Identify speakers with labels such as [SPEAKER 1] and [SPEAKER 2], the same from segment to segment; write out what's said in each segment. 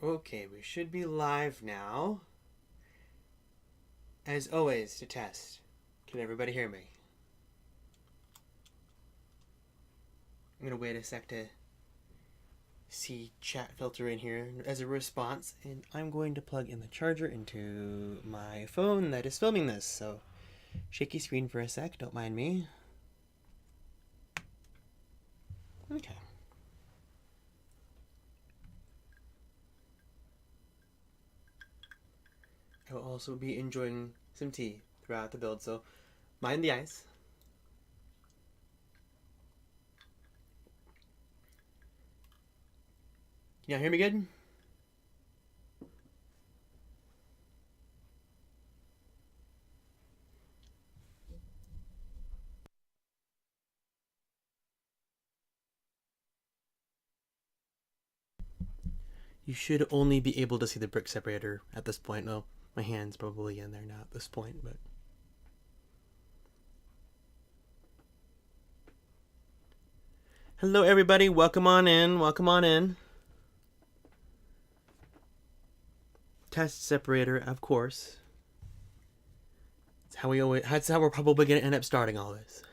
[SPEAKER 1] Okay, we should be live now. As always, to test. Can everybody hear me? I'm gonna wait a sec to see chat filter in here as a response, and I'm going to plug in the charger into my phone that is filming this, so shaky screen for a sec, don't mind me. Okay. I will also be enjoying some tea throughout the build, so mind the ice. Can y'all hear me good? You should only be able to see the brick separator at this point. No, my hand's probably in there now at this point, but... Hello everybody, welcome on in, welcome on in. Test separator, of course. That's how we're probably gonna end up starting all this.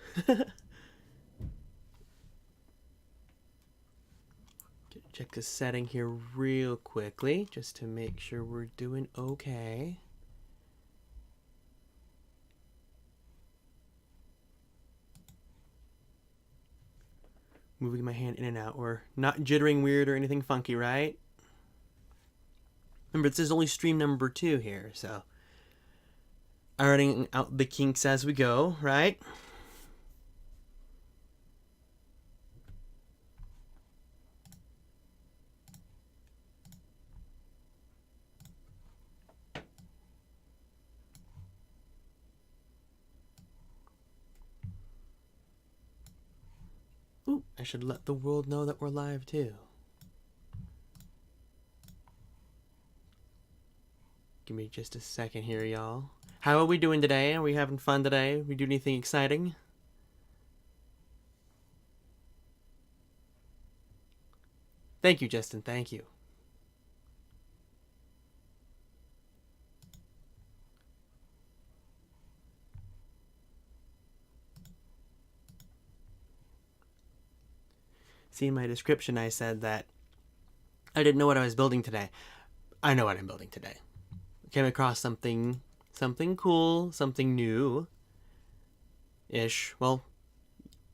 [SPEAKER 1] Check the setting here real quickly, just to make sure we're doing okay. Moving my hand in and out. We're not jittering weird or anything funky, right? Remember, this is only stream number 2 here, so ironing out the kinks as we go, right? Ooh, I should let the world know that we're live too. Give me just a second here, y'all. How are we doing today? Are we having fun today? We do anything exciting? Thank you, Justin. Thank you. See, in my description, I said that I didn't know what I was building today. I know what I'm building today. Came across something cool, something new-ish. Well,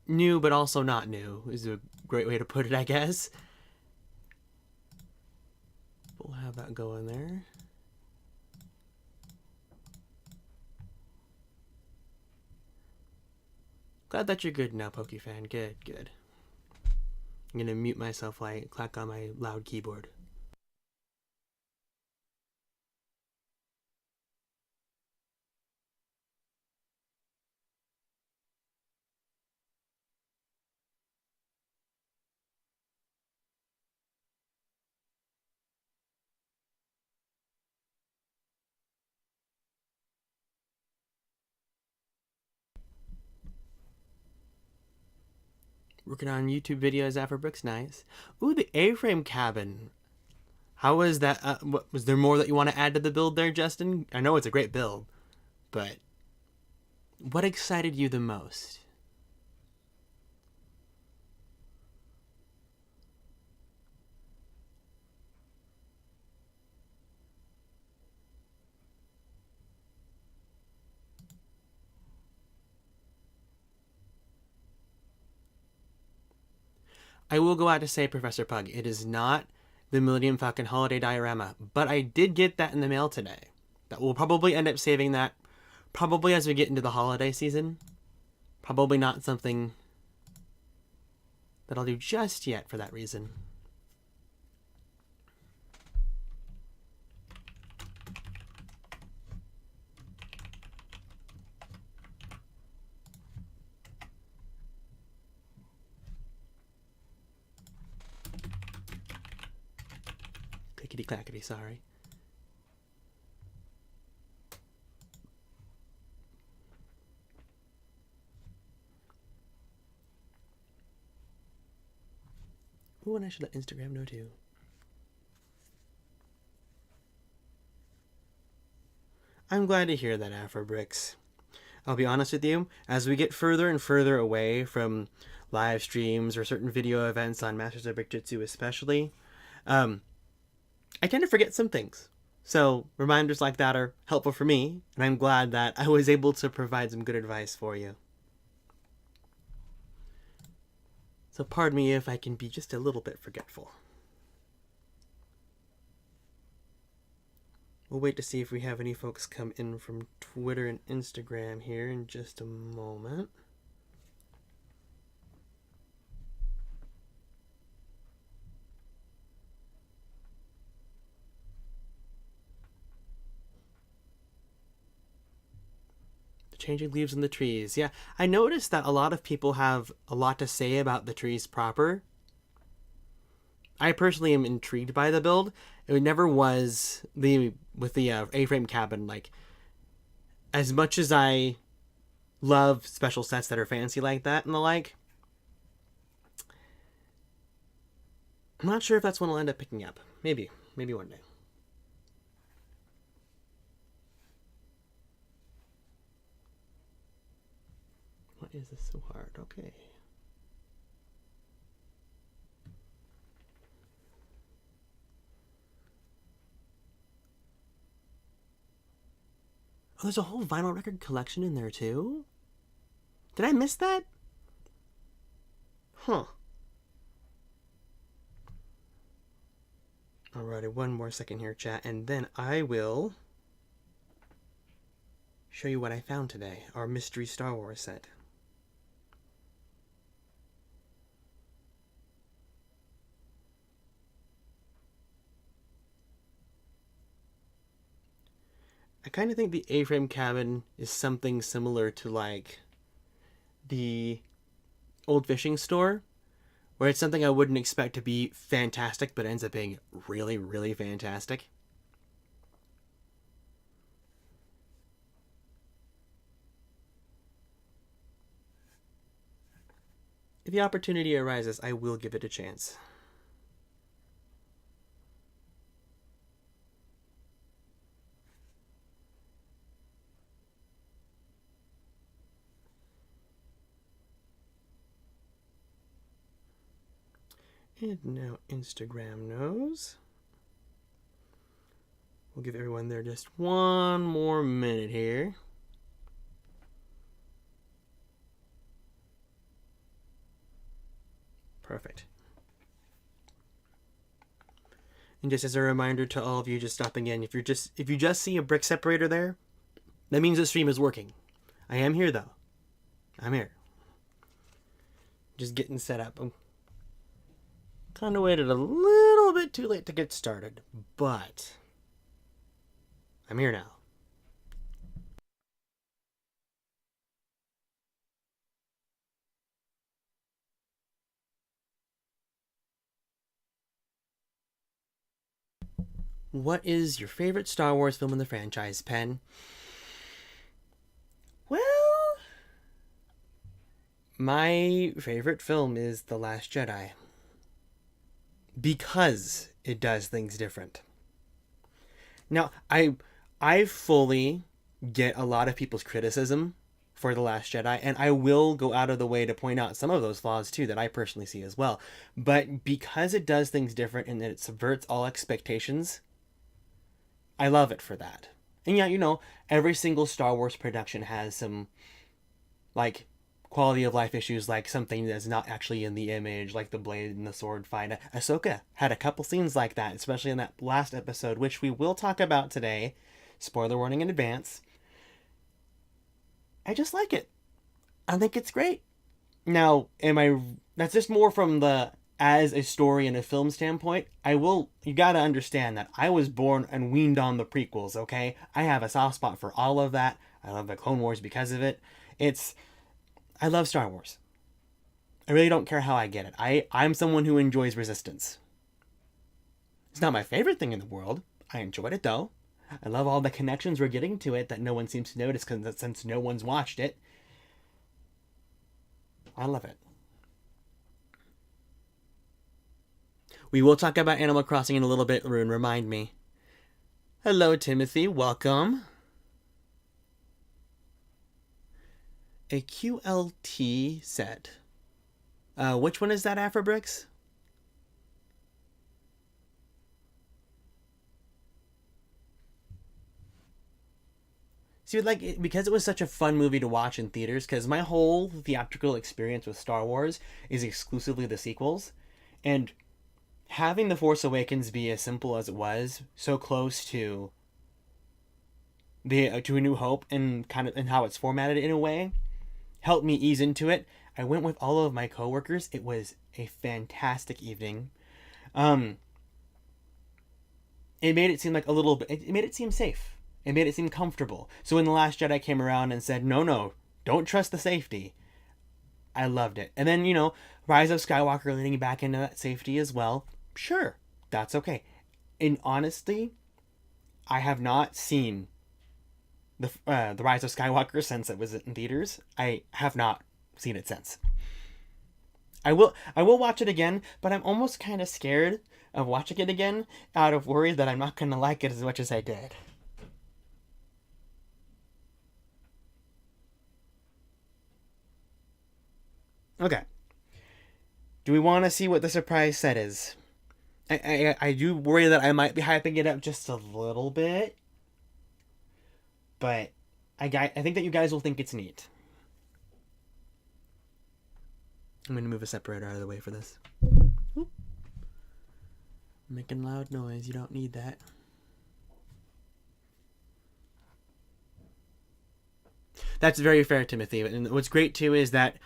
[SPEAKER 1] new but also not new is a great way to put it, I guess. We'll have that go in there. Glad that you're good now, PokeFan. Good, good. I'm gonna mute myself while I clack on my loud keyboard. Working on YouTube videos after bricks, nice. Ooh, the A-frame cabin. How was that? Was there more that you want to add to the build there, Justin? I know it's a great build, but what excited you the most? I will go out to say, Professor Pug, it is not the Millennium Falcon holiday diorama, but I did get that in the mail today. That we'll probably end up saving that probably as we get into the holiday season. Probably not something that I'll do just yet for that reason. Clickety clackety, sorry. Ooh, and I should let Instagram know too. I'm glad to hear that, Afrobricks. I'll be honest with you, as we get further and further away from live streams or certain video events on Masters of Brick Jitsu especially, um, I tend to forget some things. So reminders like that are helpful for me, and I'm glad that I was able to provide some good advice for you. So pardon me if I can be just a little bit forgetful. We'll wait to see if we have any folks come in from Twitter and Instagram here in just a moment. The changing leaves in the trees. Yeah, I noticed that a lot of people have a lot to say about the trees proper. I personally am intrigued by the build. It never was with the A-frame cabin. Like, as much as I love special sets that are fancy like that and the like, I'm not sure if that's one I'll end up picking up. Maybe one day. Why is this so hard? Okay. Oh, there's a whole vinyl record collection in there too? Did I miss that? Huh. Alrighty, one more second here, chat, and then I will show you what I found today. Our mystery Star Wars set. I kind of think the A-frame cabin is something similar to like the old fishing store, where it's something I wouldn't expect to be fantastic, but ends up being really, really fantastic. If the opportunity arises, I will give it a chance. And now Instagram knows. We'll give everyone there just one more minute here. Perfect. And just as a reminder to all of you just stopping in, if you just see a brick separator there, that means the stream is working. I am here though. I'm here. Just getting set up. I'm kind of waited a little bit too late to get started, but I'm here now. What is your favorite Star Wars film in the franchise, Pen? Well, my favorite film is The Last Jedi. Because it does things different. Now, I fully get a lot of people's criticism for The Last Jedi, and I will go out of the way to point out some of those flaws too that I personally see as well. But because it does things different and that it subverts all expectations, I love it for that. And yeah, you know, every single Star Wars production has some like quality of life issues, like something that's not actually in the image, like the blade and the sword fight. Ahsoka had a couple scenes like that, especially in that last episode, which we will talk about today. Spoiler warning in advance. I just like it. I think it's great. Now, that's just more from the as a story and a film standpoint. You gotta understand that I was born and weaned on the prequels, okay? I have a soft spot for all of that. I love the Clone Wars because of it. I love Star Wars. I really don't care how I get it. I'm someone who enjoys Resistance. It's not my favorite thing in the world. I enjoyed it though. I love all the connections we're getting to it that no one seems to notice since no one's watched it. I love it. We will talk about Animal Crossing in a little bit, Rune. Remind me. Hello, Timothy. Welcome. A QLT set. Which one is that, Afrobricks? See, like, because it was such a fun movie to watch in theaters, because my whole theatrical experience with Star Wars is exclusively the sequels, and having The Force Awakens be as simple as it was, so close to the to A New Hope and kind of and how it's formatted in a way, helped me ease into it. I went with all of my coworkers. It was a fantastic evening. Um, it made it seem like a little bit. It made it seem safe. It made it seem comfortable. So when The Last Jedi came around and said, "No, no, don't trust the safety," I loved it. And then Rise of Skywalker leading back into that safety as well. Sure, that's okay. And honestly, I have not seen the Rise of Skywalker since it was in theaters. I have not seen it since. I will watch it again, but I'm almost kind of scared of watching it again out of worry that I'm not going to like it as much as I did. Okay. Do we want to see what the surprise set is? I do worry that I might be hyping it up just a little bit, but I think that you guys will think it's neat. I'm going to move a separator out of the way for this. Oop. Making loud noise. You don't need that. That's very fair, Timothy. And what's great, too, is that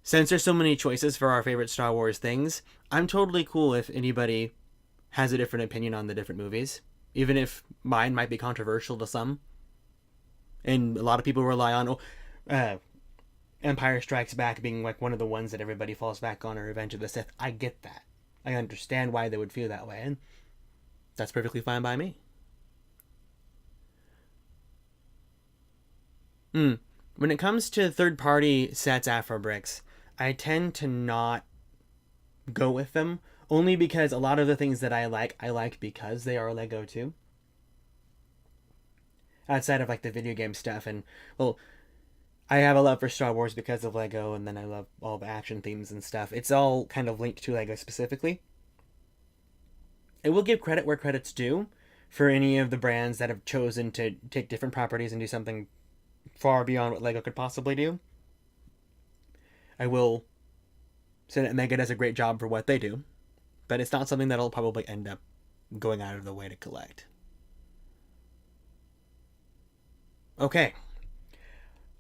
[SPEAKER 1] since there's so many choices for our favorite Star Wars things, I'm totally cool if anybody has a different opinion on the different movies, even if mine might be controversial to some. And a lot of people rely on Empire Strikes Back being like one of the ones that everybody falls back on, or Revenge of the Sith. I get that. I understand why they would feel that way, and that's perfectly fine by me. When it comes to third-party sets, Afrobricks, I tend to not go with them, only because a lot of the things that I like because they are Lego too. Outside of like the video game stuff, and well, I have a love for Star Wars because of Lego, and then I love all the action themes and stuff. It's all kind of linked to Lego specifically. I will give credit where credit's due for any of the brands that have chosen to take different properties and do something far beyond what Lego could possibly do. I will say that Mega does a great job for what they do, but it's not something that'll probably end up going out of the way to collect. Okay.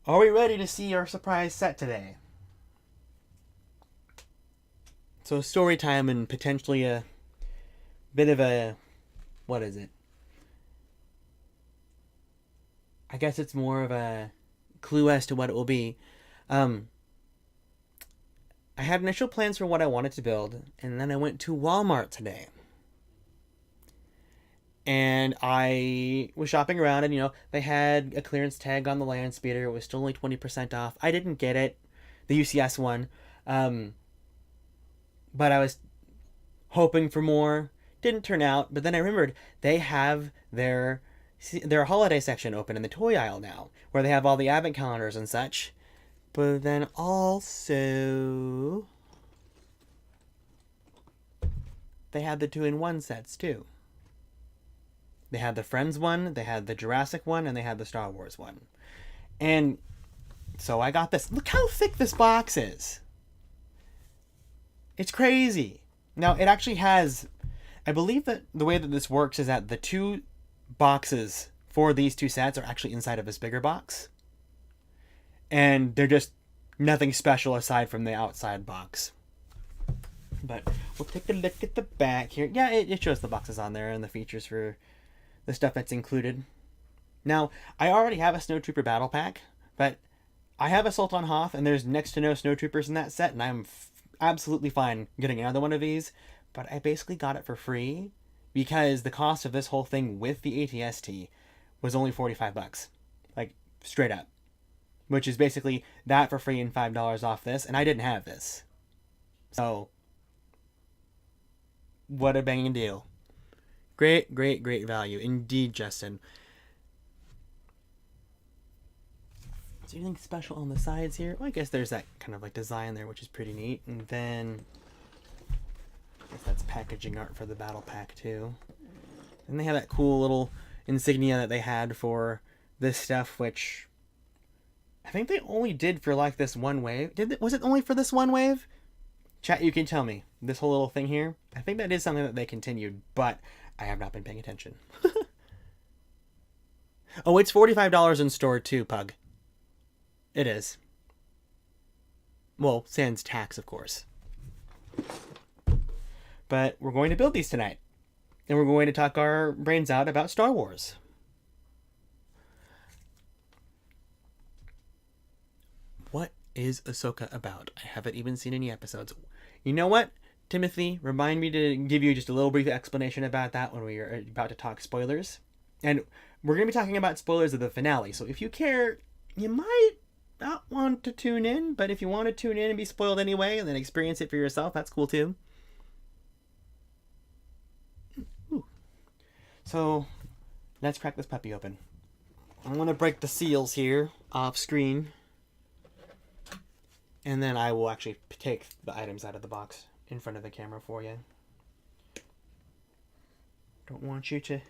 [SPEAKER 1] Are we ready to see our surprise set today? So story time and potentially a bit of a... what is it? I guess it's more of a clue as to what it will be. I had initial plans for what I wanted to build, and then I went to Walmart today. And I was shopping around, and they had a clearance tag on the land speeder. It was still only 20% off. I didn't get it, the UCS one, but I was hoping for more. Didn't turn out, but then I remembered they have their holiday section open in the toy aisle now, where they have all the advent calendars and such. But then also they had the 2-in-1 sets too. They had the Friends one, they had the Jurassic one, and they had the Star Wars one. And so I got this. Look how thick this box is. It's crazy. Now, it actually has... I believe that the way that this works is that the two boxes for these two sets are actually inside of this bigger box. And they're just nothing special aside from the outside box. But we'll take a look at the back here. Yeah, it shows the boxes on there and the features for the stuff that's included. Now, I already have a Snowtrooper battle pack, but I have Assault on Hoth, and there's next to no Snowtroopers in that set, and I'm absolutely fine getting another one of these. But I basically got it for free because the cost of this whole thing with the ATST was only $45. Like, straight up. Which is basically that for free and $5 off this, and I didn't have this. So, what a banging deal. Great, great, great value. Indeed, Justin. Is there anything special on the sides here? Well, I guess there's that kind of like design there, which is pretty neat. And then I guess that's packaging art for the battle pack too. And they have that cool little insignia that they had for this stuff, which I think they only did for like this one wave. Was it only for this one wave? Chat, you can tell me. This whole little thing here, I think that is something that they continued, but I have not been paying attention. Oh, it's $45 in store too, Pug. It is. Well, sans tax, of course. But we're going to build these tonight. And we're going to talk our brains out about Star Wars. What is Ahsoka about? I haven't even seen any episodes. You know what, Timothy? Remind me to give you just a little brief explanation about that when we are about to talk spoilers. And we're going to be talking about spoilers of the finale. So if you care, you might not want to tune in. But if you want to tune in and be spoiled anyway and then experience it for yourself, that's cool too. Ooh. So let's crack this puppy open. I'm going to break the seals here off screen. And then I will actually take the items out of the box in front of the camera for you. Don't want you to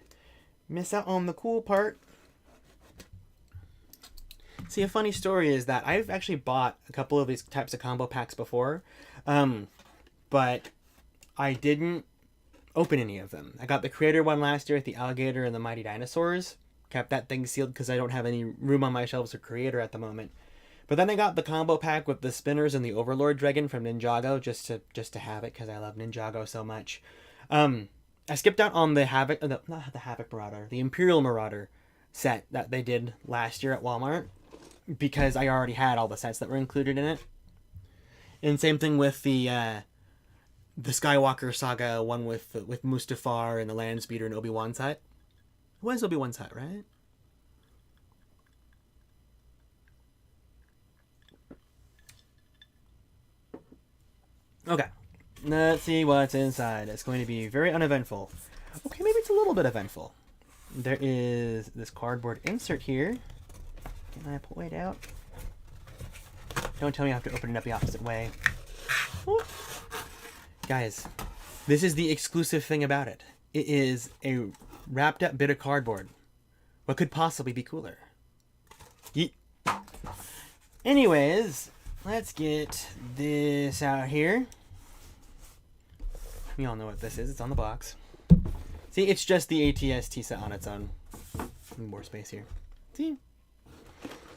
[SPEAKER 1] miss out on the cool part. See, a funny story is that I've actually bought a couple of these types of combo packs before, but I didn't open any of them. I got the creator one last year with the alligator and the mighty dinosaurs. Kept that thing sealed because I don't have any room on my shelves for creator at the moment. But then I got the combo pack with the spinners and the Overlord Dragon from Ninjago just to have it because I love Ninjago so much. I skipped out on the Havoc, not the Havoc Marauder, the Imperial Marauder set that they did last year at Walmart because I already had all the sets that were included in it. And same thing with the Skywalker Saga one with Mustafar and the Landspeeder and Obi-Wan set. It was Obi-Wan set, right? Okay, let's see what's inside. It's going to be very uneventful. Okay, maybe it's a little bit eventful. There is this cardboard insert here. Can I pull it out? Don't tell me I have to open it up the opposite way. Ooh. Guys, this is the exclusive thing about it. It is a wrapped up bit of cardboard. What could possibly be cooler? Yeet. Anyways, let's get this out here. You all know what this is. It's on the box. See, it's just the ATST set on its own. More space here. See?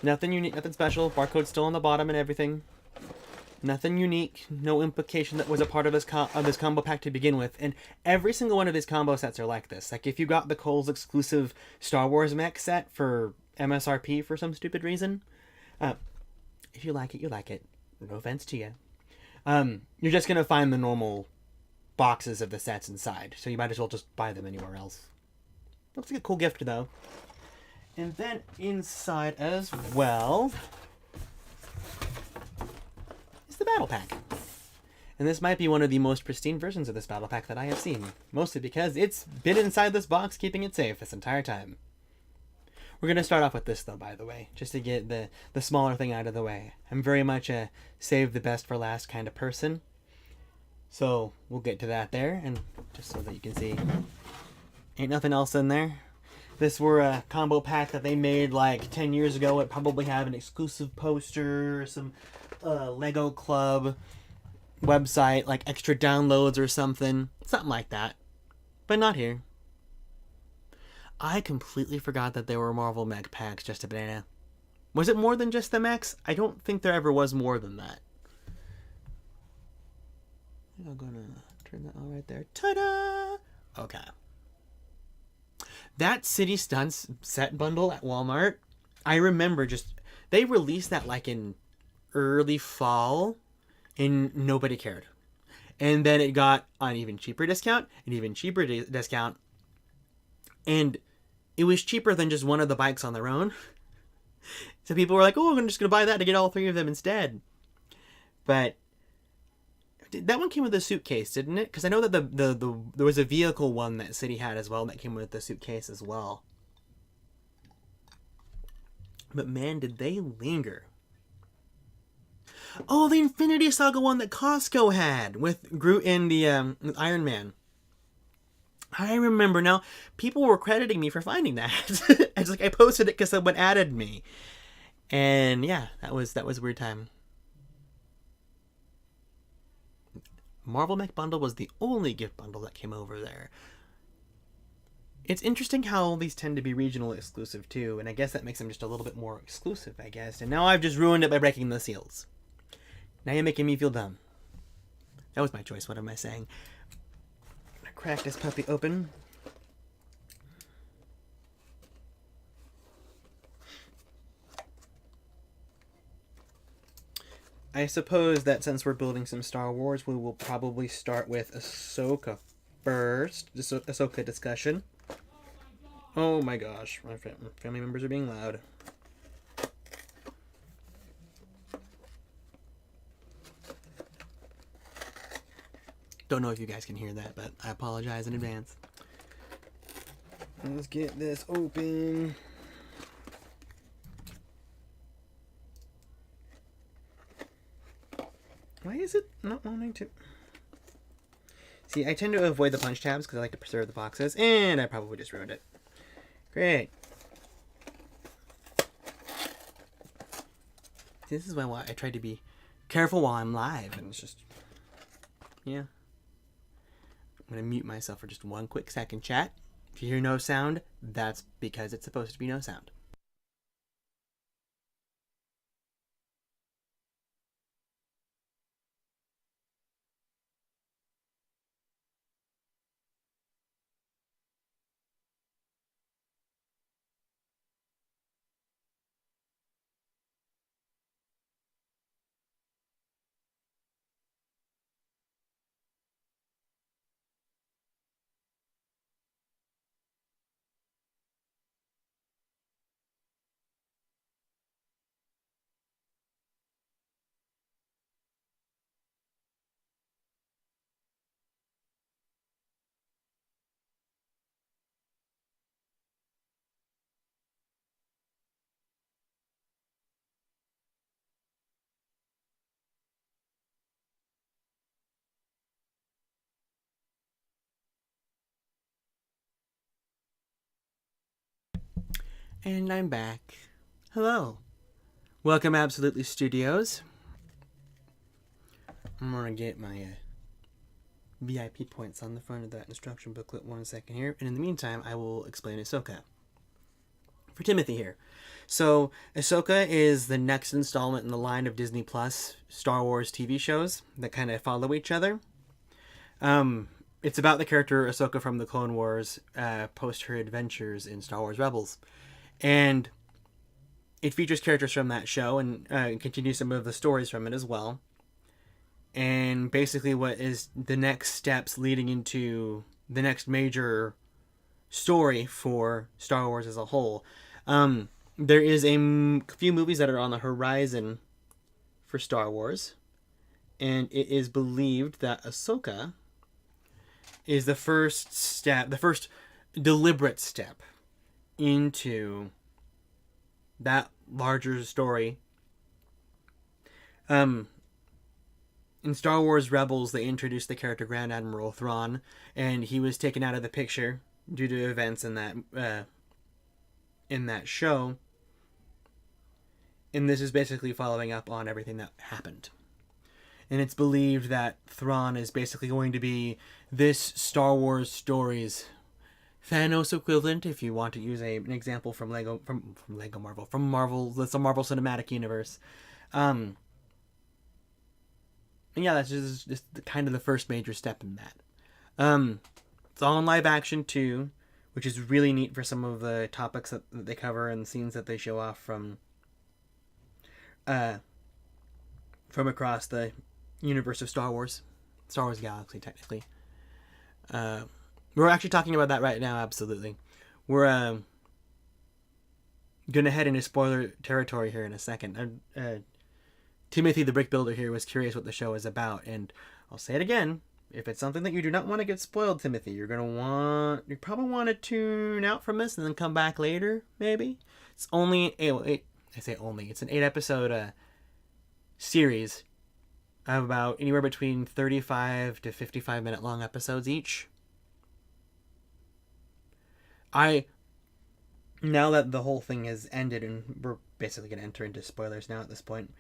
[SPEAKER 1] Nothing unique, nothing special. Barcode's still on the bottom and everything. Nothing unique. No implication that was a part of this combo pack to begin with. And every single one of these combo sets are like this. Like if you got the Kohl's exclusive Star Wars mech set for MSRP for some stupid reason, if you like it, you like it. No offense to you. You're just going to find the normal boxes of the sets inside. So you might as well just buy them anywhere else. Looks like a cool gift, though. And then inside as well is the battle pack. And this might be one of the most pristine versions of this battle pack that I have seen. Mostly because it's been inside this box, keeping it safe this entire time. We're going to start off with this, though, by the way, just to get the smaller thing out of the way. I'm very much a save the best for last kind of person. So we'll get to that there, and just so that you can see, ain't nothing else in there. This were a combo pack that they made like 10 years ago. It probably have an exclusive poster, some Lego Club website, like extra downloads or something like that. But not here. I completely forgot that there were Marvel mech packs, just a banana. Was it more than just the mechs? I don't think there ever was more than that. I'm gonna turn that on right there. Ta-da! Okay. That City Stunts set bundle at Walmart, I remember they released that like in early fall and nobody cared. And then it got an even cheaper discount, discount. And it was cheaper than just one of the bikes on their own. So people were like, oh, I'm just going to buy that to get all three of them instead. But that one came with a suitcase, didn't it? Because I know that there was a vehicle one that City had as well that came with the suitcase as well. But man, did they linger. Oh, the Infinity Saga one that Costco had with Groot and the Iron Man. I remember now. People were crediting me for finding that. It's like I posted it because someone added me, and yeah, that was a weird time. Marvel Mech Bundle was the only gift bundle that came over there. It's interesting how these tend to be regional exclusive too, and I guess that makes them just a little bit more exclusive, I guess. And now I've just ruined it by breaking the seals. Now you're making me feel dumb. That was my choice. What am I saying? I'm gonna crack this puppy open. I suppose that since we're building some Star Wars, we will probably start with Ahsoka first. Just Ahsoka discussion. Oh my gosh, my family members are being loud. Don't know if you guys can hear that, but I apologize in advance. Let's get this open. Why is it not wanting to? See, I tend to avoid the punch tabs because I like to preserve the boxes, and I probably just ruined it. Great. This is why I try to be careful while I'm live, and it's just, yeah. I'm going to mute myself for just one quick second, chat. If you hear no sound, that's because it's supposed to be no sound. And I'm back. Hello. Welcome, Absolutely Studios. I'm going to get my VIP points on the front of that instruction booklet 1 second here. And in the meantime, I will explain Ahsoka. For Timothy here. So, Ahsoka is the next installment in the line of Disney Plus Star Wars TV shows that kind of follow each other. It's about the character Ahsoka from the Clone Wars post her adventures in Star Wars Rebels. And it features characters from that show and continues some of the stories from it as well. And basically what is the next steps leading into the next major story for Star Wars as a whole. There is a few movies that are on the horizon for Star Wars. And it is believed that Ahsoka is the first step, the first deliberate step into that larger story. In Star Wars Rebels, they introduced the character Grand Admiral Thrawn, and he was taken out of the picture due to events in that show. And this is basically following up on everything that happened. And it's believed that Thrawn is basically going to be this Star Wars story's Thanos equivalent, if you want to use an example from Marvel. That's a Marvel Cinematic Universe. And yeah, that's just kind of the first major step in that. It's all in live action too, which is really neat for some of the topics that they cover and scenes that they show off from across the universe of Star Wars Galaxy, technically. We're actually talking about that right now, absolutely. We're going to head into spoiler territory here in a second. Timothy the Brick Builder here was curious what the show is about, and I'll say it again. If it's something that you do not want to get spoiled, Timothy, you probably want to tune out from this and then come back later, maybe. It's only I say only. It's an 8-episode series of about anywhere between 35 to 55-minute long episodes each. Now that the whole thing has ended, and we're basically going to enter into spoilers now at this point,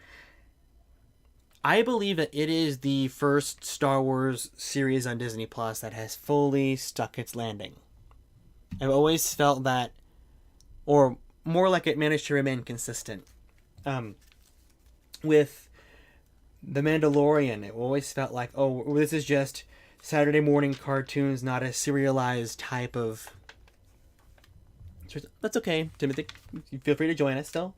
[SPEAKER 1] I believe that it is the first Star Wars series on Disney Plus that has fully stuck its landing. I've always felt that, or more like it managed to remain consistent. With The Mandalorian, it always felt like, oh, this is just Saturday morning cartoons, not a serialized type of... That's okay, Timothy. Feel free to join us still.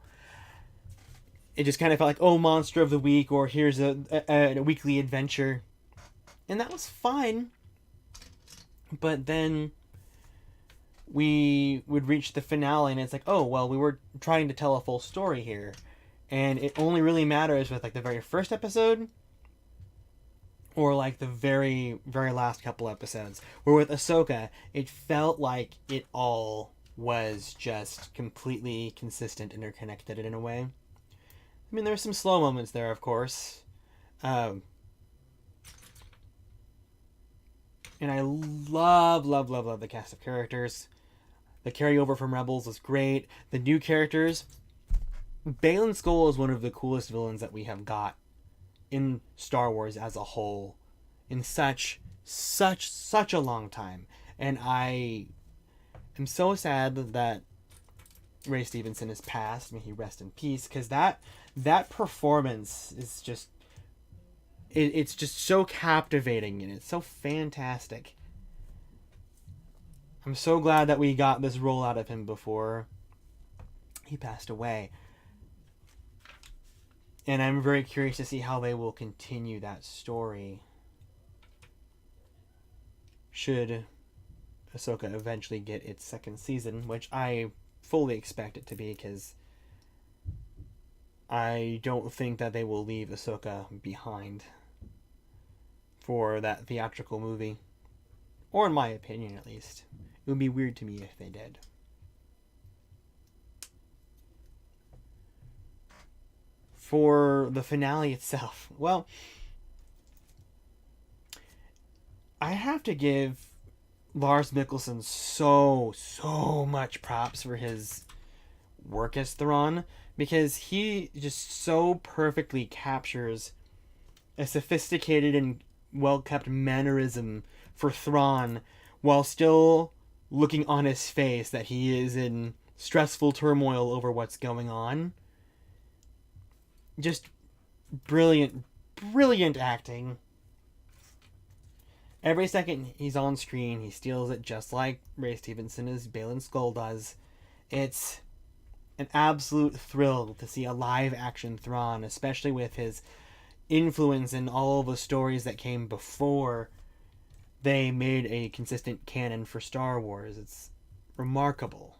[SPEAKER 1] It just kind of felt like, oh, Monster of the Week, or here's a weekly adventure. And that was fine. But then we would reach the finale, and it's like, oh, well, we were trying to tell a full story here. And it only really matters with, like, the very first episode, or, like, the very, very last couple episodes. Where with Ahsoka, it felt like it all was just completely consistent, interconnected in a way. I mean, there were some slow moments there, of course. And I love the cast of characters. The carryover from Rebels was great. The new characters. Baylan Skoll is one of the coolest villains that we have got in Star Wars as a whole in such a long time. And I am so sad that Ray Stevenson has passed. May he rest in peace. Because that performance is just... It's just so captivating, and it's so fantastic. I'm so glad that we got this role out of him before he passed away. And I'm very curious to see how they will continue that story. Should Ahsoka eventually get its second season, which I fully expect it to be, because I don't think that they will leave Ahsoka behind for that theatrical movie. Or in my opinion, at least. It would be weird to me if they did. For the finale itself, well, I have to give Lars Mikkelsen so much props for his work as Thrawn, because he just so perfectly captures a sophisticated and well-kept mannerism for Thrawn, while still looking on his face that he is in stressful turmoil over what's going on. Just brilliant acting. Every second he's on screen, he steals it, just like Ray Stevenson as Baylan Skoll does. It's an absolute thrill to see a live-action Thrawn, especially with his influence in all the stories that came before they made a consistent canon for Star Wars. It's remarkable.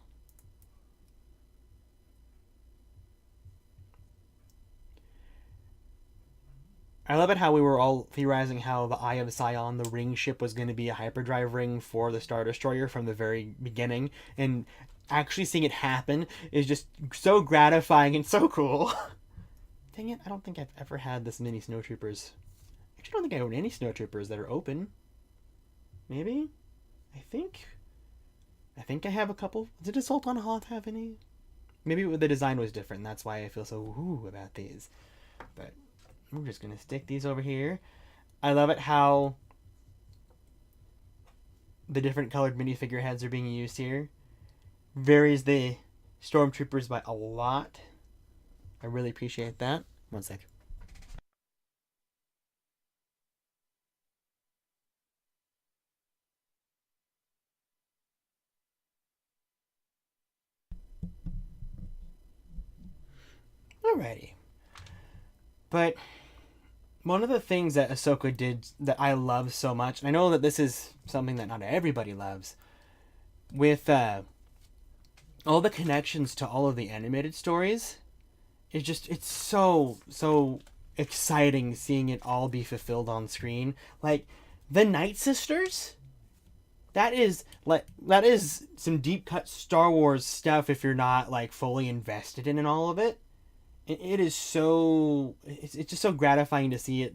[SPEAKER 1] I love it how we were all theorizing how the Eye of Sion, the ring ship, was going to be a hyperdrive ring for the Star Destroyer from the very beginning, and actually seeing it happen is just so gratifying and so cool. Dang it, I don't think I've ever had this many snowtroopers. Actually, I don't think I own any snowtroopers that are open. Maybe? I think I have a couple. Did Assault on Hoth have any? Maybe the design was different, and that's why I feel so woo about these. But we're just going to stick these over here. I love it how the different colored minifigure heads are being used here. Varies the stormtroopers by a lot. I really appreciate that. One sec. Alrighty. But one of the things that Ahsoka did that I love so much, and I know that this is something that not everybody loves, with all the connections to all of the animated stories, it's so exciting seeing it all be fulfilled on screen. Like the Night Sisters, that is some deep cut Star Wars stuff if you're not like fully invested in all of it. It is so... It's just so gratifying to see it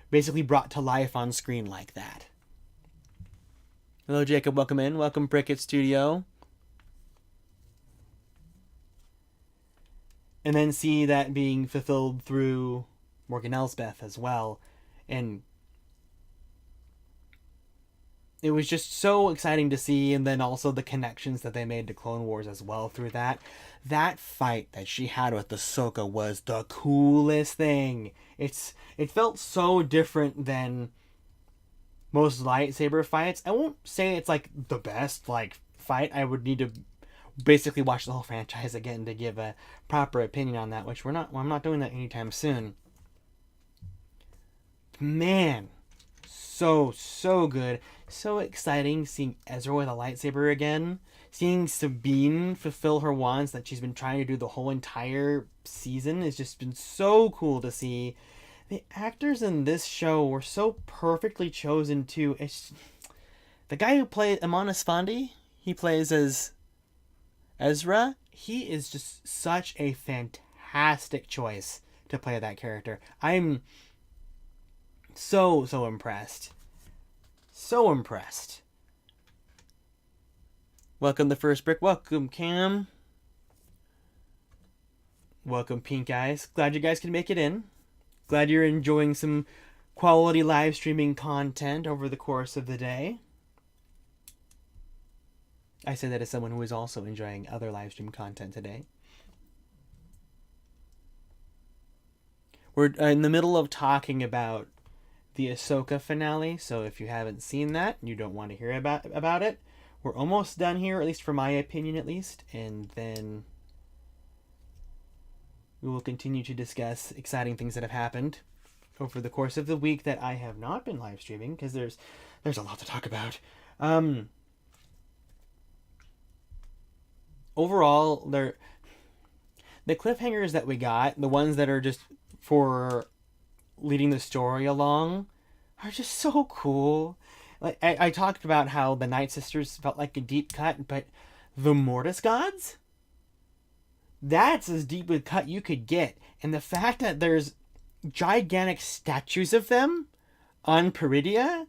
[SPEAKER 1] basically brought to life on screen like that. Hello, Jacob. Welcome in. Welcome, Brickett Studio. And then see that being fulfilled through Morgan Elsbeth as well. And it was just so exciting to see, and then also the connections that they made to Clone Wars as well through that. That fight that she had with Ahsoka was the coolest thing. It felt so different than most lightsaber fights. I won't say it's like the best like fight. I would need to basically watch the whole franchise again to give a proper opinion on that, which I'm not doing that anytime soon. Man, so good. So exciting seeing Ezra with a lightsaber again. Seeing Sabine fulfill her wants that she's been trying to do the whole entire season has just been so cool to see. The actors in this show were so perfectly chosen too. It's the guy who played Amon Esfandi, he plays as Ezra. He is just such a fantastic choice to play that character. I'm so impressed. So impressed. Welcome the first brick. Welcome Cam. Welcome Pink Eyes. Glad you guys can make it in. Glad you're enjoying some quality live streaming content over the course of the day. I say that as someone who is also enjoying other live stream content today. We're in the middle of talking about the Ahsoka finale, so if you haven't seen that and you don't want to hear about it, we're almost done here, at least for my opinion at least, and then we will continue to discuss exciting things that have happened over the course of the week that I have not been live streaming, because there's a lot to talk about. Overall, the cliffhangers that we got, the ones that are just for leading the story along, are just so cool. Like I talked about how the Night Sisters felt like a deep cut, but the Mortis Gods, that's as deep a cut you could get. And the fact that there's gigantic statues of them on Peridia,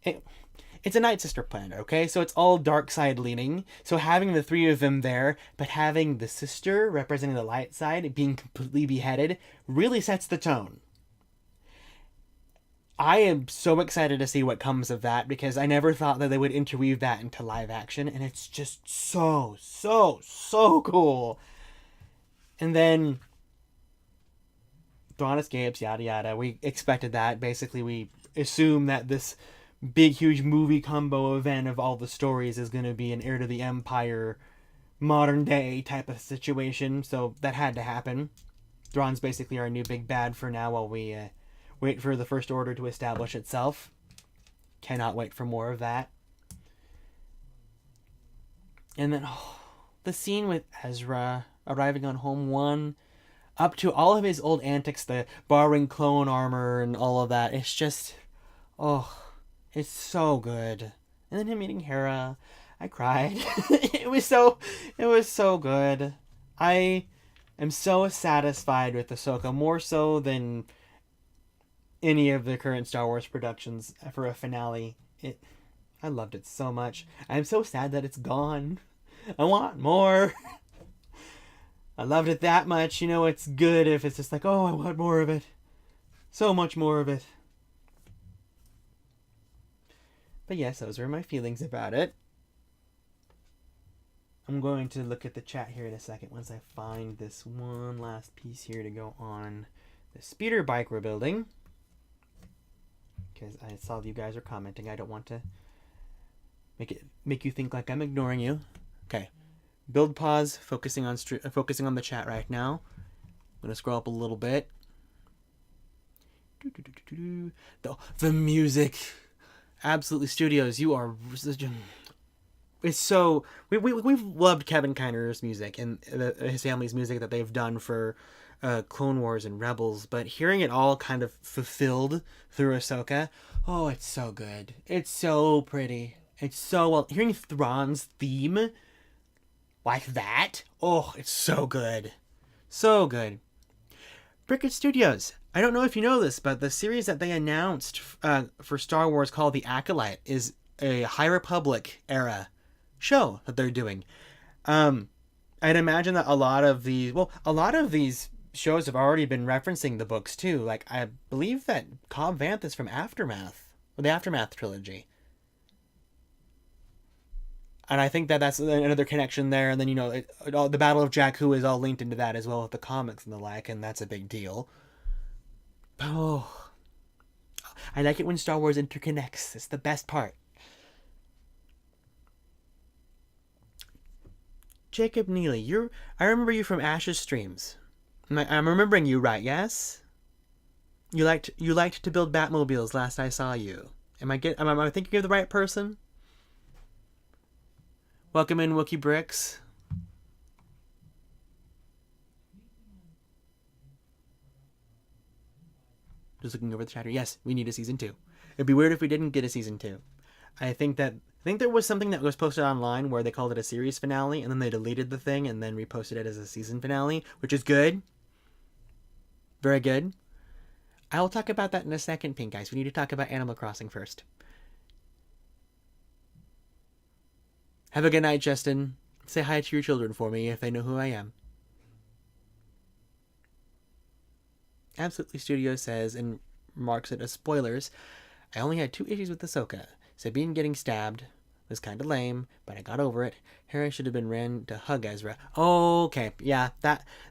[SPEAKER 1] it's a Night Sister planet, okay? So it's all dark side leaning. So having the three of them there, but having the sister representing the light side being completely beheaded really sets the tone. I am so excited to see what comes of that, because I never thought that they would interweave that into live action, and it's just so cool. And then Thrawn escapes, yada yada. We expected that. Basically, we assume that this big huge movie combo event of all the stories is going to be an Heir to the Empire modern day type of situation, so that had to happen. Thrawn's basically our new big bad for now while we wait for the First Order to establish itself. Cannot wait for more of that. And then the scene with Ezra arriving on Home 1, up to all of his old antics, the borrowing clone armor and all of that. It's just, it's so good. And then him meeting Hera, I cried. it was so good. I am so satisfied with Ahsoka, more so than any of the current Star Wars productions for a finale. I loved it so much. I'm so sad that it's gone. I want more. I loved it that much. You know, it's good if it's just like, oh, I want more of it. So much more of it. But yes, those were my feelings about it. I'm going to look at the chat here in a second once I find this one last piece here to go on the speeder bike we're building. Because I saw you guys are commenting. I don't want to make you think like I'm ignoring you. Okay. Build pause, focusing on the chat right now. I'm going to scroll up a little bit. The music. Absolutely, studios, you are... It's so... We've loved Kevin Kiner's music and his family's music that they've done for Clone Wars and Rebels, but hearing it all kind of fulfilled through Ahsoka, oh, it's so good. It's so pretty. It's so well... Hearing Thrawn's theme like that, oh, it's so good. So good. Bricket Studios. I don't know if you know this, but the series that they announced for Star Wars called The Acolyte is a High Republic era show that they're doing. I'd imagine that a lot of these shows have already been referencing the books too. Like I believe that Cobb Vanth is from Aftermath, or the Aftermath trilogy. And I think that that's another connection there. And then, the Battle of Jakku is all linked into that as well with the comics and the like, and that's a big deal. Oh, I like it when Star Wars interconnects. It's the best part. Jacob Neely, I remember you from Ash's streams. I'm remembering you right, yes? You liked to build Batmobiles last I saw you. Am I thinking of the right person? Welcome in, Wookie Bricks. Just looking over the chatter. Yes, we need a season 2. It'd be weird if we didn't get a season 2. I think there was something that was posted online where they called it a series finale, and then they deleted the thing and then reposted it as a season finale, which is good. Very good. I will talk about that in a second, Pink Guys. We need to talk about Animal Crossing first. Have a good night, Justin. Say hi to your children for me if they know who I am. Absolutely Studio says, and marks it as spoilers, I only had 2 issues with Ahsoka. Sabine getting stabbed was kind of lame, but I got over it. Hera should have been ran to hug Ezra. Oh, okay, yeah,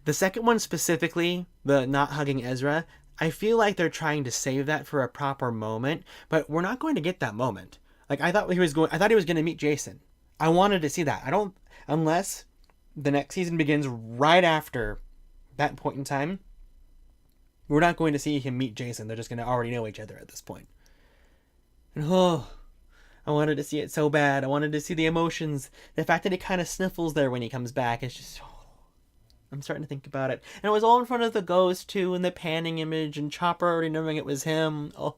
[SPEAKER 1] the second one specifically, the not hugging Ezra, I feel like they're trying to save that for a proper moment, but we're not going to get that moment. Like I thought he was going to meet Jason. I wanted to see that. Unless the next season begins right after that point in time, we're not going to see him meet Jason. They're just going to already know each other at this point. And I wanted to see it so bad. I wanted to see the emotions. The fact that he kind of sniffles there when he comes back is just... I'm starting to think about it. And it was all in front of the ghost, too, and the panning image, and Chopper already knowing it was him. Oh,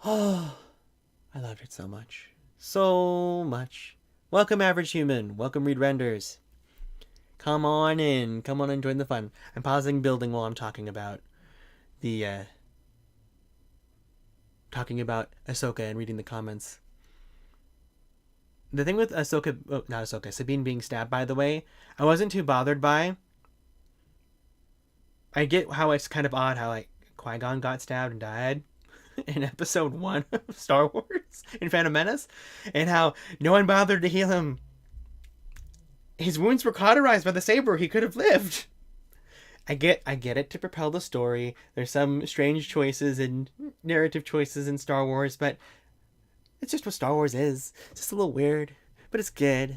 [SPEAKER 1] I loved it so much. So much. Welcome, Average Human. Welcome, Reed Renders. Come on in. Come on and join the fun. I'm pausing building while I'm talking about talking about Ahsoka and reading the comments. The thing with Sabine being stabbed, by the way, I wasn't too bothered by. I get how it's kind of odd how, like, Qui-Gon got stabbed and died in episode 1 of Star Wars in Phantom Menace, and how no one bothered to heal him. His wounds were cauterized by the saber. He could have lived. I get it to propel the story. There's some strange choices and narrative choices in Star Wars, but it's just what Star Wars is. It's just a little weird, but it's good.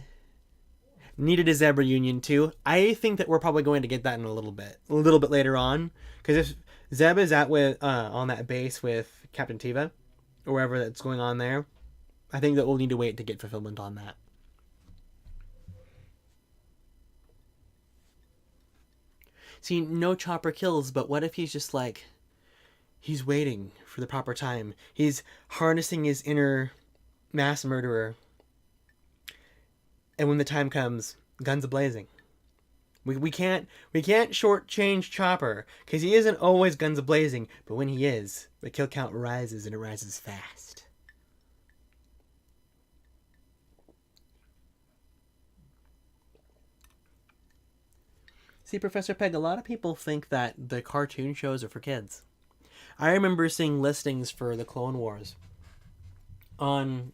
[SPEAKER 1] Needed a Zeb reunion too. I think that we're probably going to get that in a little bit later on, because if Zeb is on that base with Captain Teva, or wherever that's going on there, I think that we'll need to wait to get fulfillment on that. See, no Chopper kills, but what if he's just like, he's waiting for the proper time. He's harnessing his inner mass murderer. And when the time comes, guns a-blazing. We can't shortchange Chopper, because he isn't always guns a-blazing, but when he is, the kill count rises, and it rises fast. See, Professor Peg, a lot of people think that the cartoon shows are for kids. I remember seeing listings for the Clone Wars on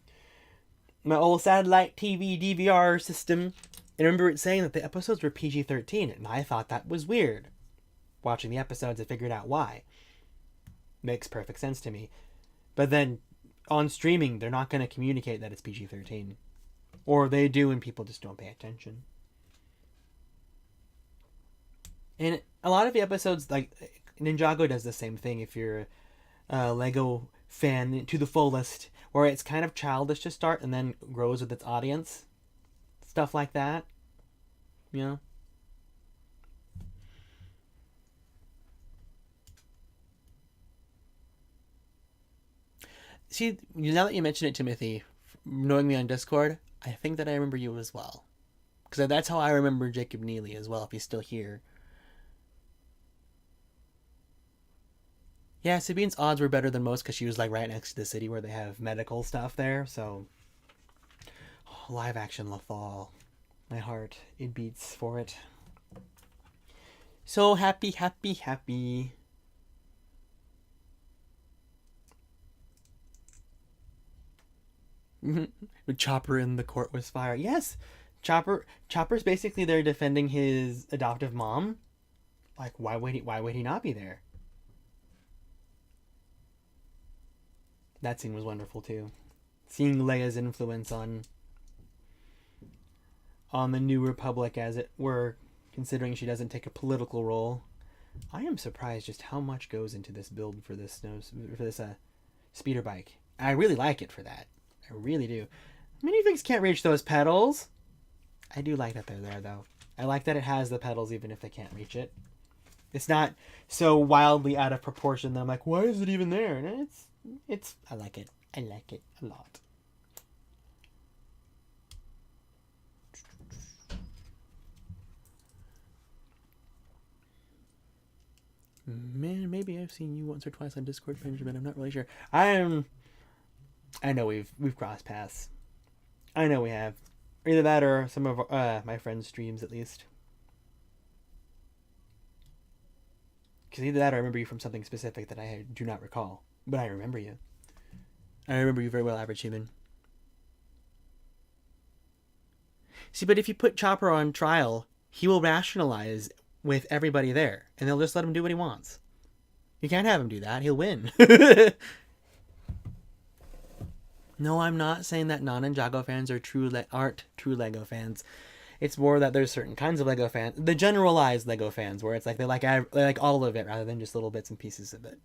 [SPEAKER 1] my old satellite TV DVR system, and I remember it saying that the episodes were PG-13, and I thought that was weird. Watching the episodes, I figured out why. Makes perfect sense to me. But then, on streaming, they're not going to communicate that it's PG-13. Or they do, and people just don't pay attention. And a lot of the episodes, like Ninjago does the same thing if you're a Lego fan to the fullest, where it's kind of childish to start and then grows with its audience. Stuff like that. You know? See, now that you mention it, Timothy, knowing me on Discord, I think that I remember you as well. Because that's how I remember Jacob Neely as well, if he's still here. Yeah, Sabine's odds were better than most because she was like right next to the city where they have medical stuff there. So, live action Lafall. My heart, it beats for it. So happy, happy, happy. With Chopper in the court was fire. Yes, Chopper's basically there defending his adoptive mom. Like, why would he not be there? That scene was wonderful too. Seeing Leia's influence on the New Republic, as it were, considering she doesn't take a political role. I am surprised just how much goes into this build for this speeder bike. I really like it for that. I really do. Minifigs can't reach those pedals. I do like that they're there, though. I like that it has the pedals even if they can't reach it. It's not so wildly out of proportion that I'm like, why is it even there? And it's I like it. I like it a lot. Man, maybe I've seen you once or twice on Discord, Benjamin. I'm not really sure. I know we've crossed paths. I know we have. Either that or some of my friends' streams, at least. Because either that or I remember you from something specific that I do not recall. But I remember you. I remember you very well, Average Human. See, but if you put Chopper on trial, he will rationalize with everybody there. And they'll just let him do what he wants. You can't have him do that. He'll win. No, I'm not saying that non-Ninjago fans aren't true Lego fans. It's more that there's certain kinds of Lego fans, the generalized Lego fans, where it's like they like all of it rather than just little bits and pieces of it.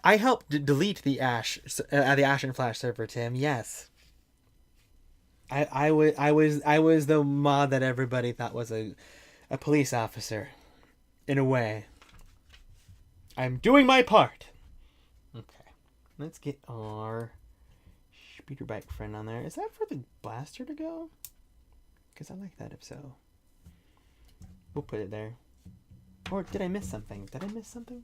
[SPEAKER 1] I helped delete the Ash and Flash server, Tim. Yes, I was the mod that everybody thought was a police officer, in a way. I'm doing my part. Okay, let's get our speeder bike friend on there. Is that for the blaster to go? Because I like that if so. We'll put it there. Or did I miss something? Did I miss something?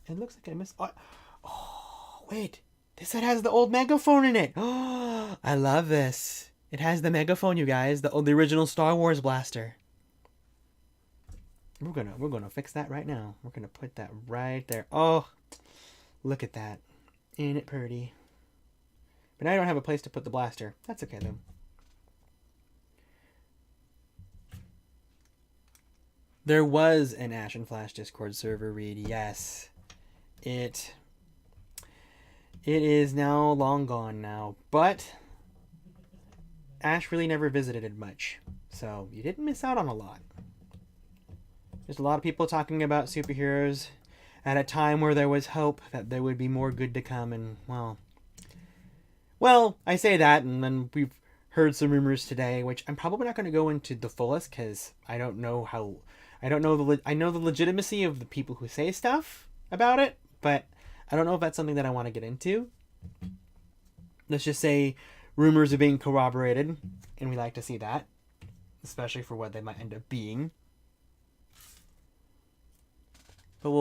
[SPEAKER 1] It looks like I missed... Oh, wait. This set has the old megaphone in it. Oh, I love this. It has the megaphone, you guys. The original Star Wars blaster. We're gonna fix that right now. We're gonna put that right there. Oh, look at that. Ain't it pretty? But now I don't have a place to put the blaster. That's okay, though. There was an Ash and Flash Discord server, Reed. Yes. It is now long gone now. But Ash really never visited it much. So you didn't miss out on a lot. There's a lot of people talking about superheroes at a time where there was hope that there would be more good to come, and well, I say that, and then we've heard some rumors today, which I'm probably not going to go into the fullest because I don't know I know the legitimacy of the people who say stuff about it, but I don't know if that's something that I want to get into. Let's just say rumors are being corroborated, and we like to see that, especially for what they might end up being. But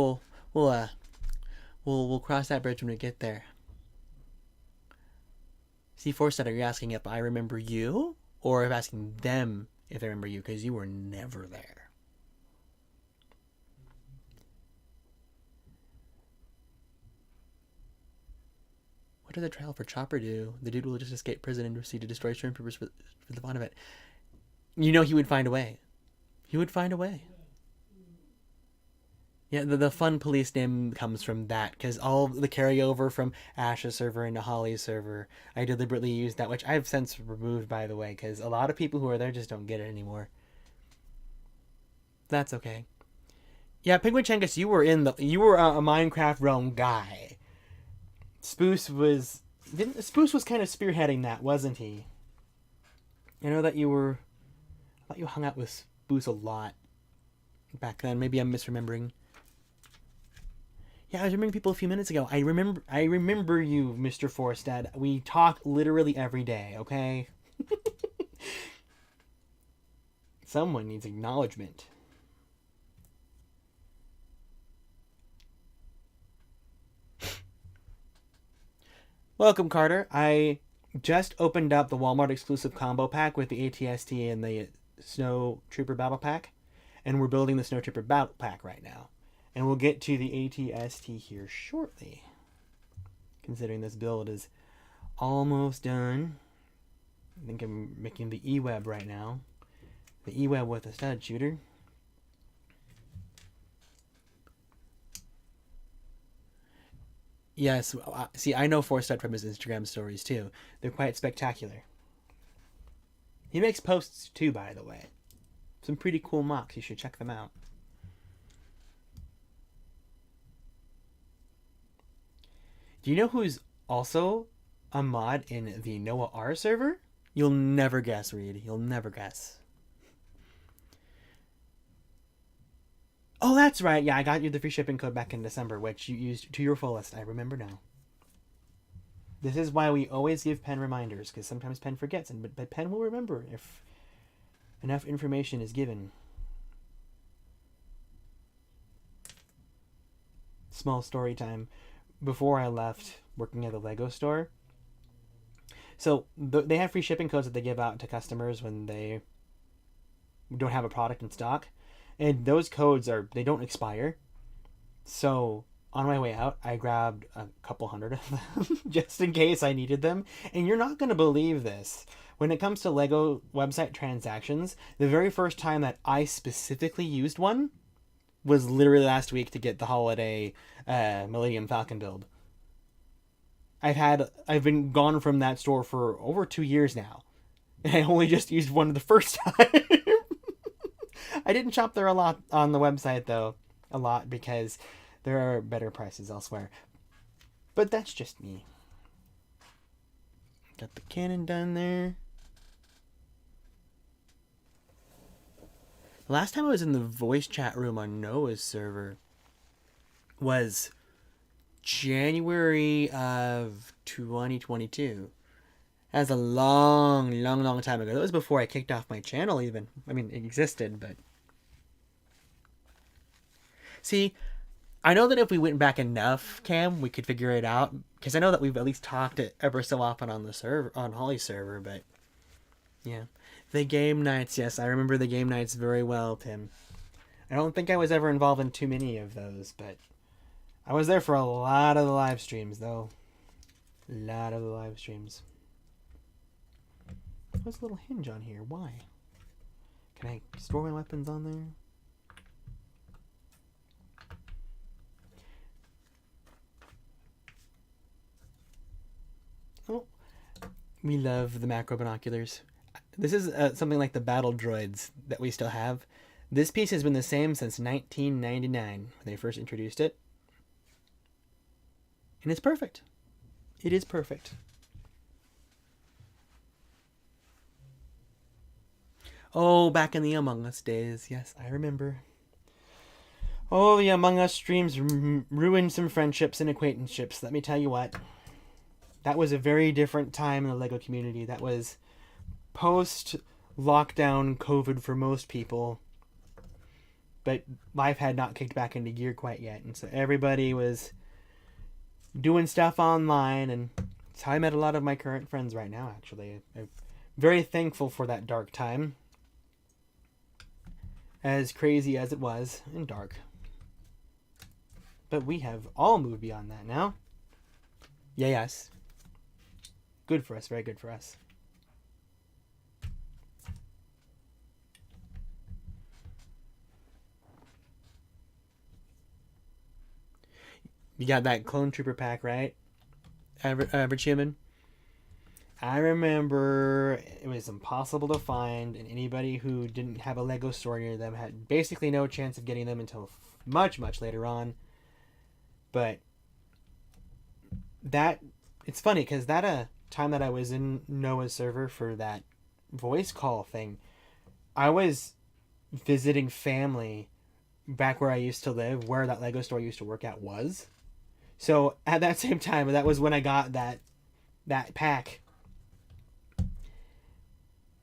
[SPEAKER 1] we'll cross that bridge when we get there. C4 said, are you asking if I remember you? Or if asking them if they remember you? Because you were never there. What does the trial for Chopper do? The dude will just escape prison and proceed to destroy stormtroopers for the fun of it. You know he would find a way. He would find a way. Yeah, the fun police name comes from that, because all the carryover from Ash's server into Holly's server, I deliberately used that, which I've since removed, by the way, because a lot of people who are there just don't get it anymore. That's okay. Yeah, Penguin Changus, you were a Minecraft realm guy. Spoos was kind of spearheading that, wasn't he? I know that I thought you hung out with Spoos a lot back then. Maybe I'm misremembering. Yeah, I was remembering people a few minutes ago. I remember you, Mr. Forstad. We talk literally every day, okay? Someone needs acknowledgement. Welcome, Carter. I just opened up the Walmart exclusive combo pack with the ATST and the Snow Trooper Battle Pack, and we're building the Snow Trooper Battle Pack right now. And we'll get to the ATST here shortly, considering this build is almost done. I think I'm making the E-Web right now. The E-Web with a stud shooter. Yes, see, I know Forstud from his Instagram stories too. They're quite spectacular. He makes posts too, by the way. Some pretty cool mocks. You should check them out. Do you know who's also a mod in the Noah R server? You'll never guess, Reed. You'll never guess. Oh, that's right. Yeah, I got you the free shipping code back in December, which you used to your fullest. I remember now. This is why we always give Pen reminders, because sometimes Pen forgets, but Pen will remember if enough information is given. Small story time. Before I left working at the Lego store, so they have free shipping codes that they give out to customers when they don't have a product in stock, and those codes they don't expire. So on my way out, I grabbed a couple hundred of them just in case I needed them. And you're not going to believe this. When it comes to Lego website transactions, the very first time that I specifically used one was literally last week to get the holiday Millennium Falcon build. I've been gone from that store for over 2 years now. And I only just used one the first time. I didn't shop there a lot on the website though. A lot because there are better prices elsewhere. But that's just me. Got the cannon done there. Last time I was in the voice chat room on Noah's server was January of 2022. That's a long, long, long time ago. That was before I kicked off my channel even. I mean, it existed, but... See, I know that if we went back enough, Cam, we could figure it out. Because I know that we've at least talked it ever so often on the server, on Holly's server, but... Yeah. The game nights, yes, I remember the game nights very well, Tim. I don't think I was ever involved in too many of those, but I was there for a lot of the live streams, though. A lot of the live streams. There's a little hinge on here. Why? Can I store my weapons on there? Oh, we love the macro binoculars. This is something like the battle droids that we still have. This piece has been the same since 1999 when they first introduced it. And it's perfect. It is perfect. Oh, back in the Among Us days. Yes, I remember. Oh, the Among Us streams ruined some friendships and acquaintanceships. Let me tell you what. That was a very different time in the LEGO community. That was post-lockdown COVID for most people. But life had not kicked back into gear quite yet. And so everybody was doing stuff online. And it's how I met a lot of my current friends right now, actually. I'm very thankful for that dark time. As crazy as it was, and dark. But we have all moved beyond that now. Yeah, yes. Good for us, very good for us. You got that Clone Trooper pack, right? Average human? I remember it was impossible to find, and anybody who didn't have a Lego store near them had basically no chance of getting them until much, much later on. But that, it's funny, because that time that I was in Noah's server for that voice call thing, I was visiting family back where I used to live, where that Lego store I used to work at was. So at that same time, that was when I got that pack.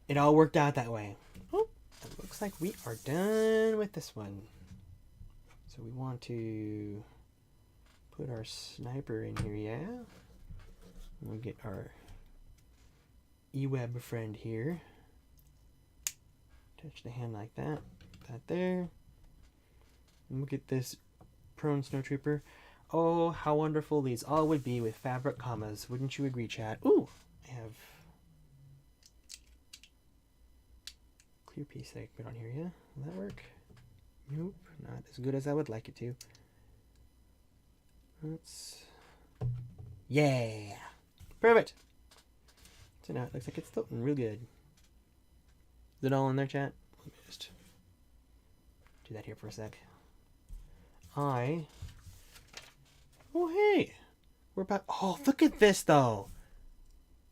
[SPEAKER 1] It all worked out that way. Oh, it looks like we are done with this one. So we want to put our sniper in here, yeah? We'll get our eWeb friend here. Touch the hand like that. That there. And we'll get this prone snowtrooper. Oh, how wonderful these all would be with fabric commas. Wouldn't you agree, chat? Ooh, I have clear piece that I can put on here, yeah? Will that work? Nope, not as good as I would like it to. Let's... Yeah! Perfect! So now it looks like it's floating real good. Is it all in there, chat? Let me just do that here for a sec. Oh, hey! We're about... Oh, look at this, though!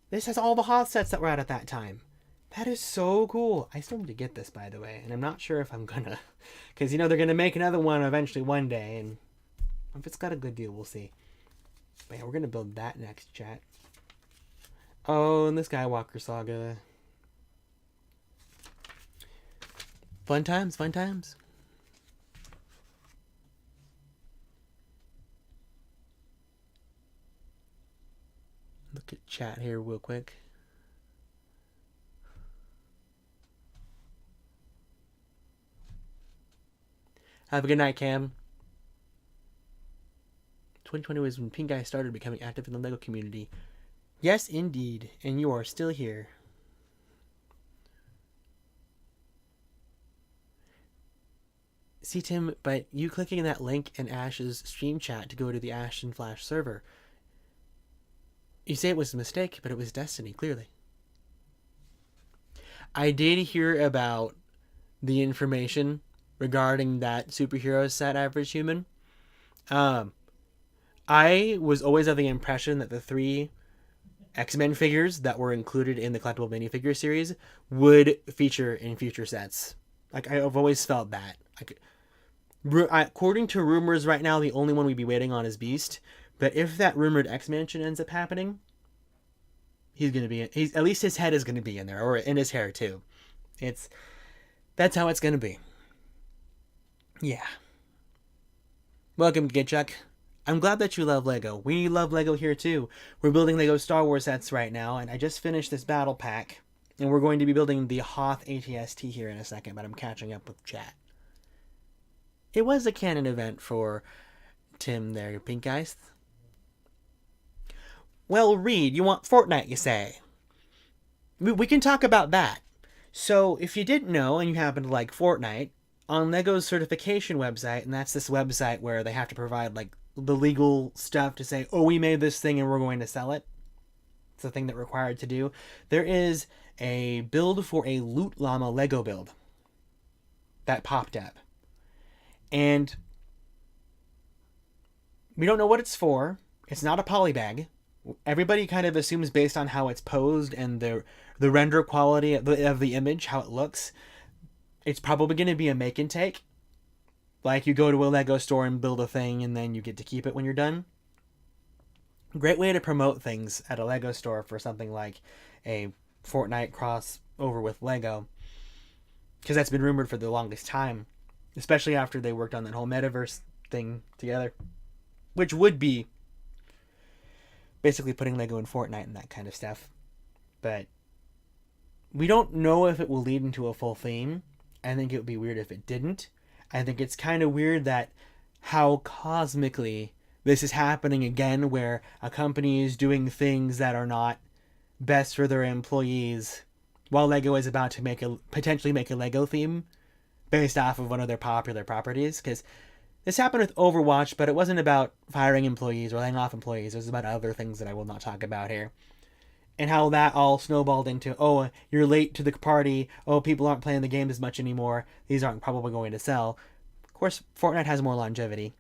[SPEAKER 1] This has all the Hoth sets that were out at that time. That is so cool. I still need to get this, by the way, and I'm not sure if I'm gonna. Because, you know, they're gonna make another one eventually one day, and if it's got a good deal, we'll see. But yeah, we're gonna build that next, chat. Oh, and the Skywalker Saga. Fun times, fun times. Look at chat here real quick. Have a good night, Cam. 2020 was when Pink Guy started becoming active in the LEGO community. Yes, indeed. And you are still here. See, Tim, but you clicking that link in Ash's stream chat to go to the Ash and Flash server. You say it was a mistake, but it was destiny, clearly. I did hear about the information regarding that superhero set Average Human. I was always of the impression that the 3 X-Men figures that were included in the collectible minifigure series would feature in future sets. Like, I've always felt that. According to rumors right now, the only one we'd be waiting on is Beast. But if that rumored X-Mansion ends up happening, he's gonna be. At least his head is gonna be in there, or in his hair too. That's how it's gonna be. Yeah. Welcome, Gitchuck. I'm glad that you love Lego. We love Lego here too. We're building Lego Star Wars sets right now, and I just finished this battle pack, and we're going to be building the Hoth ATST here in a second, but I'm catching up with chat. It was a canon event for Tim there, Pink Eyes. Well, Reed, you want Fortnite, you say? We can talk about that. So, if you didn't know and you happen to like Fortnite, on LEGO's certification website, and that's this website where they have to provide like the legal stuff to say, oh, we made this thing and we're going to sell it. It's a thing that required to do. There is a build for a Loot Llama Lego build that popped up. And we don't know what it's for. It's not a polybag. Everybody kind of assumes based on how it's posed and the render quality of the image, how it looks, it's probably going to be a make and take. Like you go to a Lego store and build a thing and then you get to keep it when you're done. Great way to promote things at a Lego store for something like a Fortnite crossover with Lego. Because that's been rumored for the longest time. Especially after they worked on that whole metaverse thing together. Which would be basically putting Lego in Fortnite and that kind of stuff. But we don't know if it will lead into a full theme. I think it would be weird if it didn't. I think it's kind of weird that how cosmically this is happening again, where a company is doing things that are not best for their employees, while Lego is about to potentially make a Lego theme based off of one of their popular properties. Because this happened with Overwatch, but it wasn't about firing employees or laying off employees. It was about other things that I will not talk about here. And how that all snowballed into, oh, you're late to the party. Oh, people aren't playing the game as much anymore. These aren't probably going to sell. Of course, Fortnite has more longevity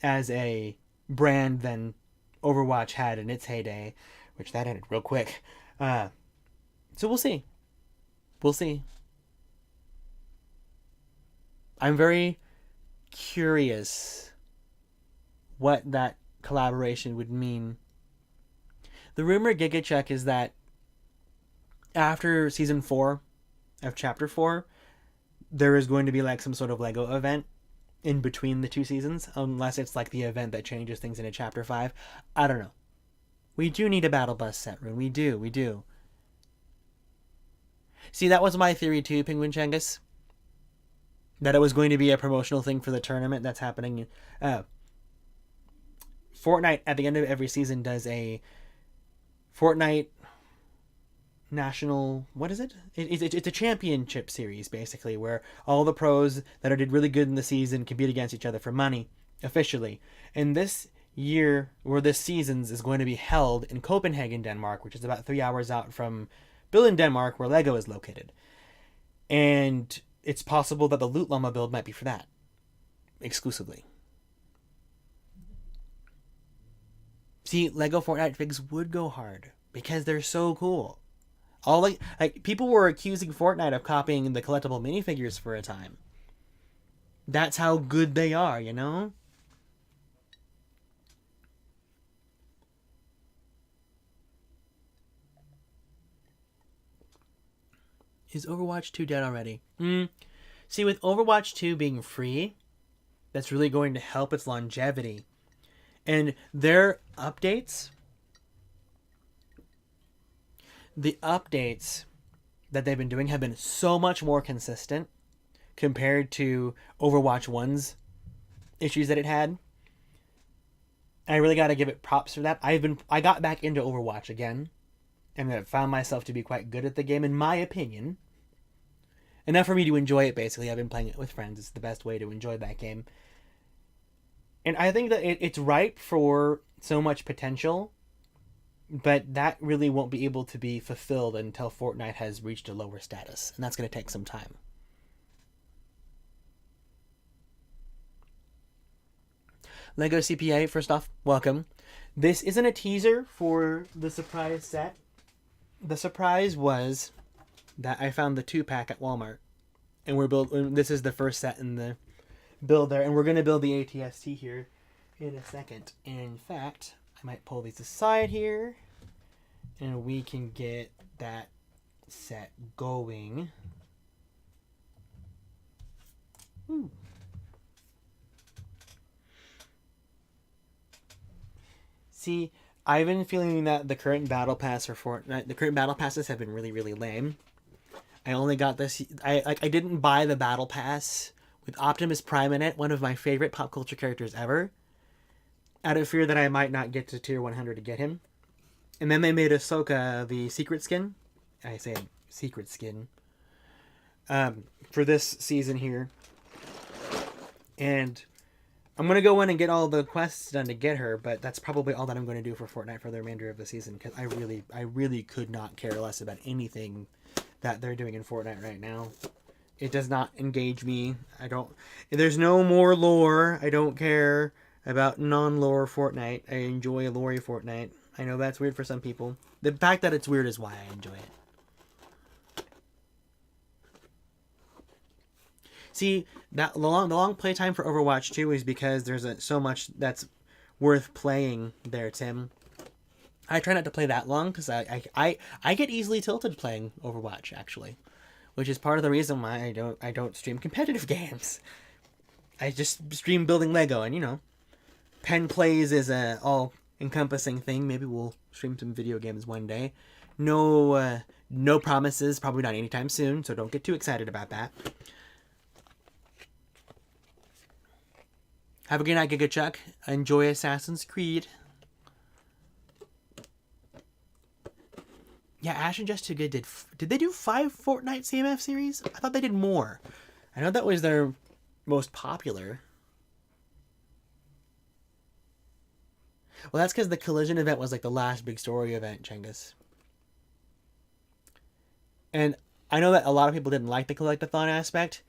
[SPEAKER 1] as a brand than Overwatch had in its heyday, which that ended real quick. So we'll see. We'll see. I'm very curious what that collaboration would mean. The rumor Giga Check is that after season 4 of chapter 4, there is going to be like some sort of Lego event in between the 2 seasons, unless it's like the event that changes things into chapter 5. I don't know. We do need a battle bus set, Rune. We do. See, that was my theory too, Penguin Changus. That it was going to be a promotional thing for the tournament that's happening. Fortnite, at the end of every season, does a Fortnite national, what is it? It's a championship series, basically, where all the pros that did really good in the season compete against each other for money, officially. And this year, or this season's, is going to be held in Copenhagen, Denmark, which is about 3 hours out from Billund, Denmark, where Lego is located. And it's possible that the Loot Llama build might be for that, exclusively. See, Lego Fortnite figs would go hard, because they're so cool. All like people were accusing Fortnite of copying the collectible minifigures for a time. That's how good they are, you know? Is Overwatch 2 dead already? See, with Overwatch 2 being free, that's really going to help its longevity. And their updates, the updates that they've been doing have been so much more consistent compared to Overwatch 1's issues that it had. I really got to give it props for that. I got back into Overwatch again, and I found myself to be quite good at the game, in my opinion. Enough for me to enjoy it, basically. I've been playing it with friends. It's the best way to enjoy that game. And I think that it's ripe for so much potential, but that really won't be able to be fulfilled until Fortnite has reached a lower status, and that's going to take some time. Lego CPA, first off, welcome. This isn't a teaser for the surprise set. The surprise was that I found the 2-pack at Walmart, and this is the first set in the build there, and we're going to build the ATST here in a second. And in fact, I might pull these aside here, and we can get that set going. Ooh. See, I've been feeling that the current battle pass for Fortnite, the current battle passes have been really, really lame. I only got this. I didn't buy the battle pass with Optimus Prime in it, one of my favorite pop culture characters ever, out of fear that I might not get to tier 100 to get him. And then they made Ahsoka the secret skin. I say secret skin. For this season here. And I'm going to go in and get all the quests done to get her, but that's probably all that I'm going to do for Fortnite for the remainder of the season, because I really could not care less about anything that they're doing in Fortnite right now. It does not engage me. There's no more lore. I don't care about non-lore Fortnite. I enjoy lore Fortnite. I know that's weird for some people. The fact that it's weird is why I enjoy it. See, that the long playtime for Overwatch 2 is because there's so much that's worth playing there, Tim. I try not to play that long because I get easily tilted playing Overwatch, actually, which is part of the reason why I don't stream competitive games. I just stream building Lego, and PenPlays is a all encompassing thing. Maybe we'll stream some video games one day. No promises, probably not anytime soon, so don't get too excited about that. Have a good night, Giga Chuck. Enjoy Assassin's Creed. Yeah, Ash and Just Too Good did they do 5 Fortnite CMF series? I thought they did more. I know that was their most popular. Well, that's because the Collision event was like the last big story event, Chengus. And I know that a lot of people didn't like the Collectathon aspect.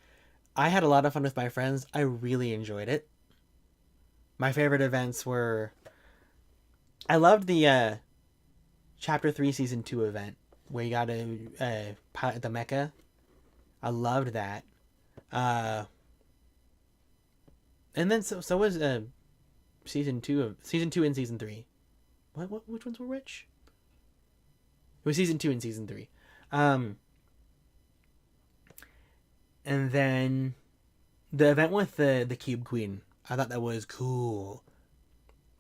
[SPEAKER 1] I had a lot of fun with my friends. I really enjoyed it. My favorite events were... I loved the Chapter 3 Season 2 event, where you got to pilot the mecha. I loved that. And then so was season 2 and season 3. Which ones were which? It was season 2 and season 3. And then the event with the Cube Queen. I thought that was cool.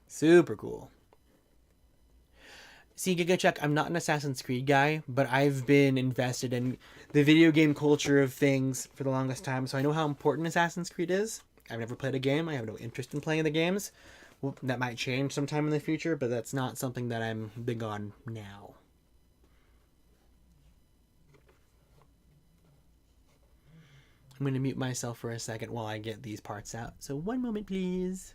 [SPEAKER 1] Super cool. See, GigaChuck, I'm not an Assassin's Creed guy, but I've been invested in the video game culture of things for the longest time, so I know how important Assassin's Creed is. I've never played a game. I have no interest in playing the games. Well, that might change sometime in the future, but that's not something that I'm big on now. I'm going to mute myself for a second while I get these parts out. So one moment, please.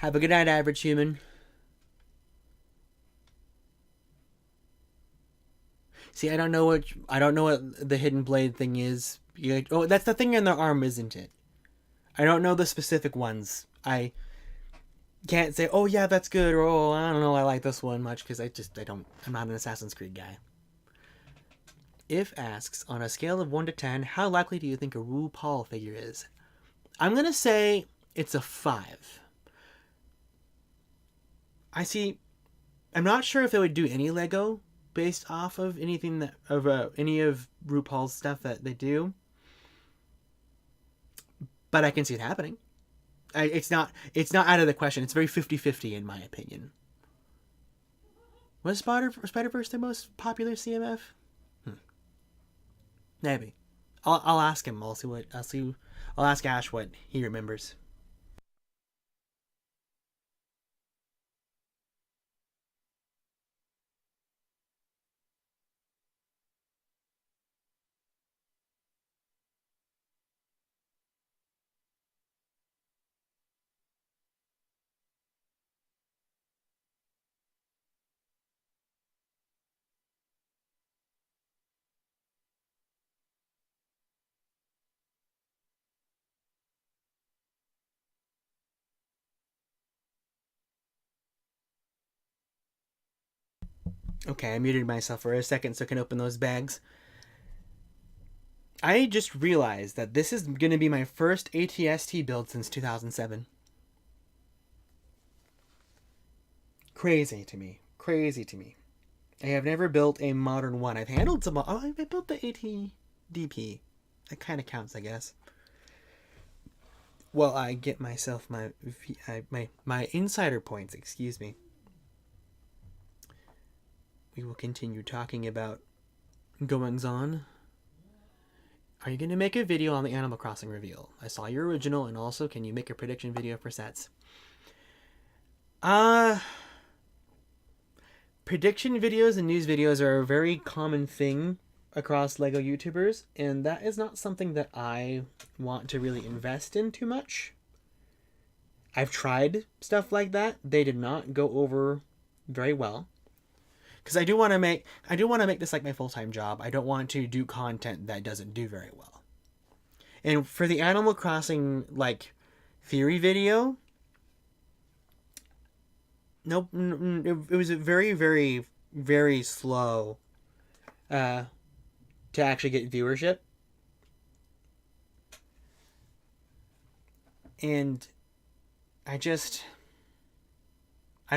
[SPEAKER 1] Have a good night, average human. See, I don't know what the hidden blade thing is. That's the thing in their arm, isn't it? I don't know the specific ones. I can't say, oh yeah, that's good, or oh, I don't know, I like this one much, because I'm not an Assassin's Creed guy. If asks, on a scale of 1 to 10, how likely do you think a RuPaul figure is? I'm going to say it's a 5. I'm not sure if they would do any Lego based off of anything any of RuPaul's stuff that they do, but I can see it happening. It's not out of the question. It's very 50-50 in my opinion. Was Spider-Verse the most popular CMF? Maybe. I'll ask him. I'll ask Ash what he remembers. Okay, I muted myself for a second so I can open those bags. I just realized that this is going to be my first ATST build since 2007. Crazy to me. I have never built a modern one. I've handled some. Oh, I built the ATDP. That kind of counts, I guess. Well, I get myself my insider points. Excuse me. We will continue talking about goings on. Are you going to make a video on the Animal Crossing reveal? I saw your original, and also, can you make a prediction video for sets? Prediction videos and news videos are a very common thing across LEGO YouTubers, and that is not something that I want to really invest in too much. I've tried stuff like that. They did not go over very well. Because I do want to make this like my full-time job. I don't want to do content that doesn't do very well. And for the Animal Crossing like theory video, nope, it was very, very, very slow to actually get viewership. And I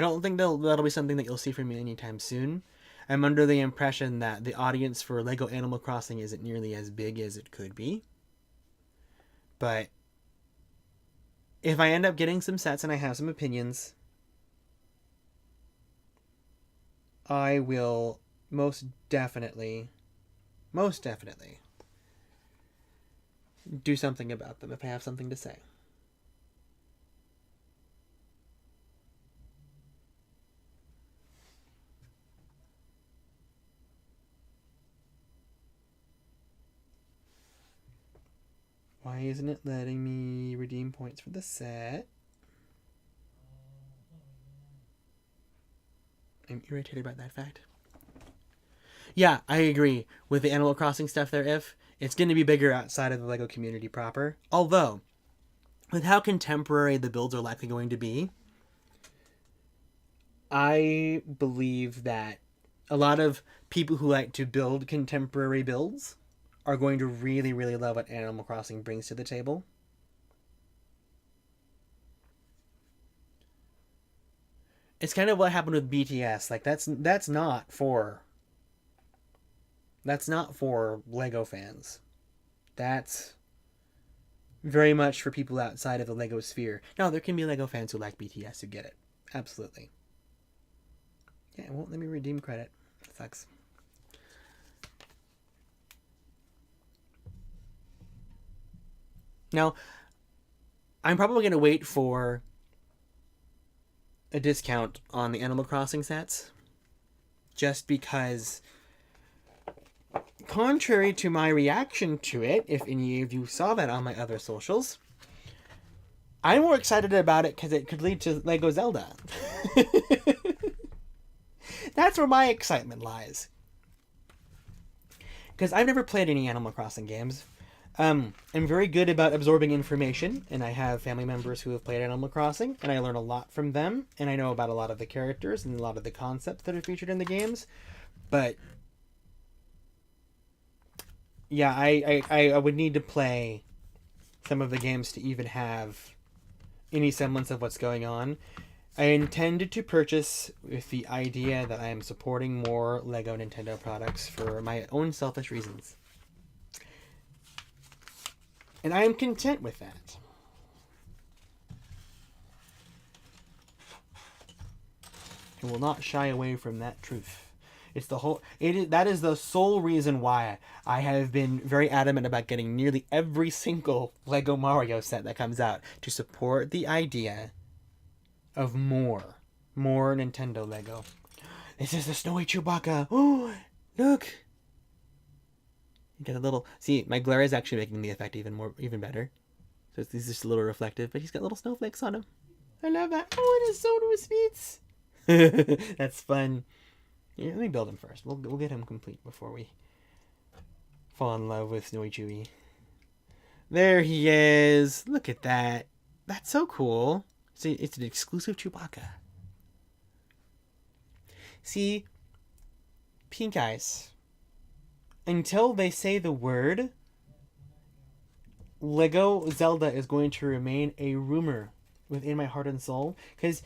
[SPEAKER 1] don't think that'll be something that you'll see from me anytime soon. I'm under the impression that the audience for LEGO Animal Crossing isn't nearly as big as it could be. But if I end up getting some sets and I have some opinions, I will most definitely do something about them if I have something to say. Why isn't it letting me redeem points for the set? I'm irritated by that fact. Yeah, I agree with the Animal Crossing stuff there, if it's going to be bigger outside of the LEGO community proper. Although, with how contemporary the builds are likely going to be, I believe that a lot of people who like to build contemporary builds are going to really, really love what Animal Crossing brings to the table. It's kind of what happened with BTS. Like that's not for LEGO fans. That's very much for people outside of the LEGO sphere. Now, there can be LEGO fans who like BTS who get it. Absolutely. Yeah, it won't let me redeem credit. That sucks. Now, I'm probably going to wait for a discount on the Animal Crossing sets. Just because, contrary to my reaction to it, if any of you saw that on my other socials, I'm more excited about it because it could lead to LEGO Zelda. That's where my excitement lies. Because I've never played any Animal Crossing games. I'm very good about absorbing information, and I have family members who have played Animal Crossing, and I learn a lot from them, and I know about a lot of the characters and a lot of the concepts that are featured in the games. But yeah, I would need to play some of the games to even have any semblance of what's going on. I intended to purchase with the idea that I am supporting more LEGO Nintendo products for my own selfish reasons. And I am content with that. I will not shy away from that truth. That is the sole reason why I have been very adamant about getting nearly every single LEGO Mario set that comes out, to support the idea of more Nintendo LEGO. This is the snowy Chewbacca. Oh, look. You get a little. See, my glare is actually making the effect even better. So it's just a little reflective, but he's got little snowflakes on him. I love that. Oh, and his soda with sweets. That's fun. Yeah, let me build him first. We'll get him complete before we fall in love with Snowy Chewy. There he is. Look at that. That's so cool. See, it's an exclusive Chewbacca. See, Pink Eyes. Until they say the word, LEGO Zelda is going to remain a rumor within my heart and soul. Because,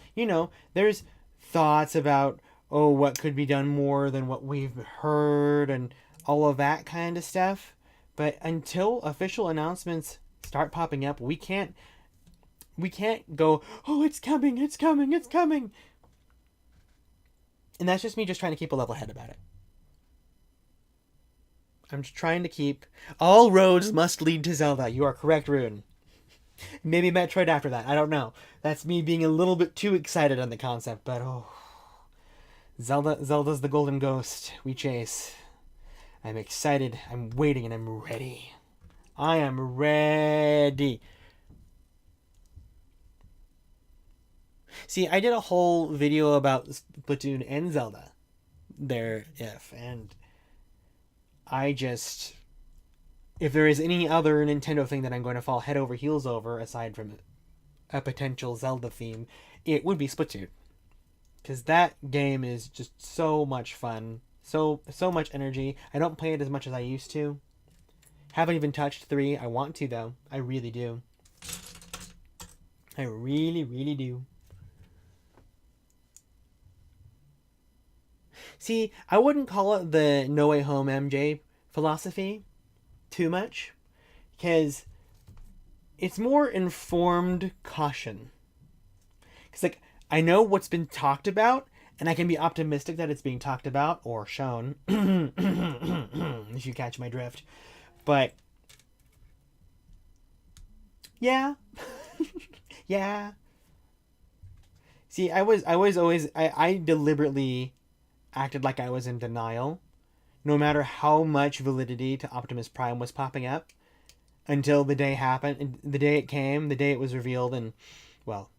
[SPEAKER 1] there's thoughts about, what could be done more than what we've heard and all of that kind of stuff. But until official announcements start popping up, we can't go, oh, it's coming. And that's just me just trying to keep a level head about it. I'm just trying to keep... All roads must lead to Zelda. You are correct, Rune. Maybe Metroid after that. I don't know. That's me being a little bit too excited on the concept, but Zelda's the golden ghost we chase. I'm excited, I'm waiting, and I'm ready. I am ready. See, I did a whole video about Splatoon and Zelda and if there is any other Nintendo thing that I'm going to fall head over heels over, aside from a potential Zelda theme, it would be Splatoon. Because that game is just so much fun. So much energy. I don't play it as much as I used to. Haven't even touched 3. I want to, though. I really do. I really, really do. See, I wouldn't call it the No Way Home MJ philosophy too much. Because it's more informed caution. Because, I know what's been talked about, and I can be optimistic that it's being talked about or shown, if you catch my drift. But yeah, yeah. See, I deliberately acted like I was in denial, no matter how much validity to Optimus Prime was popping up. until the day happened, the day it came, the day it was revealed, and, well,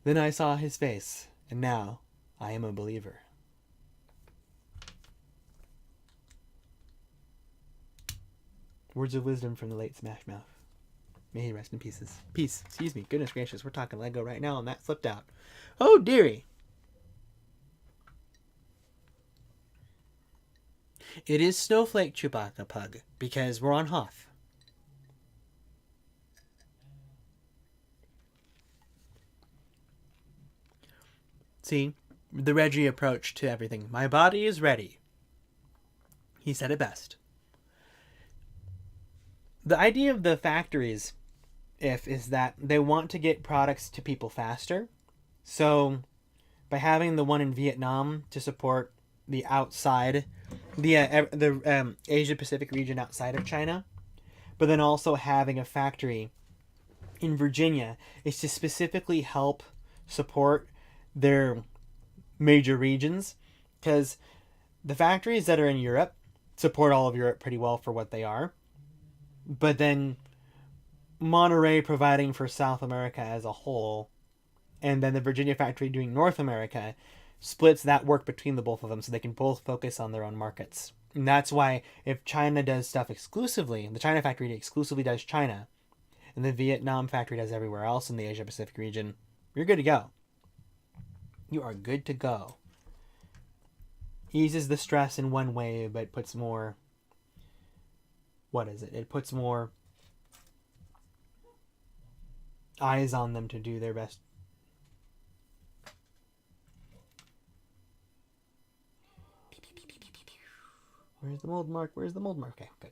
[SPEAKER 1] then I saw his face, and now I am a believer. Words of wisdom from the late Smash Mouth. May he rest in pieces. Peace. Excuse me. Goodness gracious. We're talking Lego right now, and that slipped out. Oh, dearie. It is Snowflake Chewbacca Pug, because we're on Hoth. See, the Reggie approach to everything. My body is ready. He said it best. The idea of the factories, is that they want to get products to people faster. So, by having the one in Vietnam to support the outside, the Asia Pacific region outside of China, but then also having a factory in Virginia is to specifically help support their major regions, because the factories that are in Europe support all of Europe pretty well for what they are, but then Monterey providing for South America as a whole, and then the Virginia factory doing North America, splits that work between the both of them so they can both focus on their own markets. And that's why if China does stuff exclusively, the China factory exclusively does China, and the Vietnam factory does everywhere else in the Asia Pacific region, you're good to go. You are good to go. Eases the stress in one way, but puts more... What is it? It puts more eyes on them to do their best. Where's the mold mark? Where's the mold mark? Okay, good.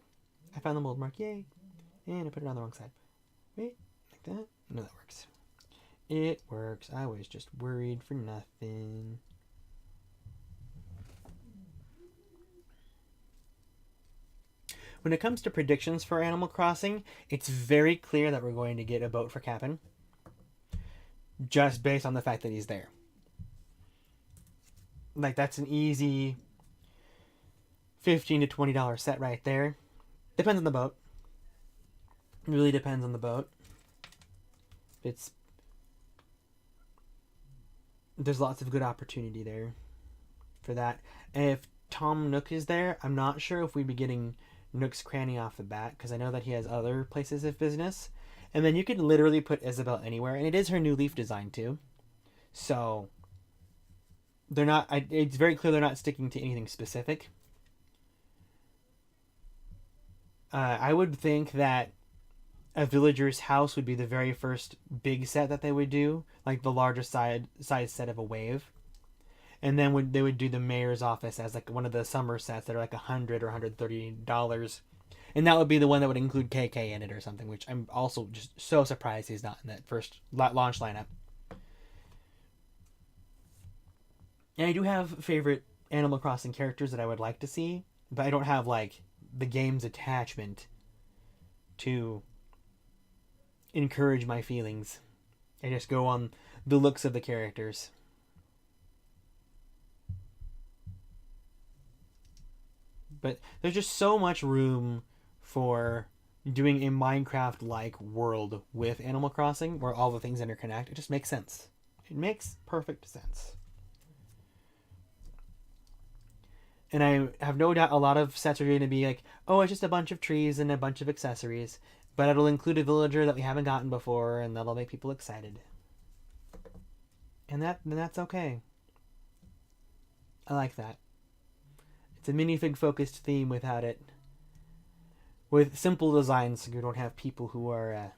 [SPEAKER 1] I found the mold mark. Yay. And I put it on the wrong side. Wait, like that? No, that works. It works. I was just worried for nothing. When it comes to predictions for Animal Crossing, it's very clear that we're going to get a boat for Cap'n. Just based on the fact that he's there. Like, that's an easy $15 to $20 set right there. Depends on the boat. It really depends on the boat. There's lots of good opportunity there for that. And if Tom Nook is there, I'm not sure if we'd be getting Nook's Cranny off the bat, because I know that he has other places of business. And then you could literally put Isabel anywhere, and it is her new leaf design too. So they're not. It's very clear they're not sticking to anything specific. I would think that a villager's house would be the very first big set that they would do, like the larger size set of a wave, and then they would do the mayor's office as like one of the summer sets that are like $100 or $130, and that would be the one that would include KK in it or something. Which I'm also just so surprised he's not in that first launch lineup. And I do have favorite Animal Crossing characters that I would like to see, but I don't have like the game's attachment to encourage my feelings. I just go on the looks of the characters. But there's just so much room for doing a Minecraft-like world with Animal Crossing, where all the things interconnect. It just makes sense. It makes perfect sense. And I have no doubt a lot of sets are going to be like, oh, it's just a bunch of trees and a bunch of accessories. But it'll include a villager that we haven't gotten before, and that'll make people excited. And that's okay. I like that. It's a minifig-focused theme without it. With simple designs, so you don't have people who are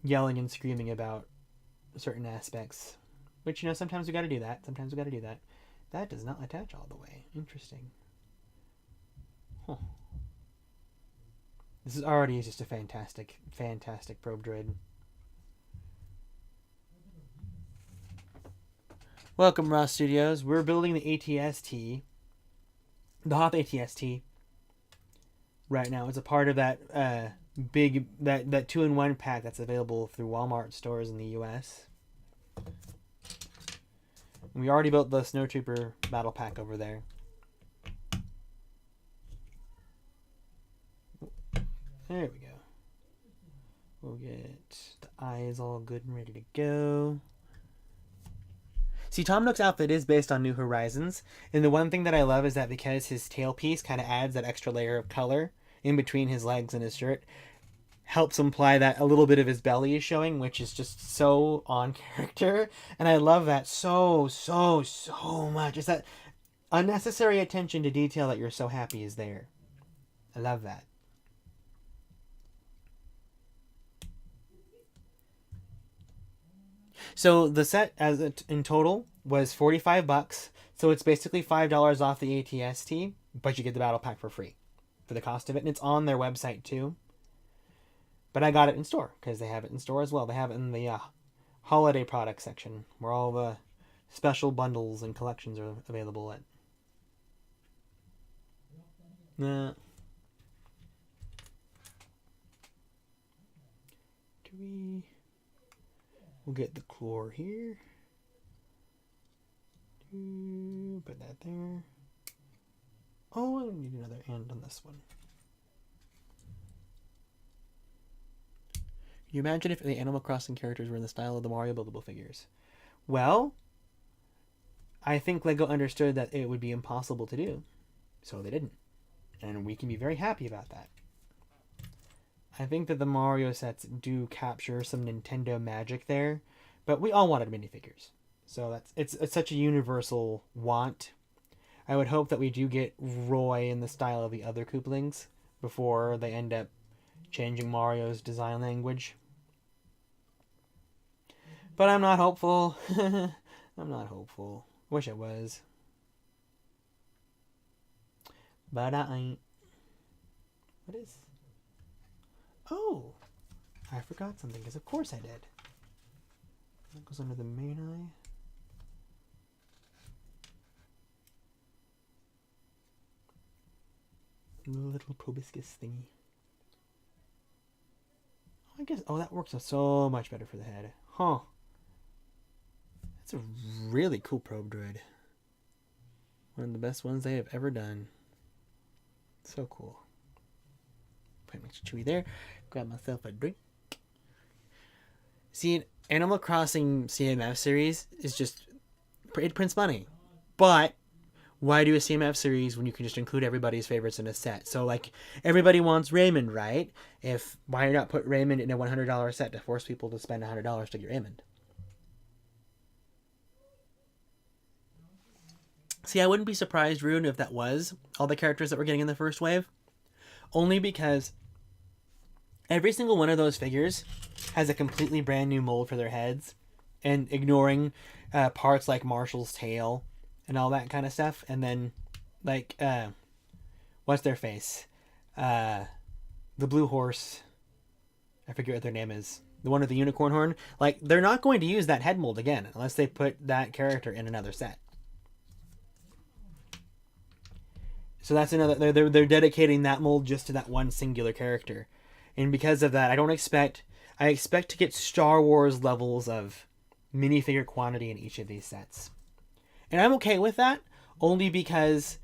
[SPEAKER 1] yelling and screaming about certain aspects. Which, sometimes we gotta do that. That does not attach all the way. Interesting. Huh. This is already just a fantastic, fantastic probe droid. Welcome, Ross Studios. We're building the ATST. The Hoth ATST. Right now. It's a part of that big, that 2-in-1 pack that's available through Walmart stores in the US. We already built the Snow 'n' 'Trooper battle pack over there. There we go. We'll get the eyes all good and ready to go. See, Tom Nook's outfit is based on New Horizons, and the one thing that I love is that because his tailpiece kind of adds that extra layer of color in between his legs and his shirt, helps imply that a little bit of his belly is showing, which is just so on character, and I love that so much. It's that unnecessary attention to detail that you're so happy is there. I love that. So the set as in total was $45, so it's basically $5 off the ATST, but you get the battle pack for free for the cost of it, and it's on their website too. But I got it in store because they have it in store as well. They have it in the holiday product section where all the special bundles and collections are available at. Nah. We'll get the claw here. Put that there. Oh, I need another end on this one. Can you imagine if the Animal Crossing characters were in the style of the Mario buildable figures? Well, I think LEGO understood that it would be impossible to do, so they didn't. And we can be very happy about that. I think that the Mario sets do capture some Nintendo magic there, but we all wanted minifigures. So it's such a universal want. I would hope that we do get Roy in the style of the other Koopalings before they end up changing Mario's design language. But I'm not hopeful. I'm not hopeful. Wish I was. But I ain't. What is? Oh! I forgot something, because of course I did. That goes under the main eye. Little proboscis thingy. I guess, oh, that works so much better for the head. Huh. That's a really cool probe droid. One of the best ones they have ever done. So cool. Put my chewy there. Grab myself a drink. See, Animal Crossing CMF series is just, it prints money. But why do a CMF series when you can just include everybody's favorites in a set? So, like, everybody wants Raymond, right? Why not put Raymond in a $100 set to force people to spend $100 to get Raymond? See, I wouldn't be surprised, Rune, if that was all the characters that we're getting in the first wave. Only because every single one of those figures has a completely brand new mold for their heads, and ignoring parts like Marshall's tail and all that kind of stuff. And then, like, what's their face? The blue horse. I forget what their name is. The one with the unicorn horn. Like, they're not going to use that head mold again unless they put that character in another set. So that's another. They're dedicating that mold just to that one singular character, and because of that, I expect to get Star Wars levels of minifigure quantity in each of these sets, and I'm okay with that only because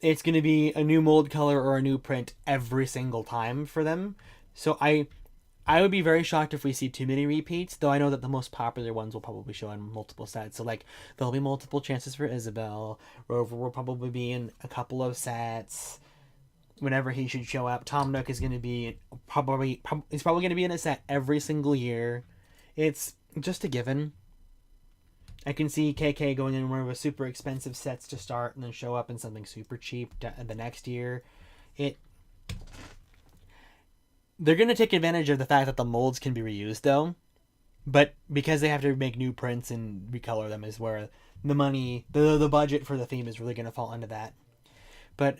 [SPEAKER 1] it's going to be a new mold color or a new print every single time for them. So I would be very shocked if we see too many repeats, though I know that the most popular ones will probably show in multiple sets. So, like, there'll be multiple chances for Isabel. Rover will probably be in a couple of sets whenever he should show up. Tom Nook is going to be he's probably going to be in a set every single year. It's just a given. I can see KK going in one of the super expensive sets to start and then show up in something super cheap the next year. They're going to take advantage of the fact that the molds can be reused, though. But because they have to make new prints and recolor them is where the money, the budget for the theme is really going to fall into that. But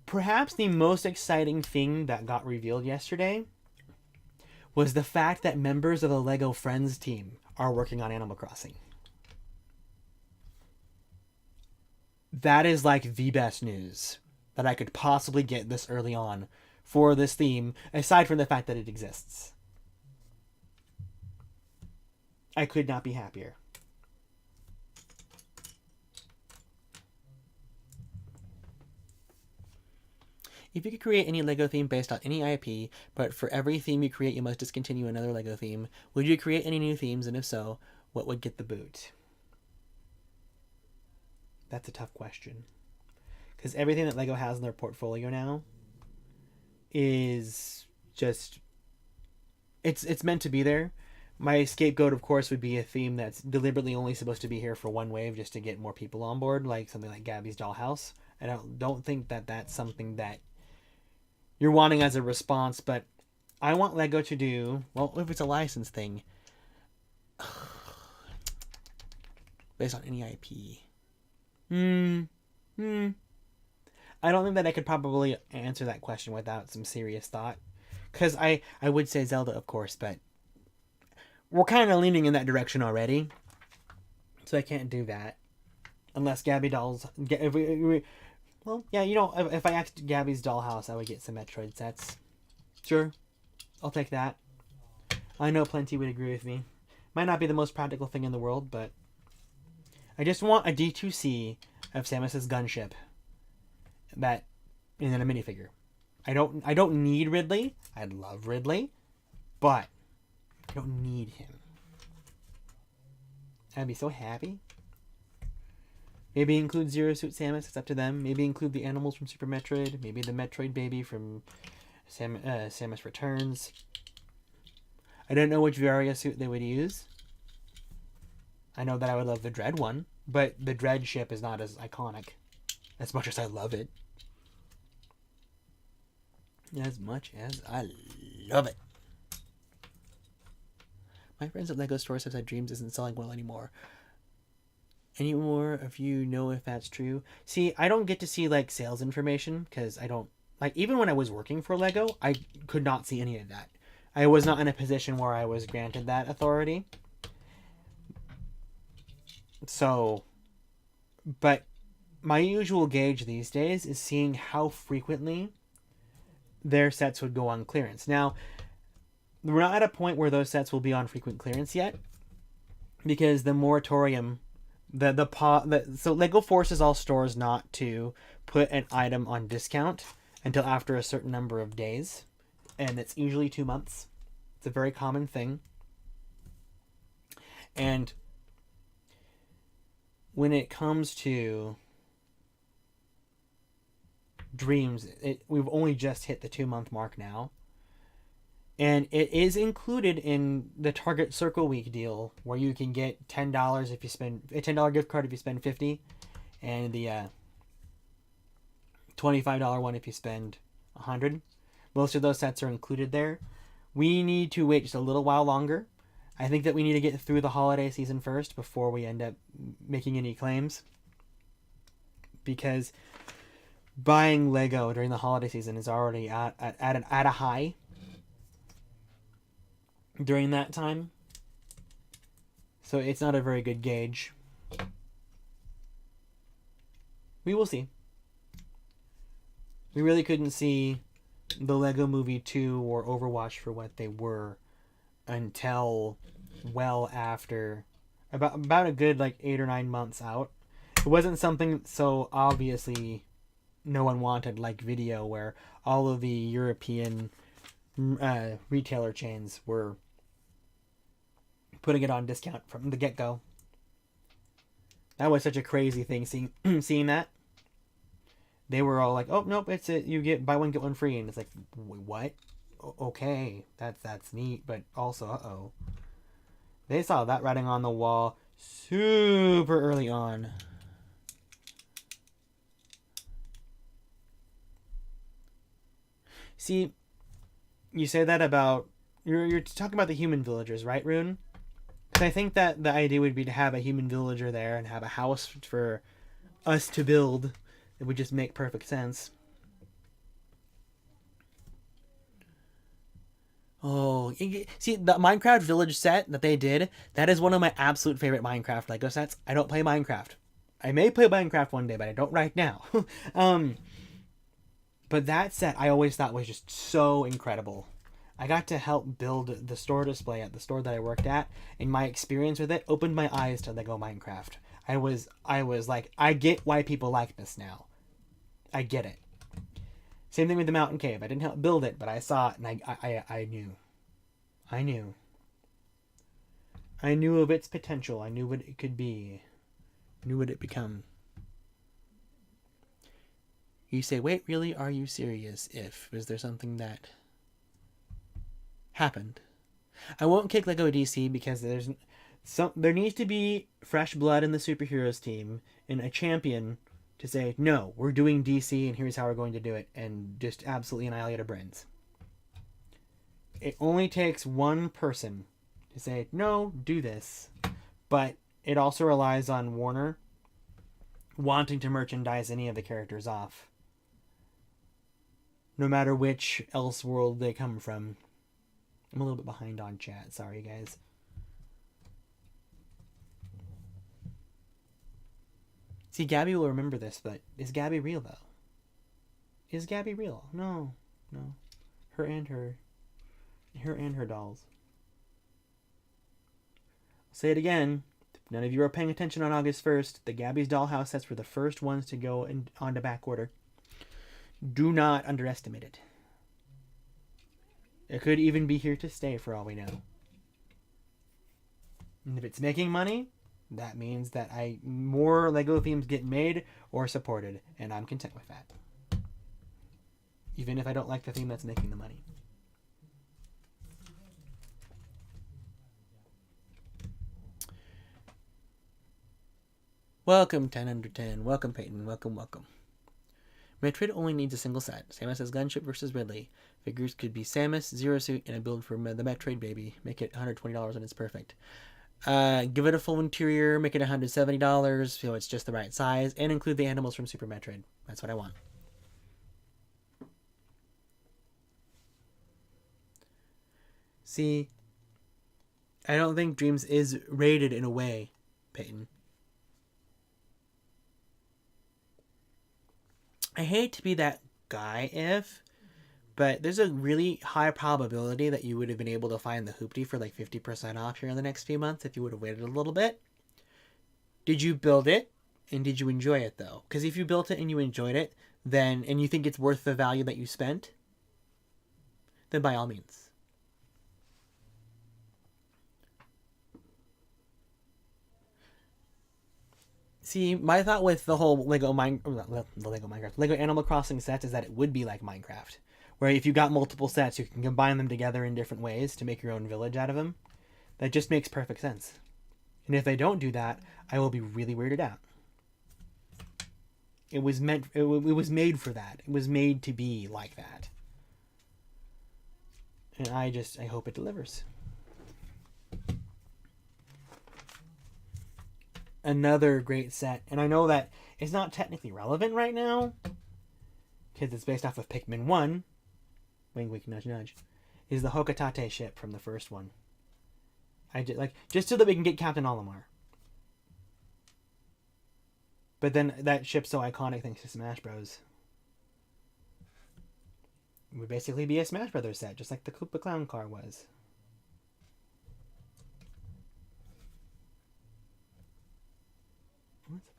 [SPEAKER 1] perhaps the most exciting thing that got revealed yesterday was the fact that members of the LEGO Friends team are working on Animal Crossing. That is like the best news that I could possibly get this early on for this theme, aside from the fact that it exists. I could not be happier. If you could create any Lego theme based on any IP, but for every theme you create, you must discontinue another Lego theme, would you create any new themes? And if so, what would get the boot? That's a tough question. Because everything that Lego has in their portfolio now is just... It's meant to be there. My scapegoat, of course, would be a theme that's deliberately only supposed to be here for one wave just to get more people on board, like something like Gabby's Dollhouse. I don't think that that's something that you're wanting as a response, but I want Lego to do... Well, if it's a license thing... based on any IP... I don't think that I could probably answer that question without some serious thought. Because I would say Zelda, of course, but we're kind of leaning in that direction already. So I can't do that. Unless Gabby Dolls... well, yeah, you know, if I asked Gabby's Dollhouse, I would get some Metroid sets. Sure. I'll take that. I know plenty would agree with me. Might not be the most practical thing in the world, but... I just want a D2C of Samus's gunship. That... And then a minifigure. I don't need Ridley. I love Ridley. But... I don't need him. I'd be so happy. Maybe include Zero Suit Samus. It's up to them. Maybe include the animals from Super Metroid. Maybe the Metroid baby from Samus Returns. I don't know which Varia suit they would use. I know that I would love the Dread one. But the Dread ship is not as iconic. As much as I love it. As much as I love it. My friends at Lego stores have said Dreams isn't selling well anymore. Any more of you know if that's true? See, I don't get to see, like, sales information, because I don't... Like, even when I was working for Lego, I could not see any of that. I was not in a position where I was granted that authority. So... But my usual gauge these days is seeing how frequently their sets would go on clearance. Now, we're not at a point where those sets will be on frequent clearance yet, because the moratorium, so Lego forces all stores not to put an item on discount until after a certain number of days, and it's usually 2 months. It's a very common thing. And when it comes to Dreams, we've only just hit the 2-month mark now. And it is included in the Target Circle Week deal, where you can get $10 if you spend a $10 gift card if you spend $50, and the $25 one if you spend $100. Most of those sets are included there. We need to wait just a little while longer. I think that we need to get through the holiday season first before we end up making any claims, because buying Lego during the holiday season is already at a high during that time. So it's not a very good gauge. We will see. We really couldn't see the Lego Movie 2 or Overwatch for what they were until well after about a good 8 or 9 months out. It wasn't something so obviously no one wanted, like Video, where all of the European retailer chains were putting it on discount from the get-go. That was such a crazy thing, seeing that. They were all like, "Oh nope, it's it. You get buy one get one free," and it's like, "What? Okay, that's neat, but also, uh-oh." They saw that writing on the wall super early on. See, you say that about you're talking about the human villagers, right, Rune? Because I think that the idea would be to have a human villager there and have a house for us to build. It would just make perfect sense. Oh, see, the Minecraft village set that they did, that is one of my absolute favorite Minecraft Lego sets. I don't play Minecraft. I may play Minecraft one day, but I don't right now. But that set I always thought was just so incredible. I got to help build the store display at the store that I worked at, and my experience with it opened my eyes to Lego Minecraft. I was like, I get why people like this now. I get it. Same thing with the mountain cave. I didn't help build it, but I saw it and I knew. I knew. I knew of its potential. I knew what it could be. Knew what it become. You say, wait, really? Are you serious? Was there something that happened? I won't kick Lego DC because there needs to be fresh blood in the superheroes team and a champion to say, no, we're doing DC and here's how we're going to do it, and just absolutely annihilate our brains. It only takes one person to say, no, do this. But it also relies on Warner wanting to merchandise any of the characters off, no matter which else world they come from. I'm a little bit behind on chat. Sorry, guys. See, Gabby will remember this, but is Gabby real, though? Is Gabby real? No. Her and her dolls. I'll say it again. If none of you are paying attention on August 1st, the Gabby's Dollhouse sets were the first ones to go onto back order. Do not underestimate it. It could even be here to stay for all we know. And if it's making money, that means that more Lego themes get made or supported, and I'm content with that. Even if I don't like the theme that's making the money. Welcome, 10 under 10. Welcome, Peyton. Welcome. Metroid only needs a single set. Samus has Gunship versus Ridley. Figures could be Samus, Zero Suit, and a build for the Metroid baby. Make it $120 and it's perfect. Give it a full interior, make it $170, so it's just the right size, and include the animals from Super Metroid. That's what I want. See, I don't think Dreams is rated in a way, Peyton. I hate to be that guy but there's a really high probability that you would have been able to find the Hoopty for like 50% off here in the next few months if you would have waited a little bit. Did you build it? And did you enjoy it, though? Because if you built it and you enjoyed it, and you think it's worth the value that you spent, then by all means. See, my thought with the whole Lego Animal Crossing sets is that it would be like Minecraft, where if you got multiple sets, you can combine them together in different ways to make your own village out of them. That just makes perfect sense. And if they don't do that, I will be really weirded out. It was made for that. It was made to be like that. And I hope it delivers. Another great set, and I know that it's not technically relevant right now because it's based off of Pikmin 1. Wink, wink, nudge, nudge. Is the Hokatate ship from the first one. Just so that we can get Captain Olimar. But then that ship's so iconic thanks to Smash Bros. It would basically be a Smash Brothers set, just like the Koopa Clown car was.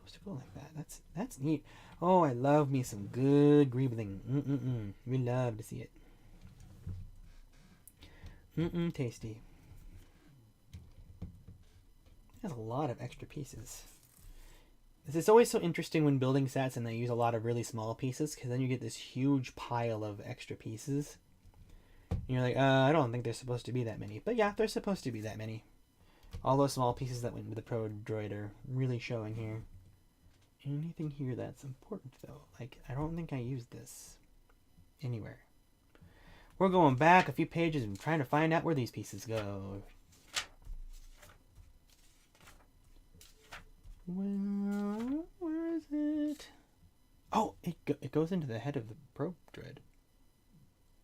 [SPEAKER 1] It's supposed to go like that. That's neat. Oh, I love me some good greebling. We love to see it. Tasty. Has a lot of extra pieces. It's always so interesting when building sets and they use a lot of really small pieces, because then you get this huge pile of extra pieces. And you're like, I don't think there's supposed to be that many. But yeah, there's supposed to be that many. All those small pieces that went with the Pro Droid are really showing here. Anything here that's important, though? I don't think I used this anywhere. We're going back a few pages and trying to find out where these pieces go. Well, where is it? Oh, it goes into the head of the Pro Droid.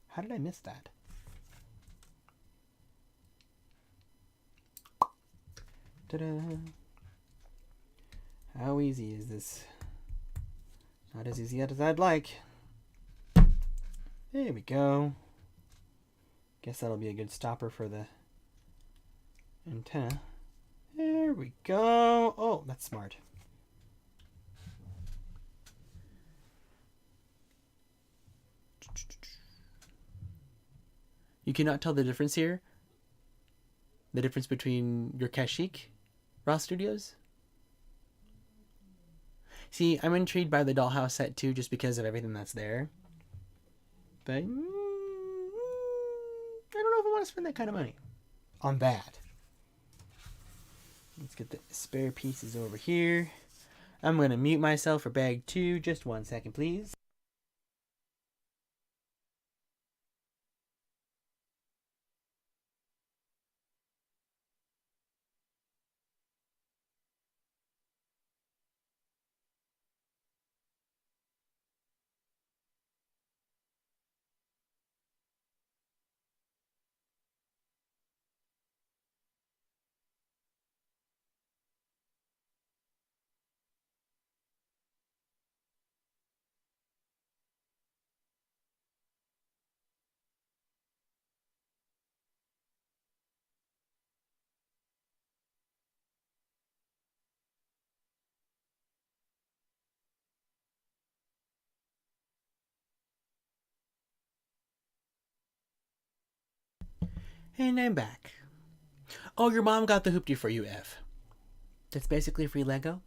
[SPEAKER 1] How did I miss that? Ta-da! How easy is this? Not as easy as I'd like. There we go. Guess that'll be a good stopper for the antenna. There we go. Oh, that's smart. You cannot tell the difference here? The difference between your Kashyyyk Roth Studios? See, I'm intrigued by the Dollhouse set too, just because of everything that's there. But I don't know if I want to spend that kind of money on that. Let's get the spare pieces over here. I'm going to mute myself for bag 2. Just 1 second, please. And I'm back. Oh, your mom got the hoopty for you, F. That's basically free Lego.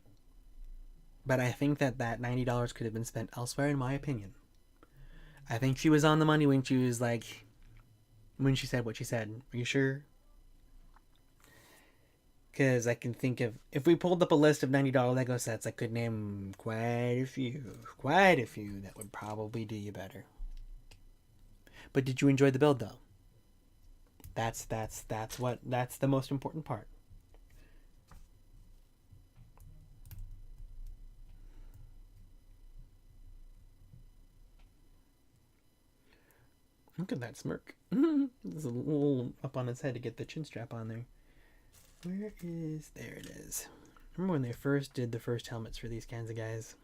[SPEAKER 1] But I think that $90 could have been spent elsewhere, in my opinion. I think she was on the money when she was like, when she said what she said. Are you sure? Because I can think of, if we pulled up a list of $90 Lego sets, I could name quite a few that would probably do you better. But did you enjoy the build though? That's the most important part. Look at that smirk. There's a little up on his head to get the chin strap on there. Where is... There it is. Remember when they first did the first helmets for these kinds of guys?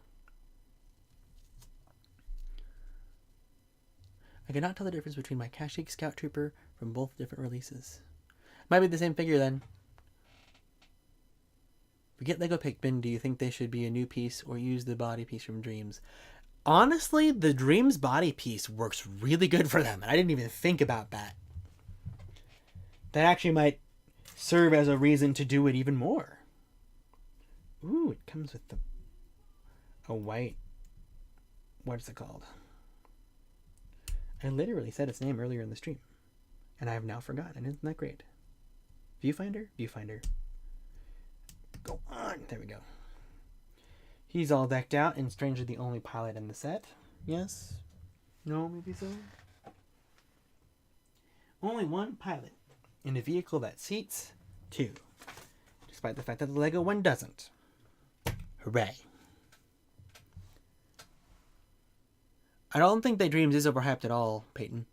[SPEAKER 1] I cannot tell the difference between my Kashyyyk Scout Trooper from both different releases. Might be the same figure then. We get Lego Pikmin. Do you think they should be a new piece or use the body piece from Dreams? Honestly, the Dreams body piece works really good for them. And I didn't even think about that. That actually might serve as a reason to do it even more. Ooh, it comes with a white... What's it called? I literally said its name earlier in the stream. And I have now forgotten. Isn't that great? Viewfinder? Viewfinder. Go on. There we go. He's all decked out and strangely the only pilot in the set. Yes? No, maybe so? Only one pilot in a vehicle that seats 2. Despite the fact that the Lego one doesn't. Hooray. I don't think that Dreams is overhyped at all, Peyton.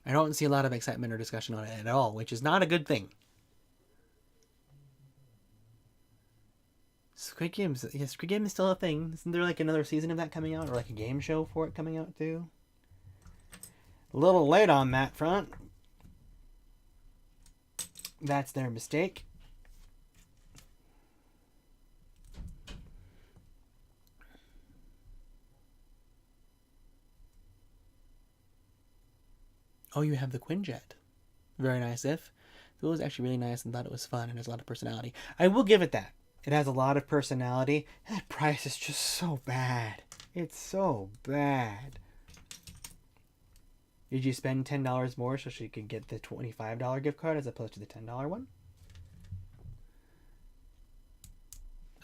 [SPEAKER 1] I don't see a lot of excitement or discussion on it at all, which is not a good thing. Squid Game is still a thing. Isn't there like another season of that coming out? Or like a game show for it coming out too? A little late on that front. That's their mistake. Oh, you have the Quinjet. Very nice, If. It was actually really nice and thought it was fun and has a lot of personality. I will give it that. It has a lot of personality. That price is just so bad. It's so bad. Did you spend $10 more so she could get the $25 gift card as opposed to the $10 one?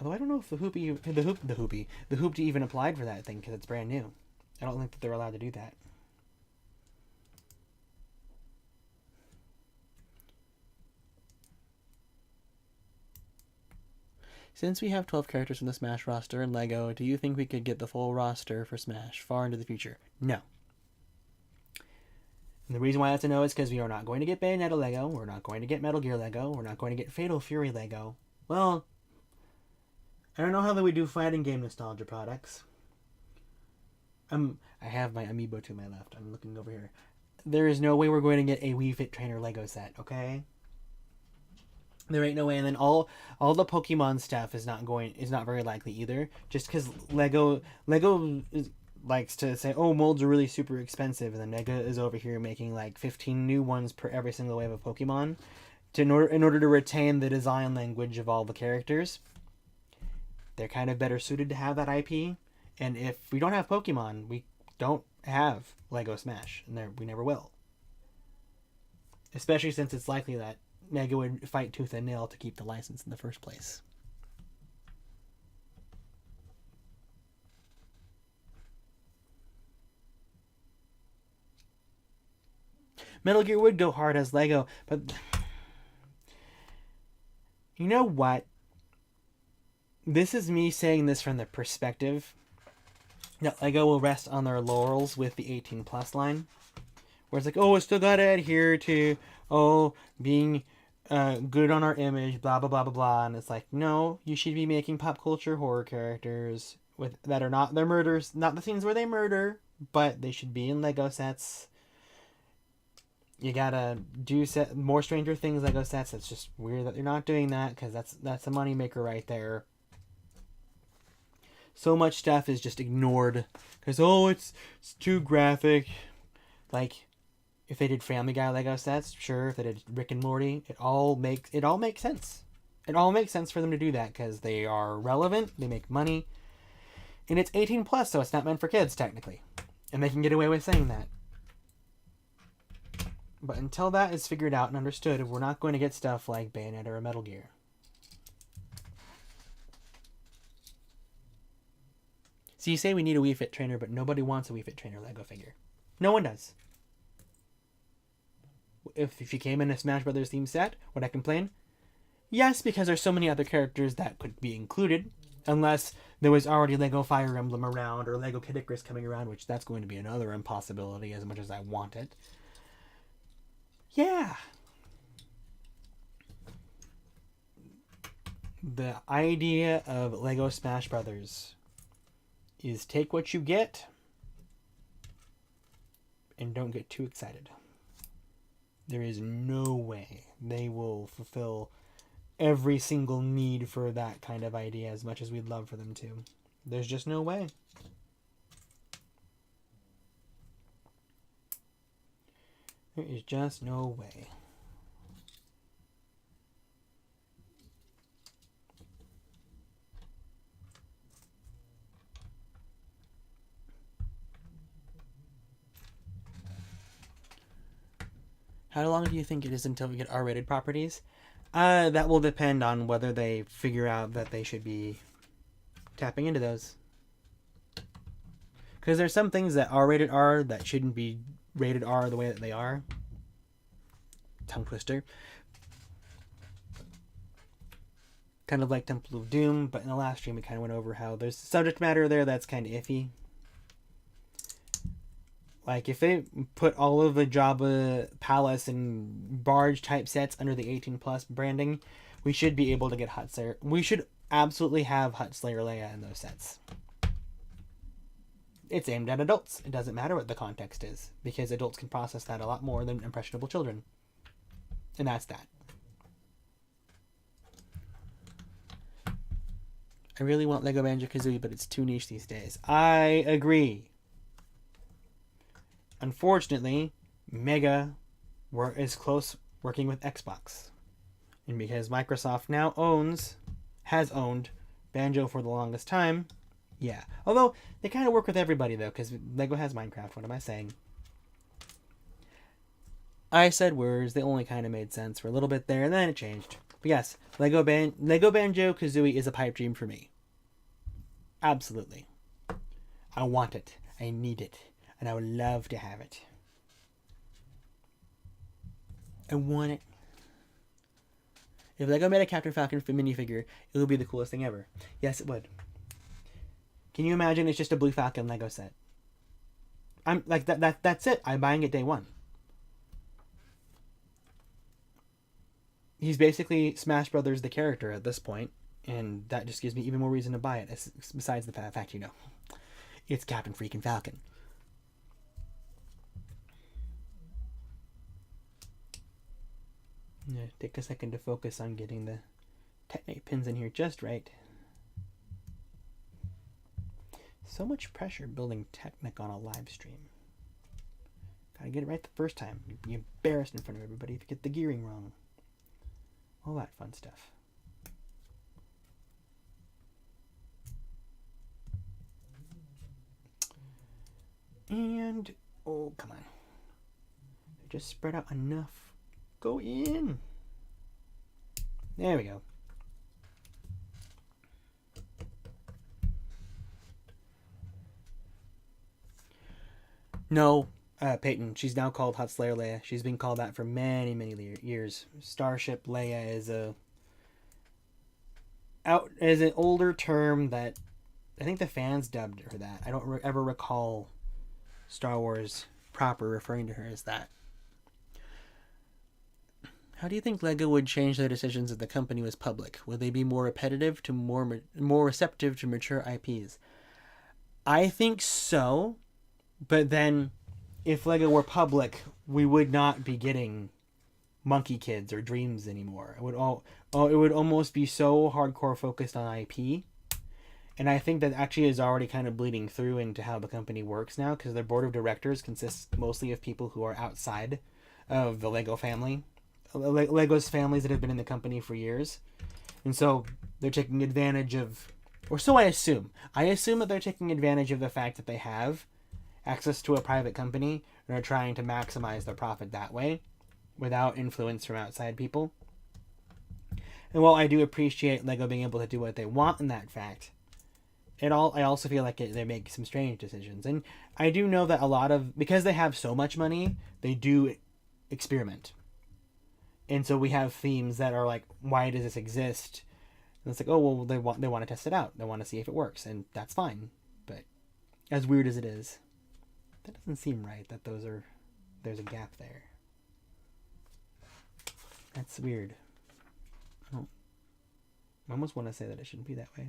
[SPEAKER 1] Although I don't know if the hoopty even applied for that thing because it's brand new. I don't think that they're allowed to do that. Since we have 12 characters in the Smash roster in LEGO, do you think we could get the full roster for Smash far into the future? No. And the reason why that's a no is because we are not going to get Bayonetta LEGO, we're not going to get Metal Gear LEGO, we're not going to get Fatal Fury LEGO. Well, I don't know how they would do fighting game nostalgia products. I have my amiibo to my left. I'm looking over here. There is no way we're going to get a Wii Fit Trainer LEGO set, okay? There ain't no way. And then all the Pokemon stuff is not very likely either. Just because Lego likes to say, oh, molds are really super expensive, and then Mega is over here making like 15 new ones per every single wave of Pokemon in order to retain the design language of all the characters. They're kind of better suited to have that IP. And if we don't have Pokemon, we don't have Lego Smash, and we never will. Especially since it's likely that Mega would fight tooth and nail to keep the license in the first place. Metal Gear would go hard as Lego, but you know what? This is me saying this from the perspective that Lego will rest on their laurels with the 18 plus line. Where it's like, oh, we still gotta adhere to, being good on our image, blah, blah, blah, blah, blah. And it's like, no, you should be making pop culture horror characters that are not their murders, not the scenes where they murder, but they should be in Lego sets. You gotta do more Stranger Things Lego sets. It's just weird that they're not doing that, because that's a moneymaker right there. So much stuff is just ignored because it's too graphic. Like, if they did Family Guy Lego sets, sure. If they did Rick and Morty, it all makes sense. It all makes sense for them to do that because they are relevant, they make money, and it's 18 plus, so it's not meant for kids technically, and they can get away with saying that. But until that is figured out and understood, we're not going to get stuff like Bayonetta or Metal Gear. So you say we need a Wii Fit trainer, but nobody wants a Wii Fit trainer Lego figure. No one does. If you came in a Smash Brothers themed set, would I complain? Yes, because there's so many other characters that could be included, unless there was already Lego Fire Emblem around or Lego Kid Icarus coming around, which that's going to be another impossibility as much as I want it. Yeah. The idea of Lego Smash Brothers is take what you get and don't get too excited. There is no way they will fulfill every single need for that kind of idea as much as we'd love for them to. There's just no way. There is just no way. How long do you think it is until we get R-rated properties? That will depend on whether they figure out that they should be tapping into those. Because there's some things that are rated R that shouldn't be rated R the way that they are. Tongue twister. Kind of like Temple of Doom, but in the last stream we kind of went over how there's subject matter there that's kind of iffy. Like, if they put all of the Jabba Palace and Barge type sets under the 18 plus branding, we should be able to get Hutt Slayer. We should absolutely have Hutt Slayer Leia in those sets. It's aimed at adults. It doesn't matter what the context is, because adults can process that a lot more than impressionable children. And that's that. I really want Lego Banjo-Kazooie, but it's too niche these days. I agree. Unfortunately, Mega is close working with Xbox. And because Microsoft now has owned Banjo for the longest time, yeah. Although, they kind of work with everybody, though, because Lego has Minecraft. What am I saying? I said words. They only kind of made sense for a little bit there, and then it changed. But yes, Lego Banjo-Kazooie is a pipe dream for me. Absolutely. I want it. I need it. And I would love to have it. I want it. If Lego made a Captain Falcon minifigure, it would be the coolest thing ever. Yes, it would. Can you imagine it's just a Blue Falcon Lego set? I'm like that's it. I'm buying it day one. He's basically Smash Brothers the character at this point, and that just gives me even more reason to buy it, besides the fact, it's Captain freaking Falcon. Yeah, take a second to focus on getting the Technate pins in here just right. So much pressure building Technic on a live stream. Gotta get it right the first time. You'd be embarrassed in front of everybody if you get the gearing wrong. All that fun stuff. And, oh, come on. Just spread out enough. Go in. There we go. No, Peyton. She's now called Hot Slayer Leia. She's been called that for many, many years. Starship Leia is an older term that I think the fans dubbed her that. I don't ever recall Star Wars proper referring to her as that. How do you think LEGO would change their decisions if the company was public? Would they be more repetitive to more receptive to mature IPs? I think so, but then if LEGO were public, we would not be getting Monkey Kids or Dreams anymore. It would almost be so hardcore focused on IP. And I think that actually is already kind of bleeding through into how the company works now, because their board of directors consists mostly of people who are outside of the LEGO family. LEGO's families that have been in the company for years. And so they're taking advantage of, or so I assume. I assume that they're taking advantage of the fact that they have access to a private company and are trying to maximize their profit that way without influence from outside people. And while I do appreciate LEGO being able to do what they want in that fact, I also feel like they make some strange decisions. And I do know that because they have so much money, they do experiment. And so we have themes that are like, why does this exist? And it's like, oh, well, they want to test it out. They want to see if it works, and that's fine. But as weird as it is, that doesn't seem right that there's a gap there. That's weird. I almost want to say that it shouldn't be that way.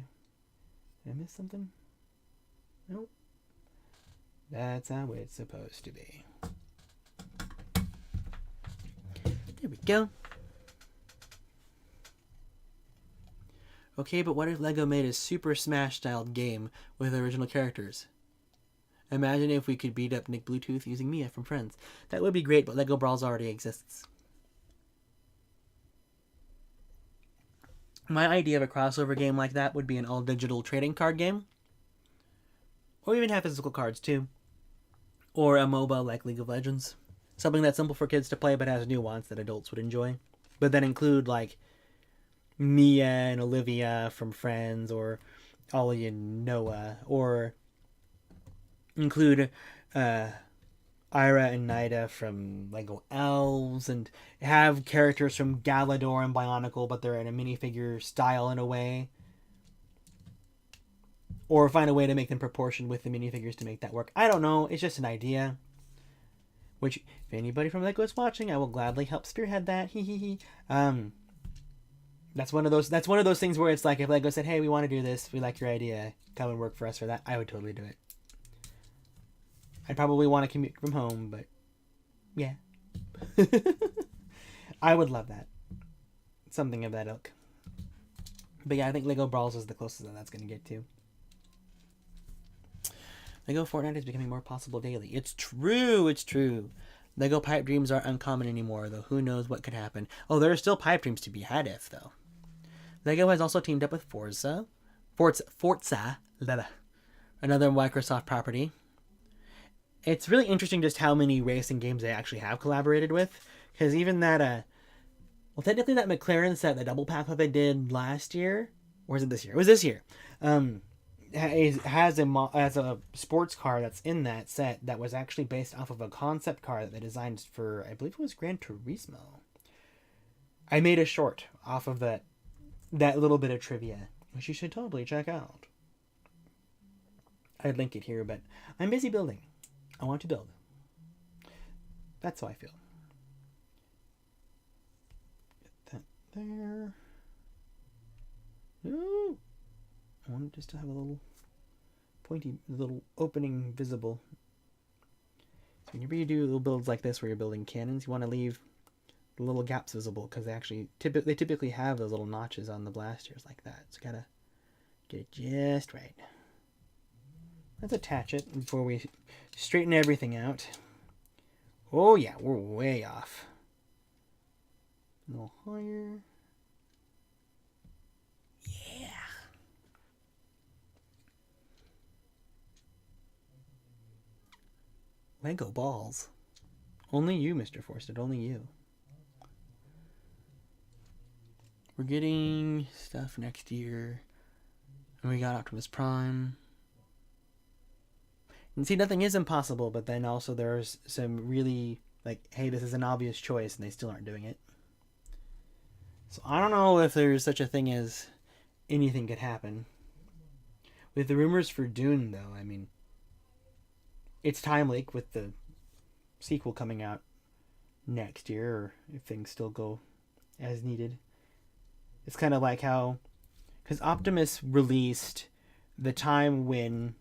[SPEAKER 1] Did I miss something? Nope. That's how it's supposed to be. There we go. Okay, but what if LEGO made a Super Smash styled game with original characters? Imagine if we could beat up Nick Bluetooth using Mia from Friends. That would be great, but LEGO Brawls already exists. My idea of a crossover game like that would be an all-digital trading card game. Or even have physical cards, too. Or a MOBA like League of Legends. Something that's simple for kids to play but has nuance that adults would enjoy. But then include, like, Mia and Olivia from Friends, or Ollie and Noah, or include Ira and Nida from Lego Elves, and have characters from Galador and Bionicle, but they're in a minifigure style in a way. Or find a way to make them proportioned with the minifigures to make that work. I don't know, it's just an idea. Which, if anybody from Lego is watching, I will gladly help spearhead that. That's one of those things where it's like, if Lego said, hey, we want to do this, we like your idea, come and work for us for that, I would totally do it. I'd probably want to commute from home, but yeah. I would love that. Something of that ilk. But yeah, I think Lego Brawls is the closest that that's going to get to. Lego Fortnite is becoming more possible daily. It's true. Lego pipe dreams aren't uncommon anymore, though who knows what could happen. Oh, there are still pipe dreams to be had if, though. Lego has also teamed up with Forza, another Microsoft property. It's really interesting just how many racing games they actually have collaborated with. Because even that, technically that McLaren set, the double pack that they did last year, or was it this year? It was this year. Has a sports car that's in that set that was actually based off of a concept car that they designed for, I believe it was Gran Turismo. I made a short off of that little bit of trivia, which you should totally check out. I'd link it here, but I'm busy building. I want to build. That's how I feel. Get that there. Ooh. I want it just to have a little pointy, little opening visible. So whenever you do little builds like this where you're building cannons, you want to leave the little gaps visible, because they typically have those little notches on the blasters like that. So gotta get it just right. let's attach it before we straighten everything out. Oh yeah, we're way off. A little higher. Yeah. Lego balls. Only you, Mr. Forsted, only you. We're getting stuff next year. And we got Optimus Prime. And see, nothing is impossible, but then also there's some really, like, hey, this is an obvious choice, and they still aren't doing it. So I don't know if there's such a thing as anything could happen. With the rumors for Dune, though, I mean, it's timely with the sequel coming out next year, or if things still go as needed. It's kind of like how, because Optimus released the time when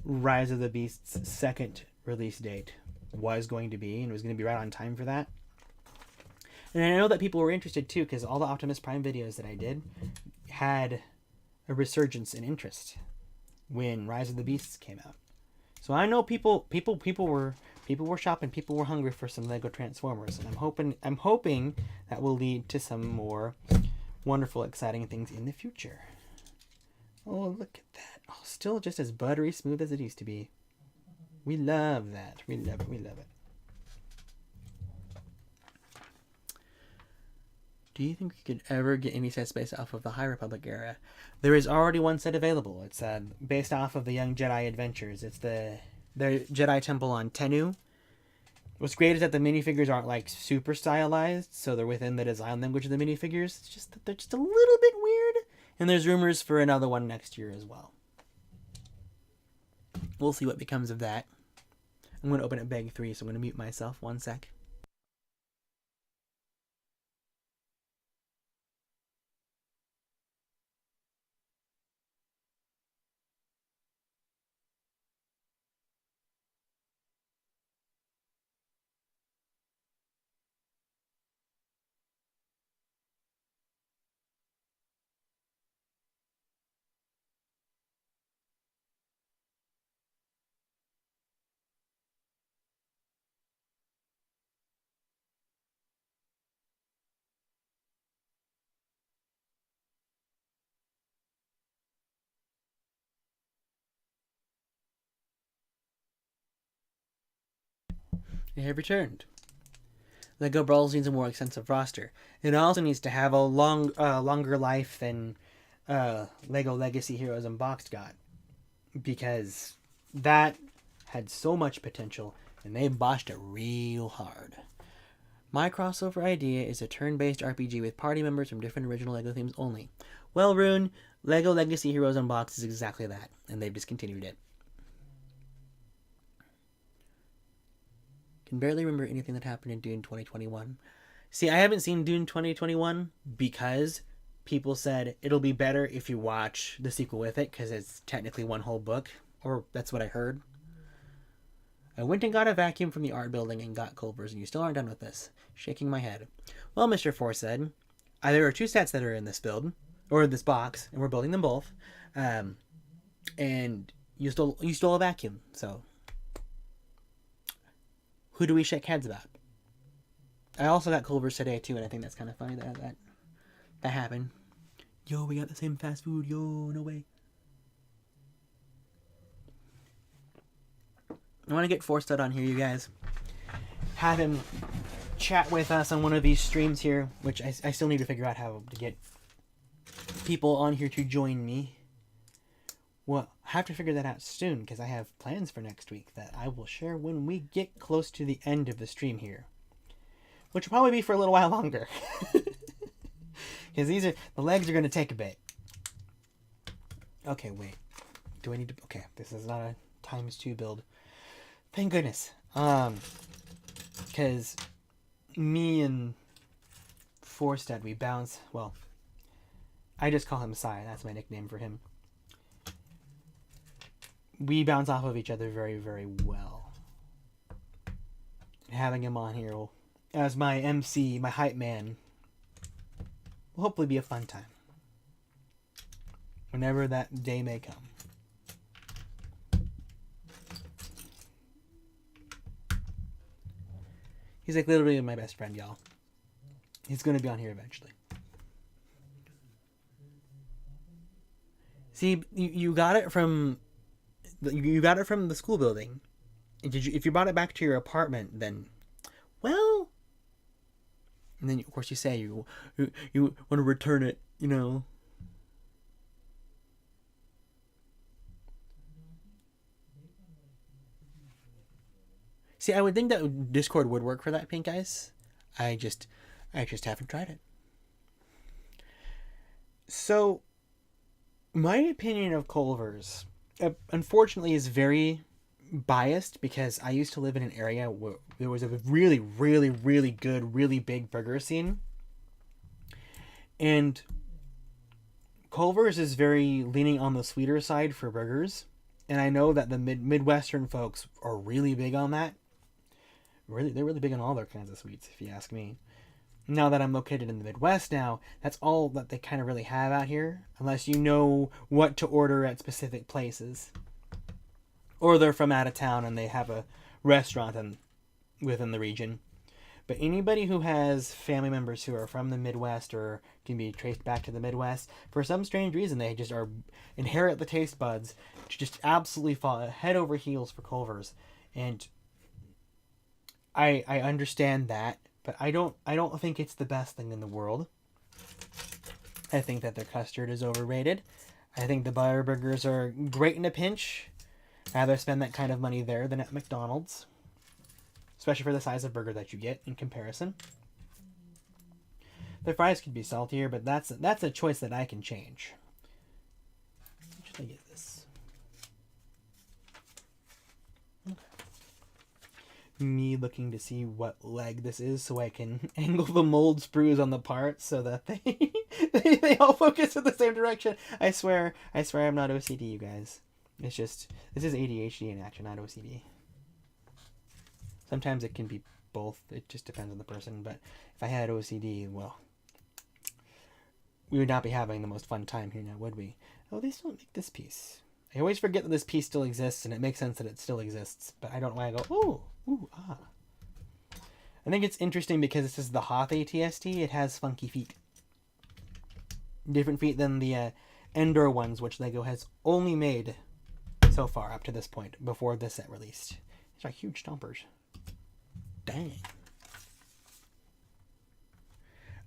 [SPEAKER 1] Rise of the Beast's second release date was going to be, and it was going to be right on time for that. And I know that people were interested too, because all the Optimus Prime videos that I did had a resurgence in interest when Rise of the Beasts came out. So I know people were shopping, people were hungry for some Lego Transformers, and I'm hoping that will lead to some more wonderful, exciting things in the future. Oh, look at that. Oh, still just as buttery smooth as it used to be. We love that. We love it. We love it. Do you think we could ever get any sets based off of the High Republic era? There is already one set available. It's based off of the Young Jedi Adventures. It's the Jedi Temple on Tennu. What's great is that the minifigures aren't like super stylized, so they're within the design language of the minifigures. It's just that they're just a little bit weird. And there's rumors for another one next year as well. We'll see what becomes of that. I'm going to open up bag 3, so I'm going to mute myself. One sec. I have returned. Lego Brawls needs a more extensive roster. It also needs to have a longer life than Lego Legacy Heroes Unboxed got, because that had so much potential and they botched it real hard. My crossover idea is a turn-based RPG with party members from different original Lego themes only. Well, Rune, Lego Legacy Heroes Unboxed is exactly that, and they've discontinued it. Can barely remember anything that happened in Dune 2021. See, I haven't seen Dune 2021 because people said it'll be better if you watch the sequel with it, because it's technically one whole book, or that's what I heard. I went and got a vacuum from the art building and got Culver's, and you still aren't done with this. Shaking my head. Well, Mr. Force said, there are 2 sets that are in this build, or this box, and we're building them both. And you stole a vacuum, so who do we shake heads about? I also got Culver's today too, and I think that's kind of funny that happened. Yo, we got the same fast food. Yo, no way. I want to get Forsted on here, you guys. Have him chat with us on one of these streams here, which I still need to figure out how to get people on here to join me. Well, I have to figure that out soon, because I have plans for next week that I will share when we get close to the end of the stream here. Which will probably be for a little while longer. Because the legs are going to take a bit. Okay, wait. Do I need to... Okay, this is not a ×2 build. Thank goodness. Because me and Forstead, we bounce... Well, I just call him Sai. That's my nickname for him. We bounce off of each other very, very well. Having him on here as my MC, my hype man, will hopefully be a fun time. Whenever that day may come. He's like literally my best friend, y'all. He's going to be on here eventually. See, you got it from the school building. If you brought it back to your apartment, then, well, and then of course you say you want to return it, you know. See, I would think that Discord would work for that, Pink Ice. I just haven't tried it. So, my opinion of Culver's, unfortunately, is very biased because I used to live in an area where there was a really, really, really good, really big burger scene. And Culver's is very leaning on the sweeter side for burgers. And I know that the Midwestern folks are really big on that. They're really big on all their kinds of sweets, if you ask me. Now that I'm located in the Midwest now, that's all that they kind of really have out here, unless you know what to order at specific places. Or they're from out of town and they have a restaurant within the region. But anybody who has family members who are from the Midwest or can be traced back to the Midwest, for some strange reason, they just inherit the taste buds to just absolutely fall head over heels for Culver's. And I understand that, but I don't think it's the best thing in the world. I think that their custard is overrated. I think the butter burgers are great in a pinch. I'd rather spend that kind of money there than at McDonald's. Especially for the size of burger that you get in comparison. The fries could be saltier, but that's a choice that I can change. What should I get this? Okay. Me looking to see what leg this is so I can angle the mold sprues on the parts so that they all focus in the same direction. I swear I'm not OCD, you guys. It's just, this is ADHD in action, not OCD. Sometimes it can be both. It just depends on the person. But if I had OCD, well, we would not be having the most fun time here now, would we? Oh, they still make this piece. I always forget that this piece still exists, and it makes sense that it still exists. But I don't know why I go, ooh, ah. I think it's interesting because this is the Hoth ATST. It has funky feet. Different feet than the Endor ones, which LEGO has only made so far up to this point, before this set released. These are huge stompers. Dang.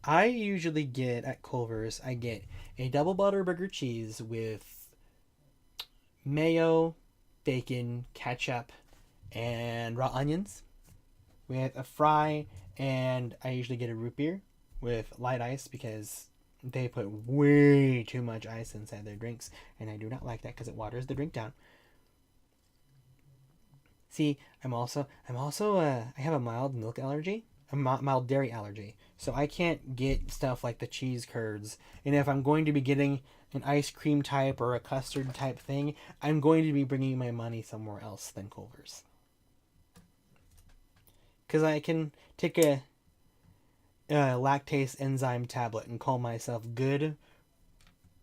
[SPEAKER 1] I usually get at Culver's, I get a double butter burger cheese with mayo, bacon, ketchup, and raw onions with a fry, and I usually get a root beer with light ice because they put way too much ice inside their drinks, and I do not like that because it waters the drink down. See, I have a mild milk allergy, a mild dairy allergy. So I can't get stuff like the cheese curds. And if I'm going to be getting an ice cream type or a custard type thing, I'm going to be bringing my money somewhere else than Culver's. Because I can take a lactase enzyme tablet and call myself good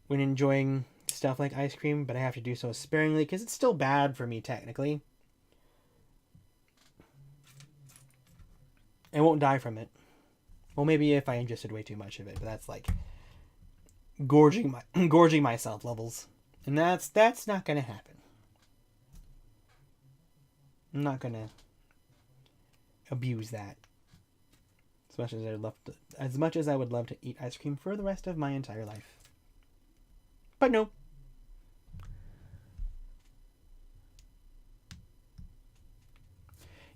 [SPEAKER 1] when enjoying stuff like ice cream, but I have to do so sparingly because it's still bad for me technically. I won't die from it. Well, maybe if I ingested way too much of it, but that's like gorging myself levels, and that's not gonna happen. I'm not gonna abuse that. As much as I would love to eat ice cream for the rest of my entire life, but no.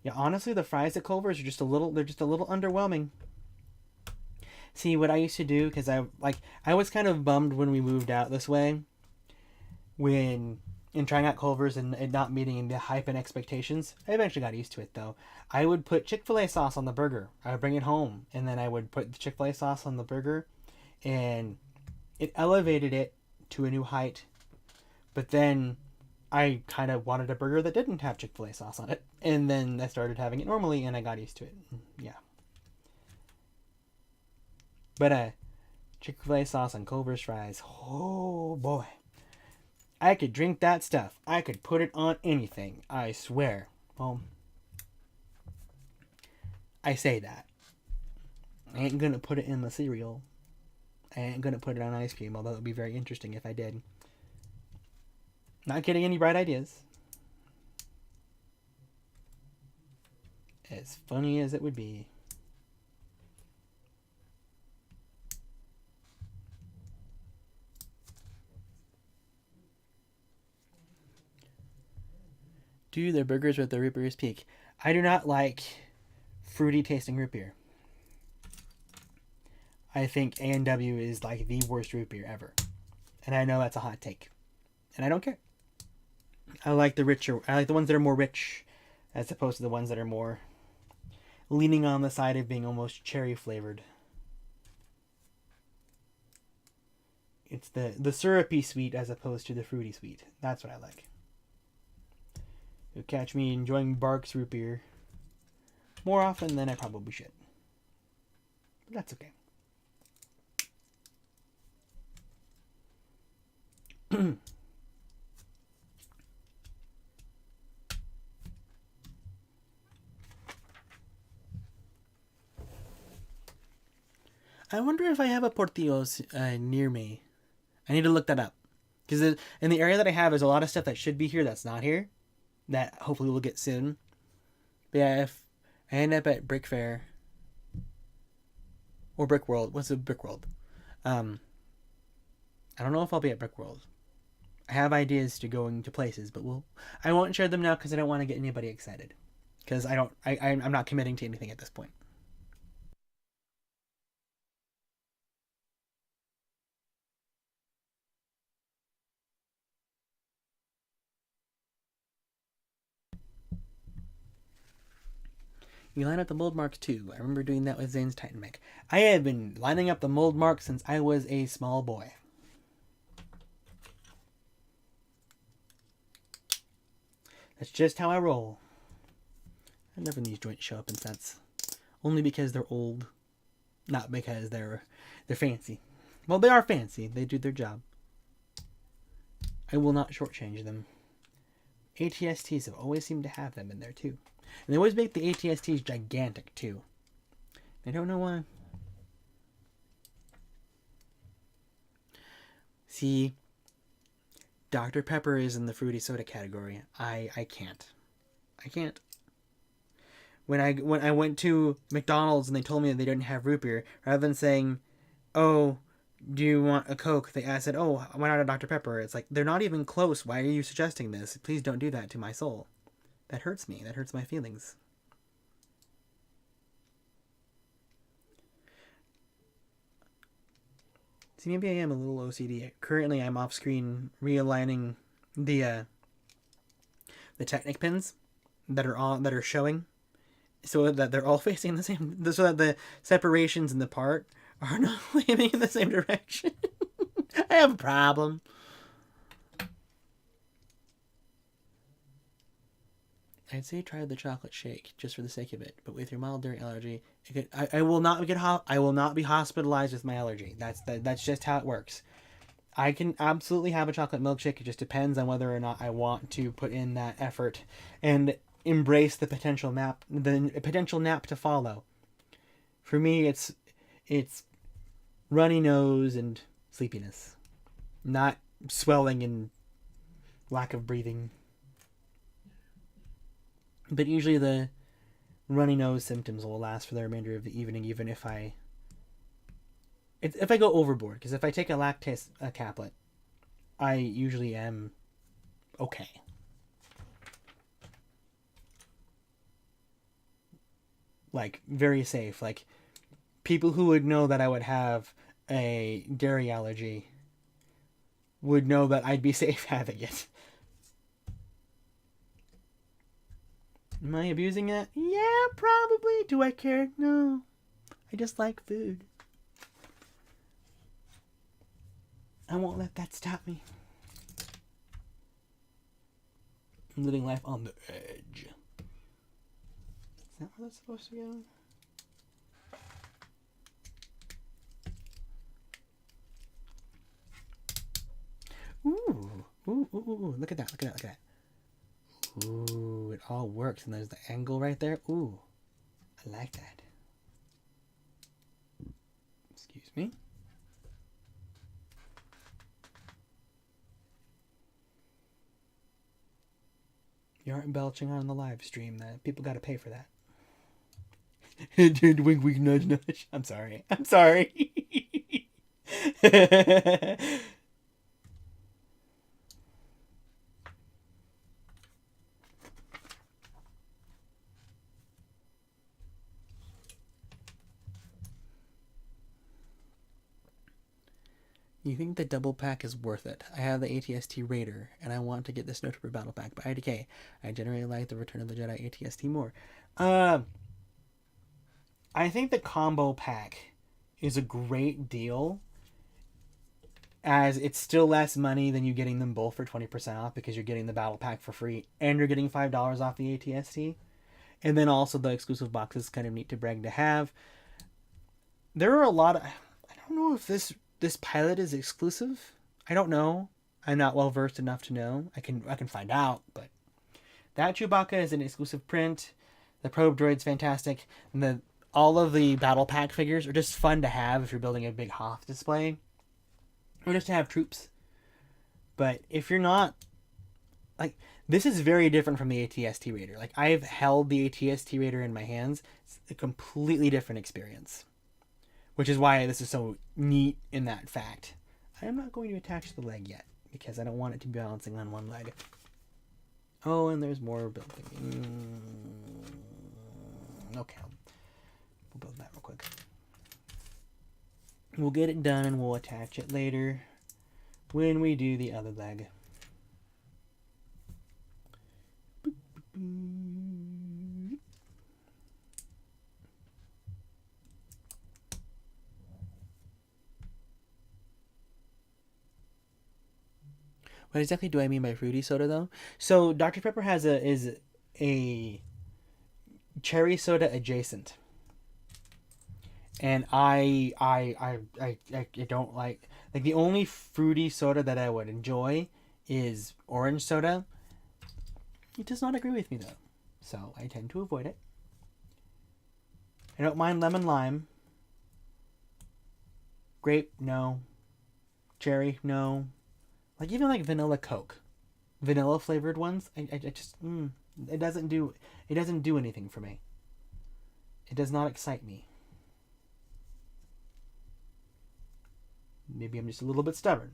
[SPEAKER 1] Yeah, honestly, the fries at Culver's are just a little underwhelming. See, what I used to do, because I was kind of bummed when we moved out this way, in trying out Culver's and not meeting the hype and expectations. I eventually got used to it, though. I would put Chick-fil-A sauce on the burger. I would bring it home, and then I would put the Chick-fil-A sauce on the burger, and it elevated it to a new height. But then I kind of wanted a burger that didn't have Chick-fil-A sauce on it. And then I started having it normally, and I got used to it. Yeah. But Chick-fil-A sauce on Culver's fries, oh boy. I could drink that stuff. I could put it on anything, I swear. Well, I say that. I ain't gonna put it in the cereal. I ain't gonna put it on ice cream, although it would be very interesting if I did. Not getting any bright ideas. As funny as it would be. Do their burgers with the root beer's peak. I do not like fruity tasting root beer. I think A&W is like the worst root beer ever. And I know that's a hot take. And I don't care. I like the ones that are more rich as opposed to the ones that are more leaning on the side of being almost cherry flavored. It's the syrupy sweet as opposed to the fruity sweet. That's what I like. You'll catch me enjoying Barks root beer more often than I probably should. But that's okay. I wonder if I have a Portillo's near me. I need to look that up. Because in the area that I have, there's a lot of stuff that should be here that's not here. That hopefully we'll get soon. But yeah, if I end up at Brick Fair or Brick World, what's a Brick World? I don't know if I'll be at Brick World. I have ideas to going to places, but I won't share them now because I don't want to get anybody excited. Because I'm not committing to anything at this point. You line up the mold marks too. I remember doing that with Zane's Titan Mech. I have been lining up the mold marks since I was a small boy. That's just how I roll. I love when these joints show up in sets. Only because they're old. Not because they're fancy. Well, they are fancy. They do their job. I will not shortchange them. ATSTs have always seemed to have them in there too. And they always make the ATSTs gigantic too. I don't know why. See, Dr. Pepper is in the fruity soda category. I can't. I can't. When I went to McDonald's and they told me that they didn't have root beer, rather than saying, "Oh, do you want a Coke?" They said, "Oh, why not a Dr. Pepper?" It's like, they're not even close. Why are you suggesting this? Please don't do that to my soul. That hurts me. That hurts my feelings. See, maybe I am a little OCD. Currently, I'm off screen realigning the Technic pins that are showing, so that they're all facing the same, so that the separations in the part are not leaning in the same direction. I have a problem. I'd say try the chocolate shake just for the sake of it, but with your mild dairy allergy, I will not I will not be hospitalized with my allergy. That's just how it works. I can absolutely have a chocolate milkshake. It just depends on whether or not I want to put in that effort and embrace the potential nap to follow. For me, it's runny nose and sleepiness, not swelling and lack of breathing. But usually the runny nose symptoms will last for the remainder of the evening, even if I go overboard. Because if I take a lactase caplet, I usually am okay. Like, very safe. Like, people who would know that I would have a dairy allergy would know that I'd be safe having it. Am I abusing it? Yeah, probably. Do I care? No. I just like food. I won't let that stop me. I'm living life on the edge. Is that where that's supposed to go? Ooh. Ooh. Look at that. Look at that. Look at that. Ooh, it all works. And there's the angle right there. Ooh. I like that. Excuse me. You aren't belching on the live stream. That people got to pay for that. Wink, wink, nudge, nudge. I'm sorry. I'm sorry. You think the double pack is worth it? I have the ATST Raider, and I want to get the Snowtrooper Battle Pack by IDK. I generally like the Return of the Jedi ATST more. I think the combo pack is a great deal, as it's still less money than you getting them both for 20% off, because you're getting the battle pack for free and you're getting $5 off the ATST. And then also the exclusive box is kind of neat to brag to have. There are a lot of... I don't know if this pilot is exclusive. I don't know. I'm not well versed enough to know. I can find out, but that Chewbacca is an exclusive print. The probe droid's fantastic. And all of the battle pack figures are just fun to have if you're building a big Hoth display, or just to have troops. But if you're not, like, this is very different from the ATST Raider. Like, I've held the ATST Raider in my hands. It's a completely different experience, which is why this is so neat in that fact. I am not going to attach the leg yet, because I don't want it to be balancing on one leg. Oh, and there's more building. Okay, we'll build that real quick. We'll get it done and we'll attach it later when we do the other leg. What exactly do I mean by fruity soda, though? So Dr. Pepper is a cherry soda adjacent, and I don't like the only fruity soda that I would enjoy is orange soda. It does not agree with me, though, so I tend to avoid it. I don't mind lemon lime. Grape, no. Cherry, no. Like, even like vanilla Coke, vanilla flavored ones, I just it doesn't do anything for me. It does not excite me. Maybe I'm just a little bit stubborn.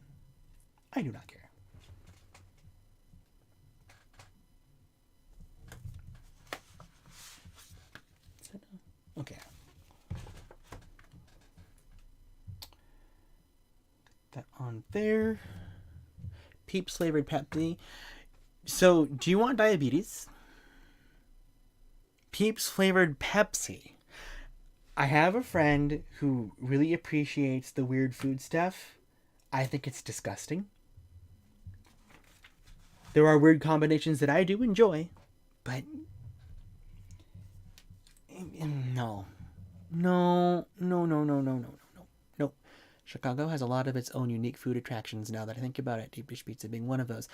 [SPEAKER 1] I do not care. Okay. Put that on there. Peeps flavored Pepsi. So, do you want diabetes? Peeps flavored Pepsi. I have a friend who really appreciates the weird food stuff. I think it's disgusting. There are weird combinations that I do enjoy, but no. Chicago has a lot of its own unique food attractions now that I think about it, Deep Dish Pizza being one of those.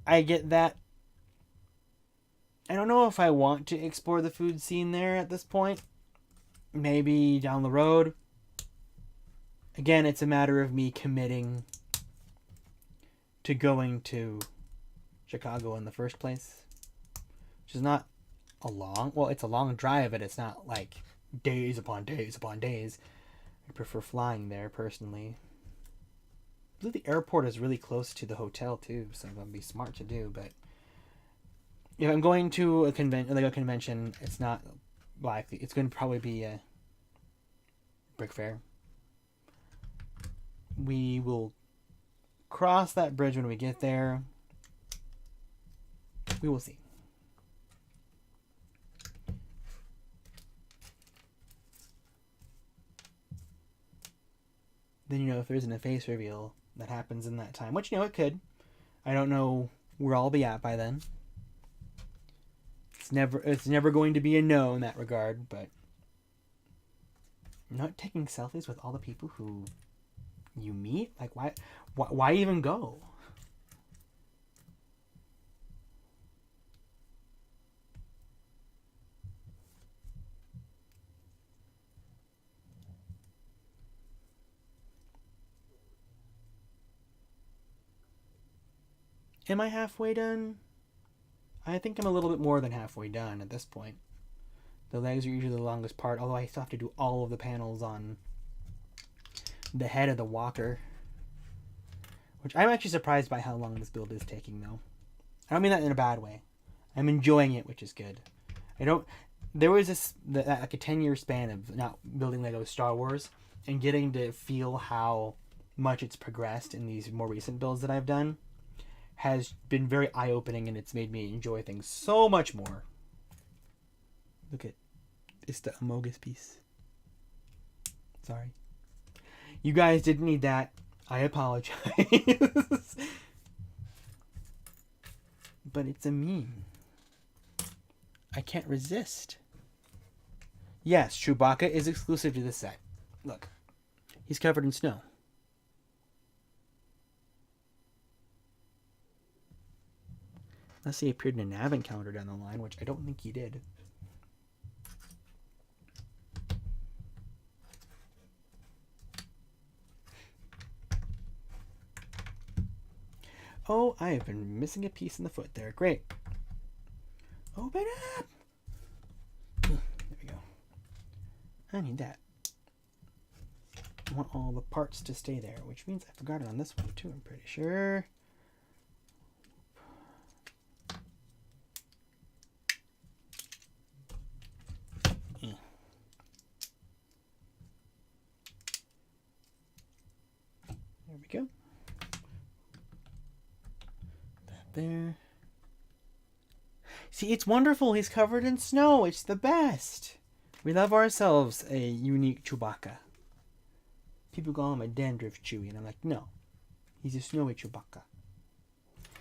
[SPEAKER 1] I get that. I don't know if I want to explore the food scene there at this point. Maybe down the road. Again, it's a matter of me committing to going to Chicago in the first place, which is not a long... Well, it's a long drive, but it's not like days upon days upon days. I prefer flying there, personally. I believe the airport is really close to the hotel, too, so that would be smart to do, but if I'm going to a convention, it's not likely. It's going to probably be a Brick Fair. We will cross that bridge when we get there. We will see. Then, if there isn't a face reveal that happens in that time, which, it could. I don't know where I'll be at by then. It's never going to be a no in that regard, but not taking selfies with all the people who you meet? Like, why even go? Am I halfway done? I think I'm a little bit more than halfway done at this point. The legs are usually the longest part, although I still have to do all of the panels on the head of the walker. Which I'm actually surprised by how long this build is taking, though. I don't mean that in a bad way. I'm enjoying it, which is good. There was like a 10-year span of not building Lego Star Wars and getting to feel how much it's progressed in these more recent builds that I've done has been very eye-opening, and it's made me enjoy things so much more. Look at it's the Amogus piece. Sorry. You guys didn't need that. I apologize. But it's a meme. I can't resist. Yes, Chewbacca is exclusive to this set. Look. He's covered in snow. Unless he appeared in an advent calendar down the line, which I don't think he did. Oh, I have been missing a piece in the foot there. Great. Open up! There we go. I need that. I want all the parts to stay there, which means I forgot it on this one too, I'm pretty sure. There we go. That there. See, it's wonderful. He's covered in snow. It's the best. We love ourselves a unique Chewbacca. People call him a dandruff Chewie, and I'm like, no. He's a snowy Chewbacca.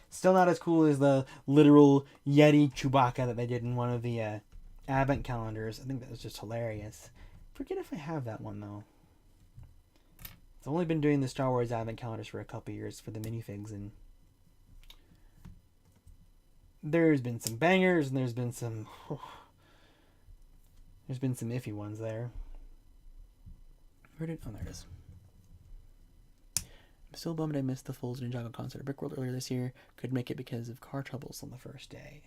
[SPEAKER 1] Still not as cool as the literal Yeti Chewbacca that they did in one of the advent calendars. I think that was just hilarious. Forget if I have that one, though. I've only been doing the Star Wars advent calendars for a couple years for the minifigs, and there's been some bangers, and there's been some iffy ones there. Oh, there it is. I'm still bummed I missed the Foles Ninjago concert at Brickworld earlier this year. Could make it because of car troubles on the first day.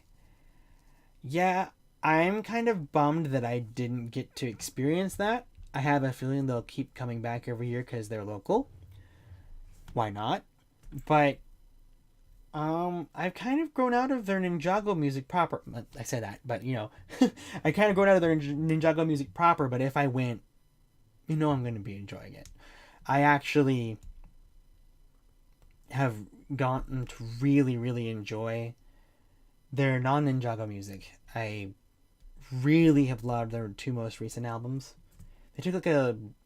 [SPEAKER 1] Yeah, I'm kind of bummed that I didn't get to experience that. I have a feeling they'll keep coming back every year because they're local. Why not? But I've kind of grown out of their Ninjago music proper. I say that, but you know, I kind of grown out of their Ninjago music proper. But if I went, you know, I'm going to be enjoying it. I actually have gotten to really, really enjoy their non-Ninjago music. I really have loved their two most recent albums. They took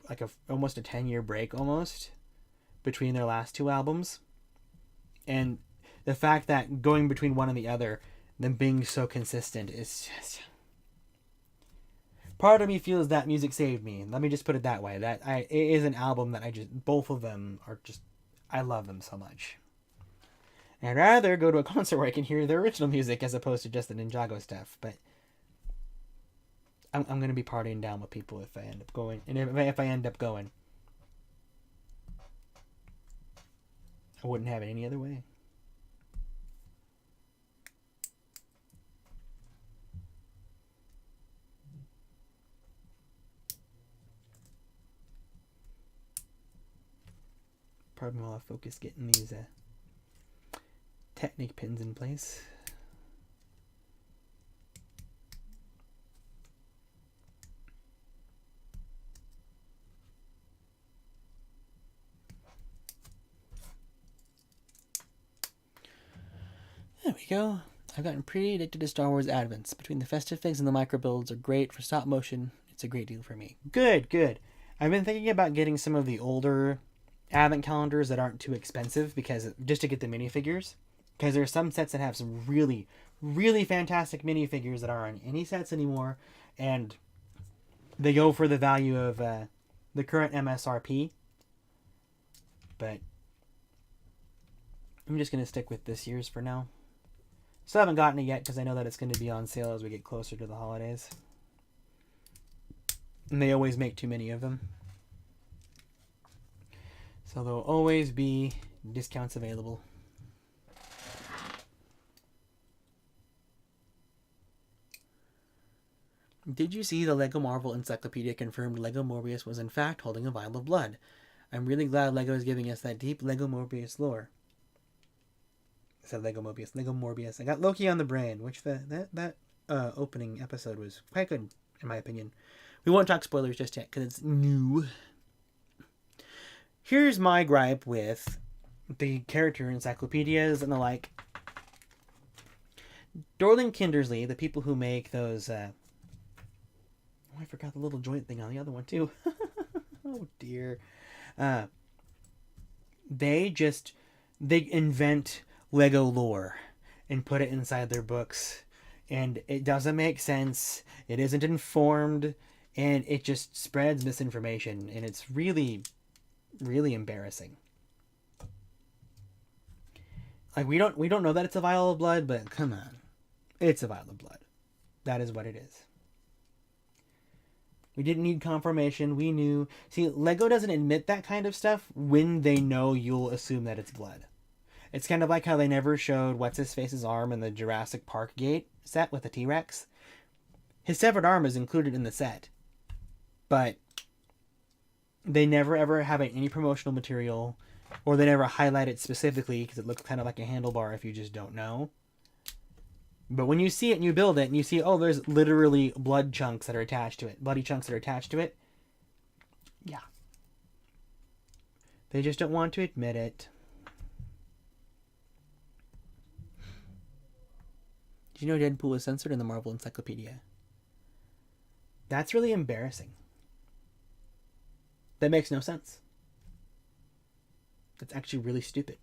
[SPEAKER 1] like a almost a 10-year break almost between their last two albums, and the fact that going between one and the other, them being so consistent, is just... Part of me feels that music saved me. Let me just put it that way. It is an album that both of them are just, I love them so much. And I'd rather go to a concert where I can hear the original music as opposed to just the Ninjago stuff. But I'm going to be partying down with people if I end up going. And if I end up going, I wouldn't have it any other way. Pardon me while I focus getting these Technic pins in place. There we go. I've gotten pretty addicted to Star Wars Advents. Between the festive figs and the micro builds are great for stop motion. It's a great deal for me. Good, good. I've been thinking about getting some of the older advent calendars that aren't too expensive, because just to get the minifigures. Because there are some sets that have some really, really fantastic minifigures that aren't on any sets anymore, and they go for the value of the current MSRP. But I'm just going to stick with this year's for now. Still haven't gotten it yet because I know that it's going to be on sale as we get closer to the holidays. And they always make too many of them. So there'll always be discounts available. Did you see the Lego Marvel Encyclopedia confirmed Lego Morbius was in fact holding a vial of blood? I'm really glad Lego is giving us that deep Lego Morbius lore. I said Lego Morbius. Lego Morbius. I got Loki on the brain, which that opening episode was quite good, in my opinion. We won't talk spoilers just yet, because it's new. Here's my gripe with the character encyclopedias and the like. Dorling Kindersley, the people who make those... I forgot the little joint thing on the other one, too. Oh, dear. They invent Lego lore and put it inside their books, and it doesn't make sense, it isn't informed, and it just spreads misinformation, and it's really, really embarrassing. Like, we don't know that it's a vial of blood, but come on, it's a vial of blood. That is what it is. We didn't need confirmation. We knew. See, Lego doesn't admit that kind of stuff when they know you'll assume that it's blood. It's kind of like how they never showed What's-His-Face's arm in the Jurassic Park gate set with the T-Rex. His severed arm is included in the set. But they never ever have any promotional material, or they never highlight it specifically because it looks kind of like a handlebar if you just don't know. But when you see it and you build it and you see, oh, there's literally bloody chunks that are attached to it. Yeah. They just don't want to admit it. Did you know Deadpool was censored in the Marvel Encyclopedia? That's really embarrassing. That makes no sense. That's actually really stupid.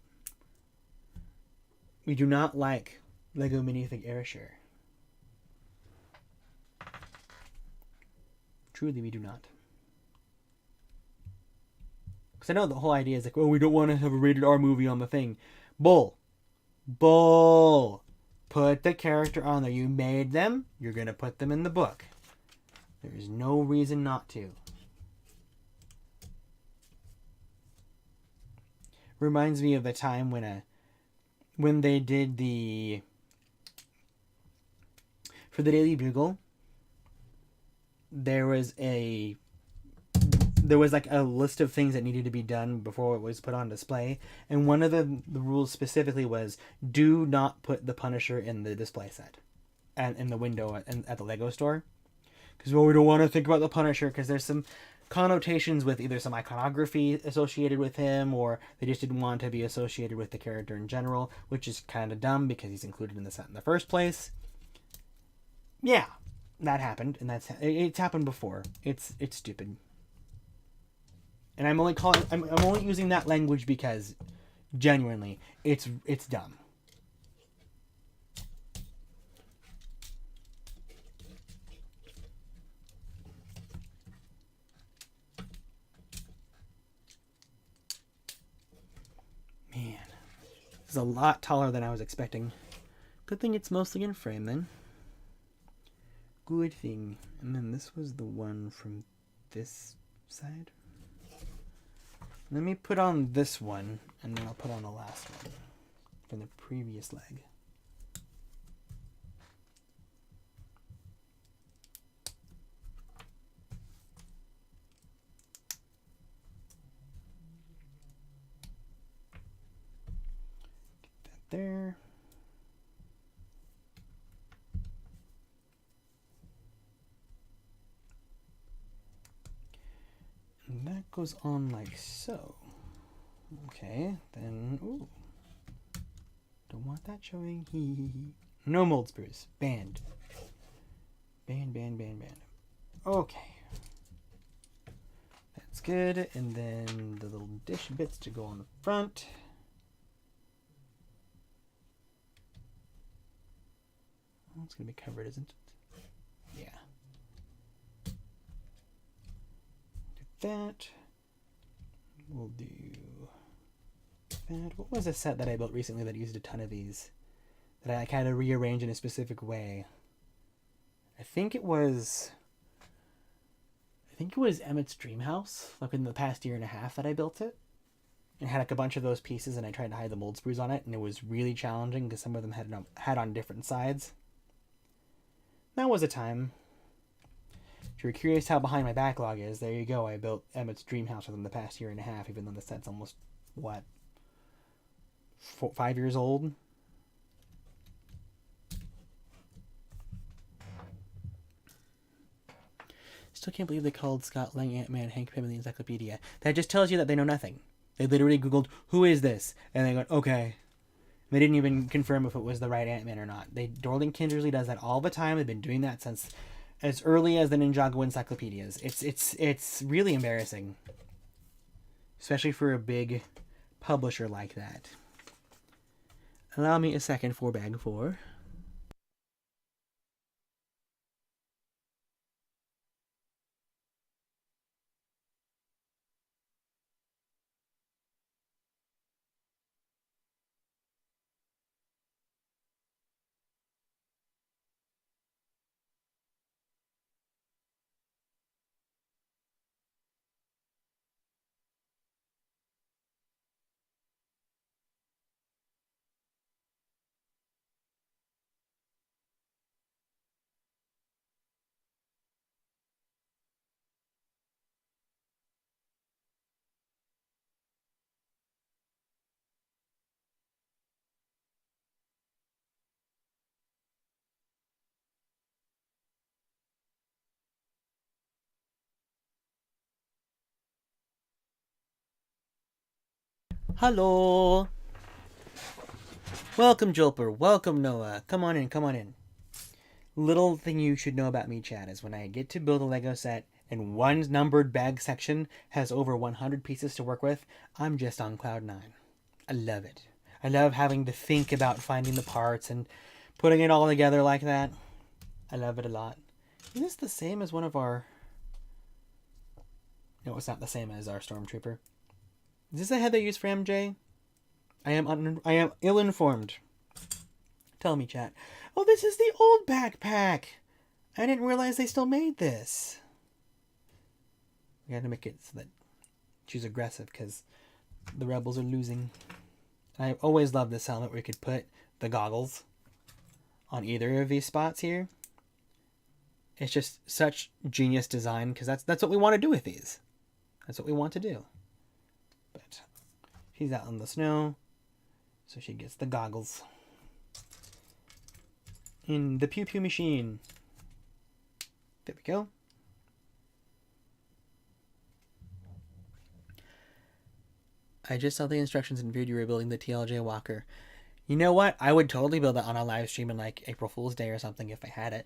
[SPEAKER 1] We do not like Lego Minifig Airshare. Truly, we do not. Because I know the whole idea is like, oh, we don't want to have a rated R movie on the thing. Bull. Put the character on there. You made them. You're going to put them in the book. There is no reason not to. Reminds me of the time when they did for the Daily Bugle, there was like a list of things that needed to be done before it was put on display, and one of the rules specifically was do not put the Punisher in the display set and in the window at the Lego store, because we don't want to think about the Punisher because there's some connotations with either some iconography associated with him, or they just didn't want to be associated with the character in general, which is kind of dumb because he's included in the set in the first place. Yeah, that happened, and it's happened before. It's stupid. And I'm only using that language because genuinely it's dumb. Man, this is a lot taller than I was expecting. Good thing it's mostly in frame then. Good thing. And then this was the one from this side. Let me put on this one, and then I'll put on the last one from the previous leg. Get that there. And that goes on like so. Okay, then, ooh. Don't want that showing. No mold sprues. Banned. Banned. Okay. That's good. And then the little dish bits to go on the front. Oh, it's going to be covered, isn't it? Yeah. Do that. We'll do that. What was a set that I built recently that used a ton of these? That I kind of rearranged in a specific way. I think it was Emmett's Dream House, like in the past year and a half that I built it. And had like a bunch of those pieces, and I tried to hide the mold sprues on it, and it was really challenging because some of them had on different sides. That was a time. If you're curious how behind my backlog is, there you go. I built Emmett's dream house within the past year and a half, even though the set's almost, what, 5 years old? Still can't believe they called Scott Lang Ant-Man Hank Pym in the encyclopedia. That just tells you that they know nothing. They literally Googled, who is this? And they go, okay. They didn't even confirm if it was the right Ant-Man or not. Dorling Kindersley does that all the time. They've been doing that since as early as the Ninjago encyclopedias. It's really embarrassing. Especially for a big publisher like that. Allow me a second for bag 4. Hello! Welcome, Julper. Welcome, Noah. Come on in, come on in. Little thing you should know about me, Chad, is when I get to build a Lego set and one numbered bag section has over 100 pieces to work with, I'm just on cloud 9. I love it. I love having to think about finding the parts and putting it all together like that. I love it a lot. Is this the same as one of our... No, it's not the same as our Stormtrooper. Is this the head they use for MJ? I am ill-informed. Tell me, chat. Oh, this is the old backpack. I didn't realize they still made this. We had to make it so that she's aggressive because the rebels are losing. I always loved this helmet where you could put the goggles on either of these spots here. It's just such genius design because that's what we want to do with these. That's what we want to do. But she's out in the snow, so she gets the goggles. In the pew pew machine. There we go. I just saw the instructions in video you were building the TLJ walker. You know what? I would totally build that on a live stream in like April Fool's Day or something if I had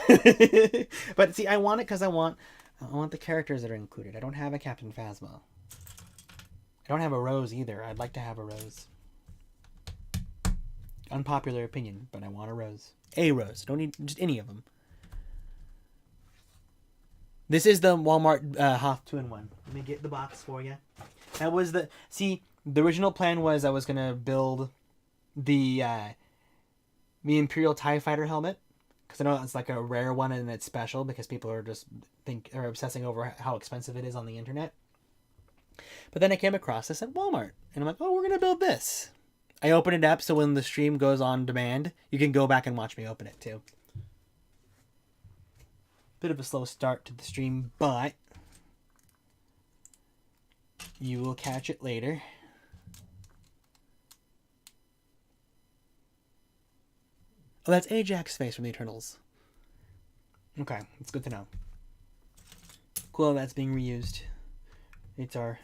[SPEAKER 1] it. But see, I want it because I want the characters that are included. I don't have a Captain Phasma. I don't have a Rose either. I'd like to have a Rose. Unpopular opinion, but I want a Rose. A Rose. Don't need just any of them. This is the Walmart Hoth 2-in-1. Let me get the box for you. That was the... See, the original plan was I was going to build the Imperial TIE Fighter helmet. Because I know it's like a rare one and it's special because people are just are obsessing over how expensive it is on the internet. But then I came across this at Walmart. And I'm like, oh, we're going to build this. I open it up so when the stream goes on demand, you can go back and watch me open it too. Bit of a slow start to the stream, but you will catch it later. Oh, that's Ajax's face from the Eternals. Okay, it's good to know. Cool, that's being reused. It's our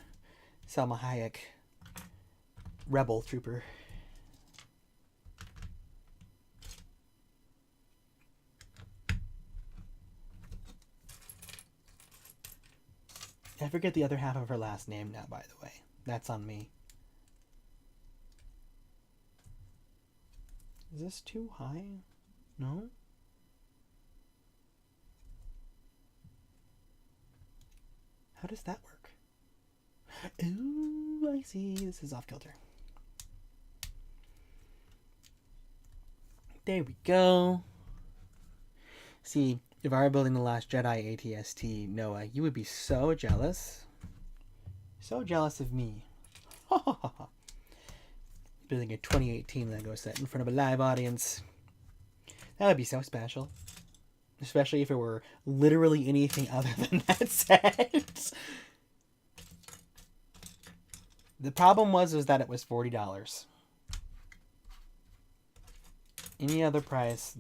[SPEAKER 1] Salma Hayek Rebel Trooper. I forget the other half of her last name now, by the way. That's on me. Is this too high? No? How does that work? Ooh, I see. This is off kilter. There we go. See, if I were building the Last Jedi ATST, Noah, you would be so jealous. So jealous of me. Building a 2018 Lego set in front of a live audience. That would be so special. especially if it were literally anything other than that set. The problem was that it was $40. Any other price,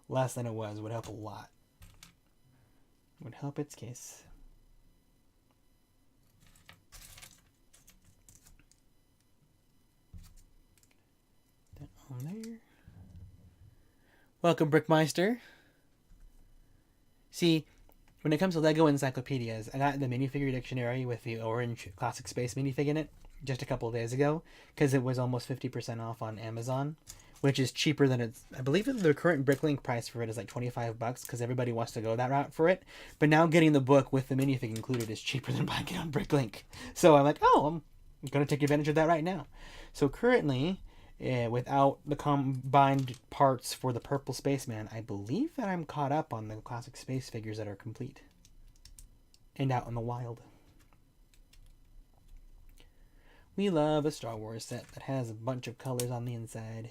[SPEAKER 1] less than it was, would help a lot. Would help its case. That on there. Welcome, Brickmeister. See, when it comes to Lego encyclopedias, I got the minifigure dictionary with the orange classic space minifig in it just a couple of days ago because it was almost 50% off on Amazon, which is cheaper than it's. I believe that the current Bricklink price for it is like $25 because everybody wants to go that route for it. But now getting the book with the minifig included is cheaper than buying it on Bricklink. So I'm like, oh, I'm going to take advantage of that right now. So currently, without the combined parts for the purple spaceman, I believe that I'm caught up on the classic space figures that are complete and out in the wild. We love a Star Wars set that has a bunch of colors on the inside.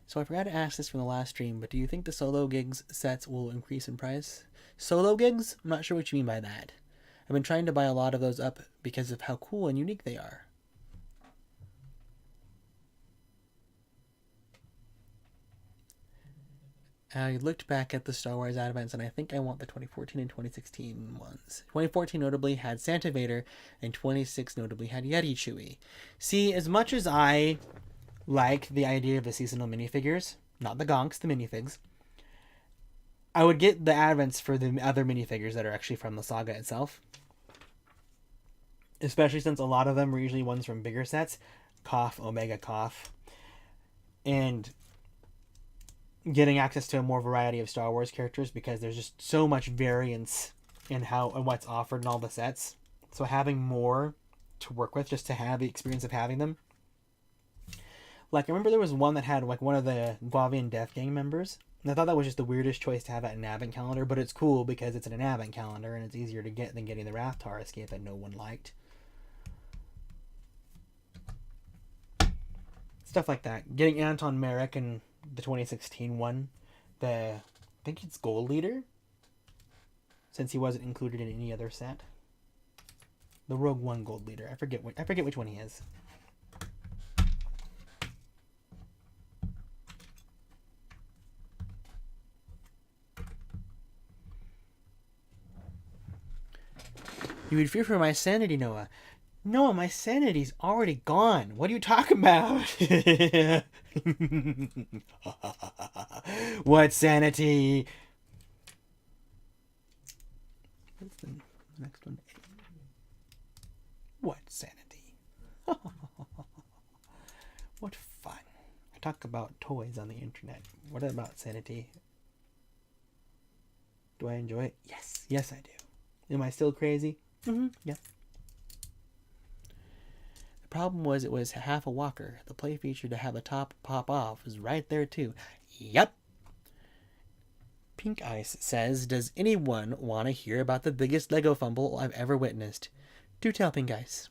[SPEAKER 1] So I forgot to ask this from the last stream, but do you think the solo gigs sets will increase in price? Solo gigs? I'm not sure what you mean by that. I've been trying to buy a lot of those up because of how cool and unique they are. I looked back at the Star Wars Advents, and I think I want the 2014 and 2016 ones. 2014 notably had Santa Vader, and 26 notably had Yeti Chewie. See, as much as I like the idea of the seasonal minifigures, not the gonks, the minifigs, I would get the Advents for the other minifigures that are actually from the saga itself. Especially since a lot of them are usually ones from bigger sets. Koth, Omega Koth. And getting access to a more variety of Star Wars characters because there's just so much variance in how and what's offered in all the sets. So having more to work with just to have the experience of having them. Like, I remember there was one that had like one of the Guavian Death Gang members. And I thought that was just the weirdest choice to have at an advent calendar, but it's cool because it's in an advent calendar and it's easier to get than getting the Rathtar escape that no one liked. Stuff like that. Getting Anton Merrick and the 2016 one, I think it's Gold Leader, since he wasn't included in any other set. The Rogue One Gold Leader. I forget which one he is. You would fear for my sanity, Noah. Noah, my sanity's already gone. What are you talking about? What sanity? What's the next one? What sanity? What fun. I talk about toys on the internet. What about sanity? Do I enjoy it? Yes. Yes, I do. Am I still crazy? Yeah. The problem was it was half a walker. The play feature to have a top pop off was right there too. Yep. Pink Ice says, does anyone want to hear about the biggest Lego fumble I've ever witnessed? Do tell, Pink Ice.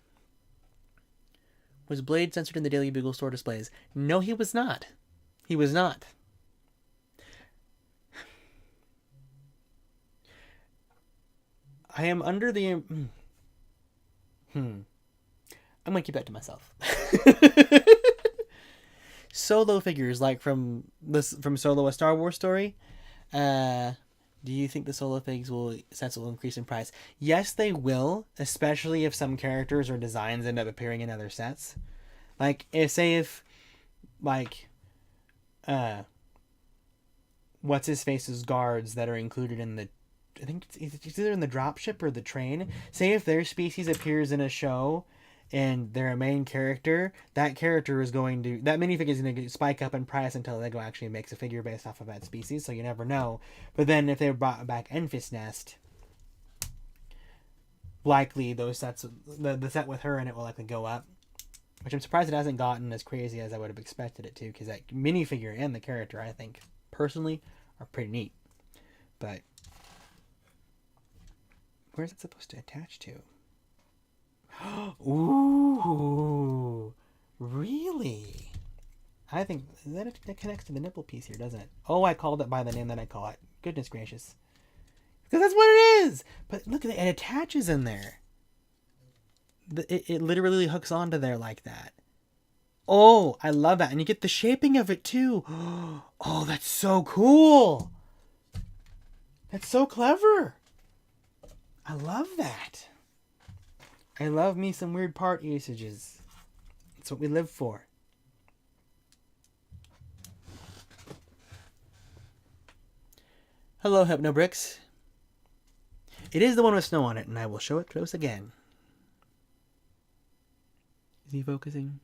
[SPEAKER 1] Was Blade censored in the Daily Bugle store displays? No, he was not. He was not. I am under the... I'm going to keep that to myself. Solo figures, like from Solo A Star Wars Story. Do you think the Solo figs sets will increase in price? Yes, they will, especially if some characters or designs end up appearing in other sets. Like, if what's his face's guards that are included in the, I think it's either in the dropship or the train. Say if their species appears in a show and they're a main character, that character is going to, that minifig is going to spike up in price until Lego actually makes a figure based off of that species, so you never know. But then if they brought back Enfys Nest, likely those sets, the set with her in it will likely go up. Which I'm surprised it hasn't gotten as crazy as I would have expected it to, because that minifigure and the character, I think, personally, are pretty neat. But where's it supposed to attach to? Ooh, really? I think that connects to the nipple piece here, doesn't it? Oh, I called it by the name that I call it. Goodness gracious. Because that's what it is! But look at it, it attaches in there. It literally hooks onto there like that. Oh, I love that. And you get the shaping of it too. Oh, that's so cool. That's so clever. I love that. I love me some weird part usages. That's what we live for. Hello, Hypnobricks. It is the one with snow on it, and I will show it close again. Is he focusing?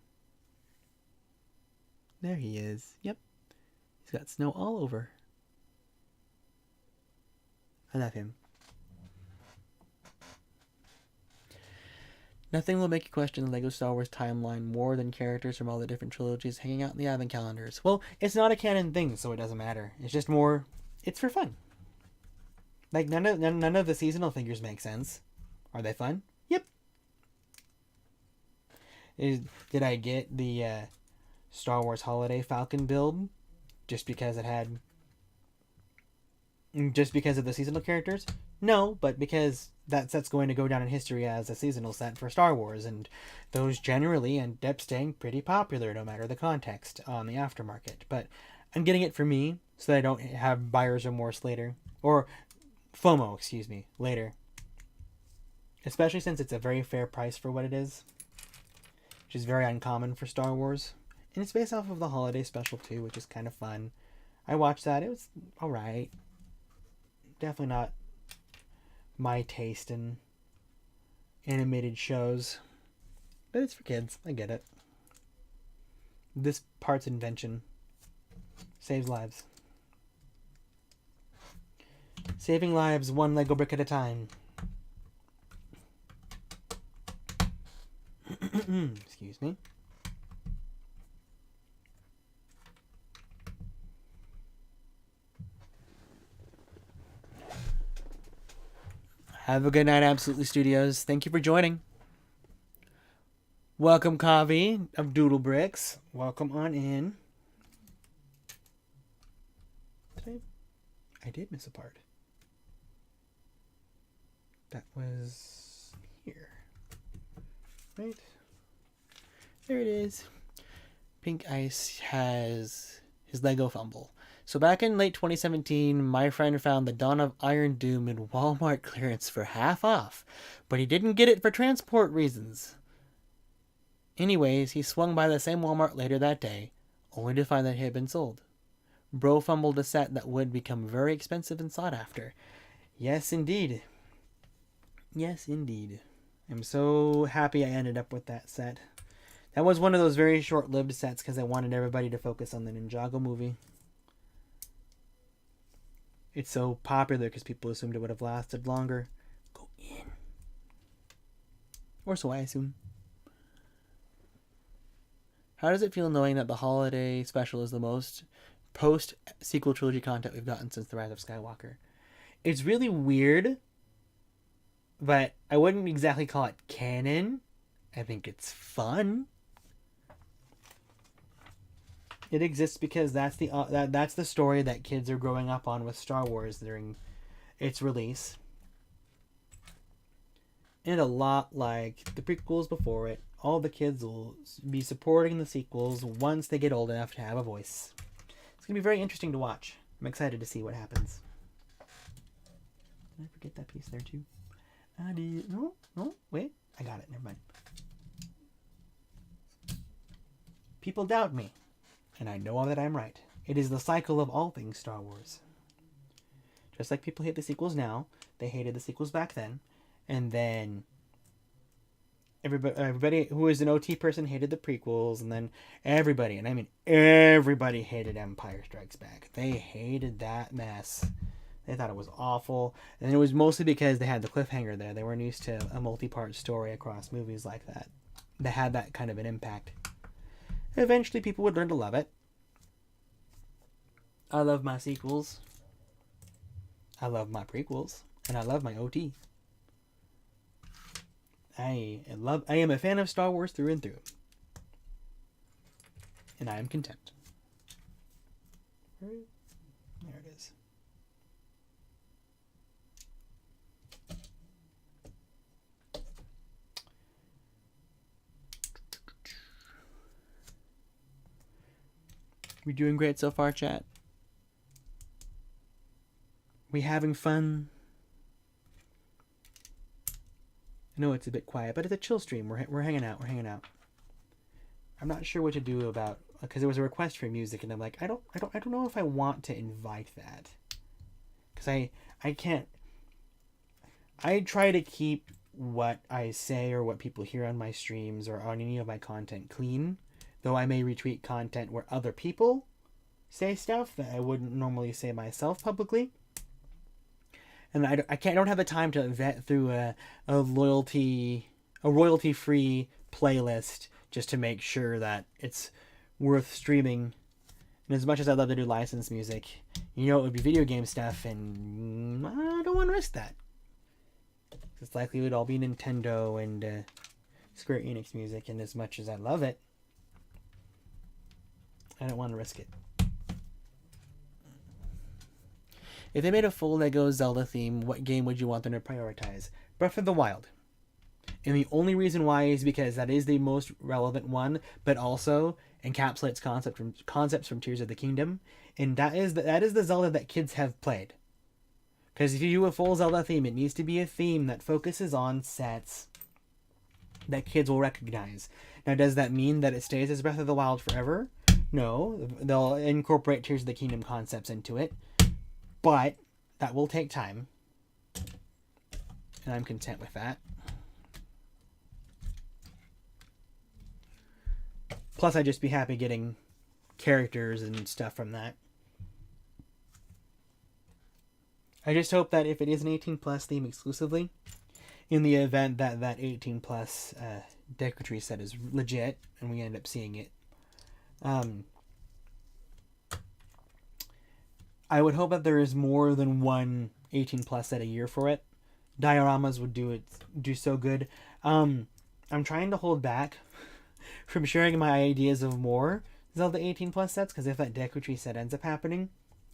[SPEAKER 1] There he is. Yep. He's got snow all over. I love him. Nothing will make you question the LEGO Star Wars timeline more than characters from all the different trilogies hanging out in the advent calendars. Well, it's not a canon thing, so it doesn't matter. It's just more... It's for fun. Like, none of the seasonal figures make sense. Are they fun? Yep. Did I get the Star Wars Holiday Falcon build just because it had... Just because of the seasonal characters? No, but because that set's going to go down in history as a seasonal set for Star Wars, and those generally end up staying pretty popular no matter the context on the aftermarket. But I'm getting it for me so that I don't have buyer's remorse later. Or FOMO, excuse me, later. Especially since it's a very fair price for what it is, which is very uncommon for Star Wars. And it's based off of the holiday special too, which is kind of fun. I watched that. It was alright. Definitely not my taste in animated shows. But it's for kids. I get it. This part's invention saves lives. Saving lives one Lego brick at a time. Excuse me. Have a good night, Absolutely Studios. Thank you for joining. Welcome, Kavi of Doodle Bricks. Welcome on in. I did miss a part. That was here. Right? There it is. Pink Ice has his Lego fumble. So back in late 2017, my friend found the Dawn of Iron Doom in Walmart clearance for half off, but he didn't get it for transport reasons. Anyways, he swung by the same Walmart later that day, only to find that it had been sold. Bro fumbled a set that would become very expensive and sought after. Yes, indeed. Yes, indeed. I'm so happy I ended up with that set. That was one of those very short-lived sets because I wanted everybody to focus on the Ninjago movie. It's so popular because people assumed it would have lasted longer. Go in. Or so I assume. How does it feel knowing that the holiday special is the most post-sequel trilogy content we've gotten since The Rise of Skywalker? It's really weird, but I wouldn't exactly call it canon. I think it's fun. It exists because that's the story that kids are growing up on with Star Wars during its release. And a lot like the prequels before it, all the kids will be supporting the sequels once they get old enough to have a voice. It's going to be very interesting to watch. I'm excited to see what happens. Did I forget that piece there too? I did. No, wait. I got it. Never mind. People doubt me. And I know that I'm right. It is the cycle of all things Star Wars. Just like people hate the sequels now, they hated the sequels back then. And then everybody who was an OT person hated the prequels. And then everybody, and I mean everybody, hated Empire Strikes Back. They hated that mess. They thought it was awful. And it was mostly because they had the cliffhanger there. They weren't used to a multi-part story across movies like that. They had that kind of an impact. Eventually people would learn to love it. I love my sequels. I love my prequels. And I love my OT. I am a fan of Star Wars through and through. And I am content. There it is. We doing great so far, chat? We having fun? I know it's a bit quiet, but it's a chill stream. We're hanging out. We're hanging out. I'm not sure what to do about, because there was a request for music, and I'm like, I don't know if I want to invite that, because I can't. I try to keep what I say or what people hear on my streams or on any of my content clean, though I may retweet content where other people say stuff that I wouldn't normally say myself publicly. And I don't have the time to vet through a royalty free playlist just to make sure that it's worth streaming. And as much as I love to do licensed music, it would be video game stuff, and I don't want to risk that. It's likely it would all be Nintendo and Square Enix music, and as much as I love it, I don't want to risk it. If they made a full Lego Zelda theme, what game would you want them to prioritize? Breath of the Wild. And the only reason why is because that is the most relevant one, but also encapsulates concepts from Tears of the Kingdom. And that is the Zelda that kids have played. Because if you do a full Zelda theme, it needs to be a theme that focuses on sets that kids will recognize. Now, does that mean that it stays as Breath of the Wild forever? No. They'll incorporate Tears of the Kingdom concepts into it. But that will take time. And I'm content with that. Plus, I'd just be happy getting characters and stuff from that. I just hope that if it is an 18+ theme exclusively, in the event that that 18+ decoratry set is legit and we end up seeing it, I would hope that there is more than one 18+ set a year for it. Dioramas would do so good. I'm trying to hold back from sharing my ideas of more Zelda 18+ sets, because if that decoratry set ends up happening,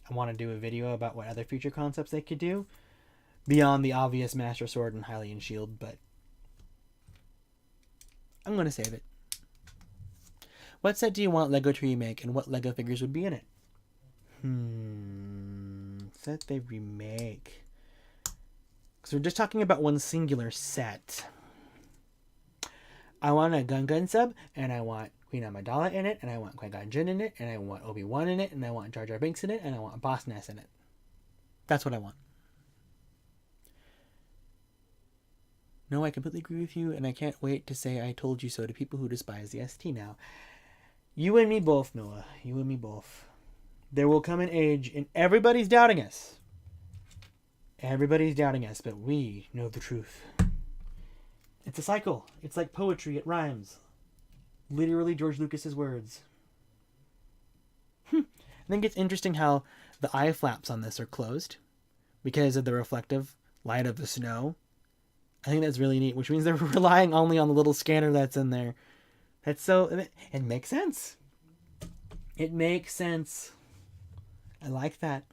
[SPEAKER 1] I want to do a video about what other future concepts they could do beyond the obvious Master Sword and Hylian Shield, but I'm going to save it. What set do you want Lego to remake, and what Lego figures would be in it? Set they remake. Because we're just talking about one singular set. I want a Gun sub, and I want Queen Amidala in it, and I want Qui-Gon Jinn in it, and I want Obi-Wan in it, and I want Jar Jar Binks in it, and I want Boss Nass in it. That's what I want. No, I completely agree with you, and I can't wait to say I told you so to people who despise the ST now. You and me both, Noah. You and me both. There will come an age, and everybody's doubting us. Everybody's doubting us, but we know the truth. It's a cycle. It's like poetry. It rhymes. Literally George Lucas's words. I think it's interesting how the eye flaps on this are closed because of the reflective light of the snow. I think that's really neat, which means they're relying only on the little scanner that's in there. That's so... It makes sense. It makes sense. I like that.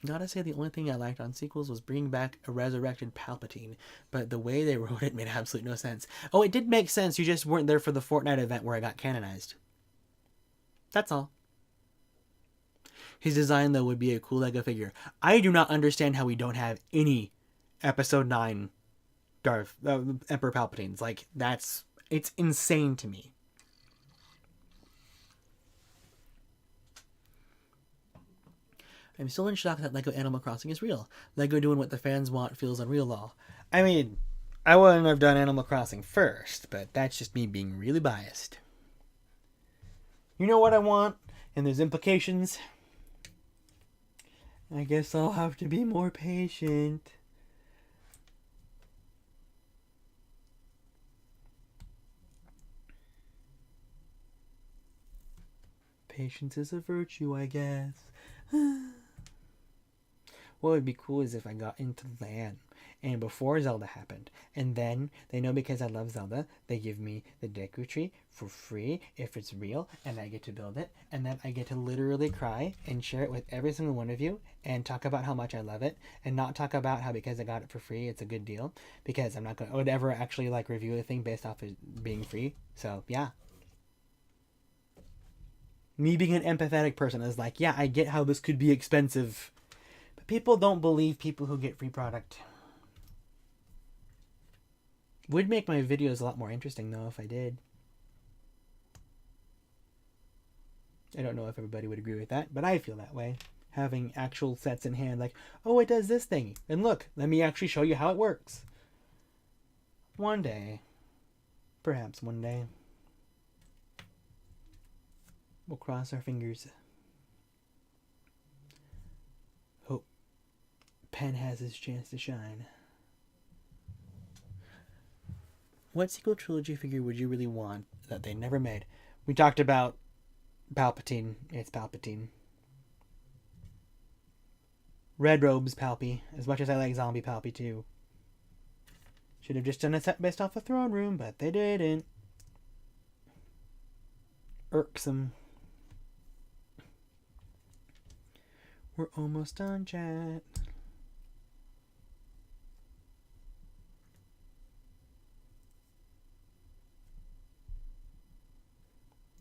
[SPEAKER 1] Gotta say, the only thing I liked on sequels was bringing back a resurrected Palpatine, but the way they wrote it made absolutely no sense. Oh, it did make sense, you just weren't there for the Fortnite event where it got canonized. That's all. His design, though, would be a cool Lego figure. I do not understand how we don't have any Episode 9 Emperor Palpatines. Like, it's insane to me. I'm still in shock that Lego Animal Crossing is real. Lego doing what the fans want feels unreal law. I mean, I wouldn't have done Animal Crossing first, but that's just me being really biased. You know what I want, and there's implications. I guess I'll have to be more patient. Patience is a virtue, I guess. what would be cool is if I got into LAN and before Zelda happened, and then they know because I love Zelda, they give me the Deku Tree for free if it's real, and I get to build it, and then I get to literally cry and share it with every single one of you and talk about how much I love it, and not talk about how because I got it for free it's a good deal, because I'm not going to would ever actually like review a thing based off it being free. So yeah, me being an empathetic person is like, yeah, I get how this could be expensive, but people don't believe people who get free product. Would make my videos a lot more interesting though if I did. I don't know if everybody would agree with that, but I feel that way. Having actual sets in hand, like, oh, it does this thing, and look, let me actually show you how it works. One day, perhaps one day, we'll cross our fingers. Hope Pen has his chance to shine. What sequel trilogy figure would you really want that they never made? We talked about Palpatine. It's Palpatine. Red Robes Palpy. As much as I like Zombie Palpy too. Should have just done a set based off a throne room, but they didn't. Irksome. We're almost done, chat.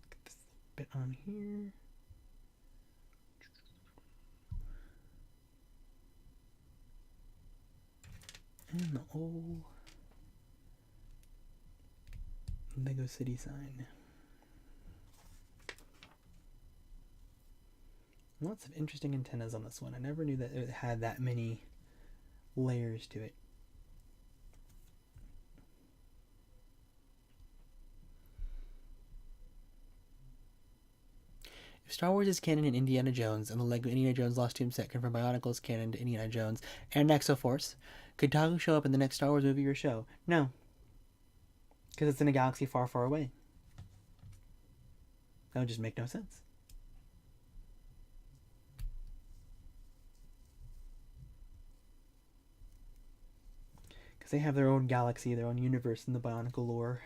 [SPEAKER 1] Get this bit on here. And the old Lego City sign. Lots of interesting antennas on this one. I never knew that it had that many layers to it. If Star Wars is canon in Indiana Jones, and the Lego Indiana Jones Lost Tomb set confirmed Bionicle is canon to Indiana Jones and Exoforce, could Tagu show up in the next Star Wars movie or show? No. Because it's in a galaxy far, far away. That would just make no sense. Because they have their own galaxy, their own universe in the Bionicle lore.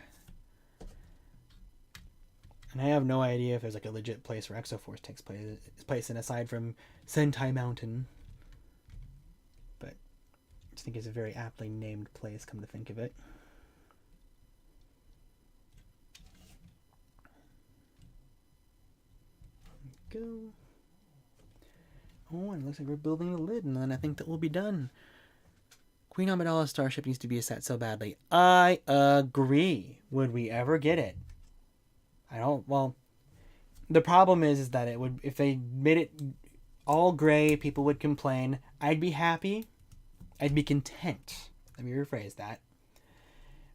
[SPEAKER 1] And I have no idea if there's like a legit place where Exoforce takes place in, aside from Sentai Mountain. But I just think it's a very aptly named place, come to think of it. Go. Oh, and it looks like we're building the lid, and then I think that we'll be done. Queen Amidala's Starship needs to be a set so badly. I agree. Would we ever get it? I don't. Well, the problem is that it would, if they made it all gray, people would complain. I'd be happy. I'd be content. Let me rephrase that.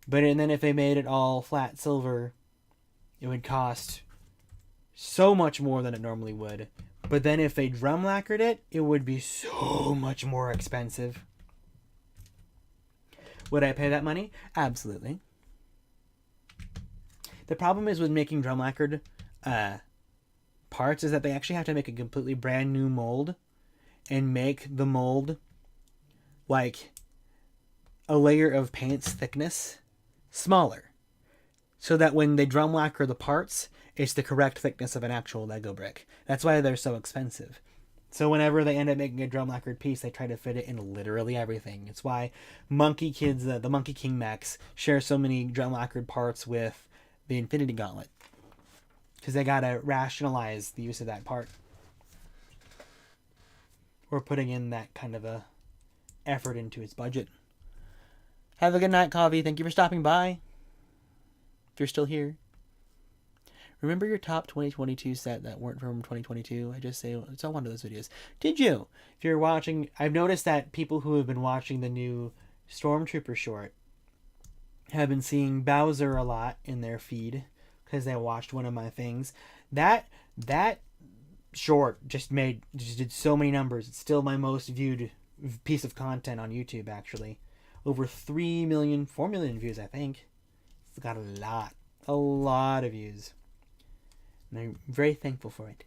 [SPEAKER 1] But and then if they made it all flat silver, it would cost so much more than it normally would. But then if they drum lacquered it, it would be so much more expensive. Would I pay that money? Absolutely. The problem is with making drum lacquered parts is that they actually have to make a completely brand new mold and make the mold like a layer of paint's thickness smaller, so that when they drum lacquer the parts, it's the correct thickness of an actual Lego brick. That's why they're so expensive. So whenever they end up making a drum lacquered piece, they try to fit it in literally everything. It's why Monkey Kids, the Monkey King mechs, share so many drum lacquered parts with the Infinity Gauntlet. Because they gotta rationalize the use of that part. Or putting in that kind of a effort into its budget. Have a good night, Kavi. Thank you for stopping by. If you're still here. Remember your top 2022 set that weren't from 2022? I just say it's on one of those videos. Did you? If you're watching, I've noticed that people who have been watching the new Stormtrooper short have been seeing Bowser a lot in their feed because they watched one of my things. That short just did so many numbers. It's still my most viewed piece of content on YouTube, actually. Over 4 million views, I think. It's got a lot of views. And I'm very thankful for it.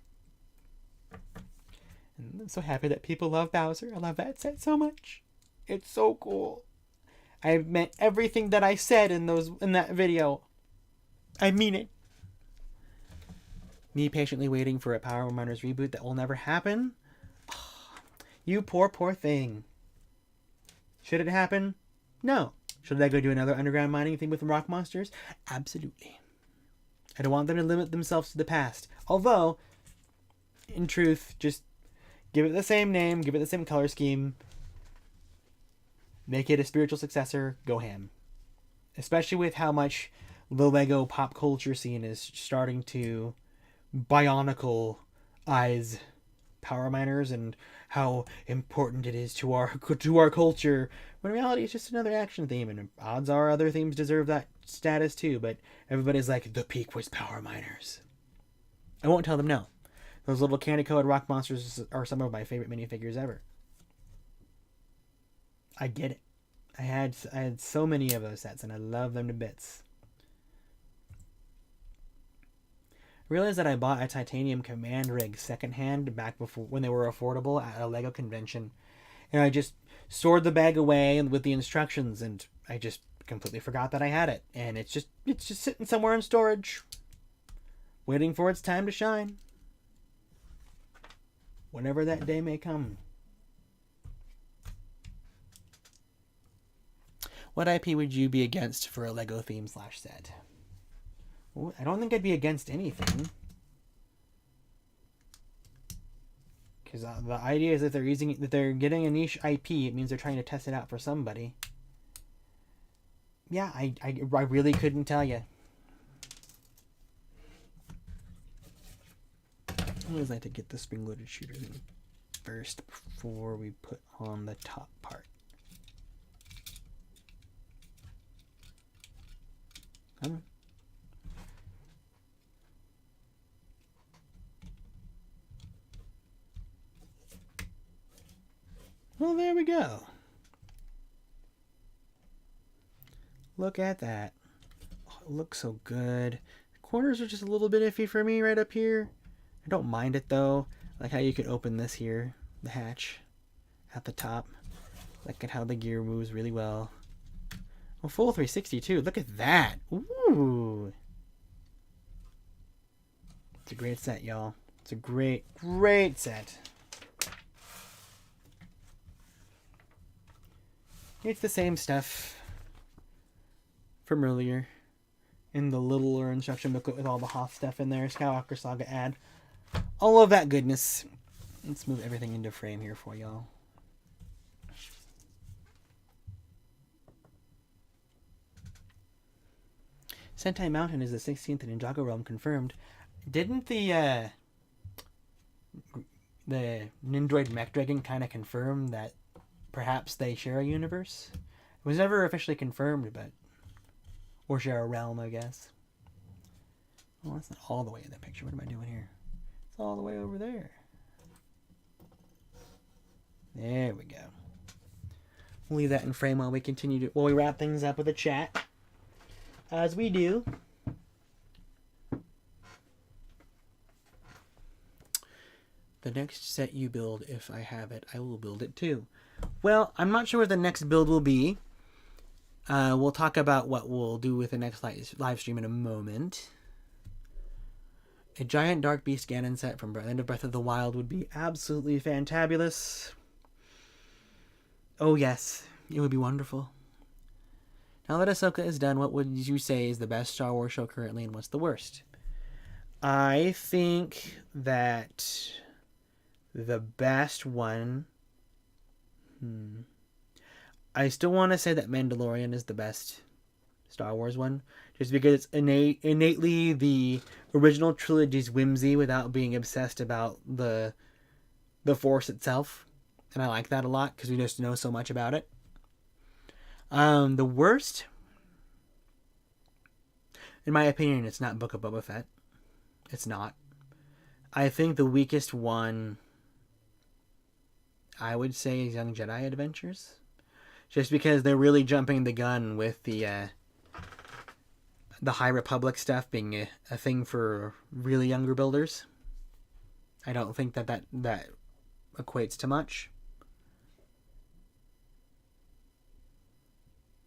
[SPEAKER 1] And I'm so happy that people love Bowser. I love that set so much. It's so cool. I meant everything that I said in that video. I mean it. Me patiently waiting for a Power Miners reboot that will never happen. You poor thing. Should it happen? No. Should I go do another underground mining thing with rock monsters? Absolutely. I don't want them to limit themselves to the past. Although, in truth, just give it the same name, give it the same color scheme, make it a spiritual successor, go ham. Especially with how much the Lego pop culture scene is starting to bionicle eyes Power Miners and how important it is to our culture. When in reality, it's just another action theme, and odds are other themes deserve that status too. But everybody's like, the peak was Power Miners. I won't tell them no. Those little candy-colored rock monsters are some of my favorite minifigures ever. I get it. I had so many of those sets, and I love them to bits. I realized that I bought a titanium command rig secondhand back before when they were affordable at a Lego convention, and I just stored the bag away with the instructions, and I just completely forgot that I had it, and it's just sitting somewhere in storage, waiting for its time to shine, whenever that day may come. What IP would you be against for a Lego theme / set? Well, I don't think I'd be against anything. Because the idea is that they're getting a niche IP, it means they're trying to test it out for somebody. Yeah, I really couldn't tell you. I always like to get the spring-loaded shooter in first before we put on the top part. Come on. Well, there we go. Look at that. Oh, it looks so good. The corners are just a little bit iffy for me right up here. I don't mind it though. I like how you can open this here, the hatch at the top. Look at how the gear moves really well. Oh, full 360 too. Look at that. Ooh. It's a great set, y'all. It's a great set. It's the same stuff from earlier in the littler instruction booklet with all the Hoth stuff in there. Skywalker Saga ad. All of that goodness. Let's move everything into frame here for y'all. Sentai Mountain is the 16th in Ninjago Realm confirmed. Didn't the Nindroid Mech Dragon kind of confirm that perhaps they share a universe? It was never officially confirmed, but... Or share a realm, I guess. Oh, that's not all the way in the picture. What am I doing here? It's all the way over there. There we go. We'll leave that in frame while we wrap things up with a chat. As we do. The next set you build, if I have it, I will build it too. Well, I'm not sure what the next build will be. We'll talk about what we'll do with the next live stream in a moment. A giant Dark Beast Ganon set from End of Breath of the Wild would be absolutely fantabulous. Oh yes, it would be wonderful. Now that Ahsoka is done, what would you say is the best Star Wars show currently, and what's the worst? I think that the best one... I still want to say that Mandalorian is the best Star Wars one, just because it's innately the original trilogy's whimsy without being obsessed about the Force itself, and I like that a lot because we just know so much about it. The worst, in my opinion, it's not Book of Boba Fett. It's not. I think the weakest one, I would say, is Young Jedi Adventures. Just because they're really jumping the gun with the High Republic stuff being a thing for really younger builders. I don't think that equates to much.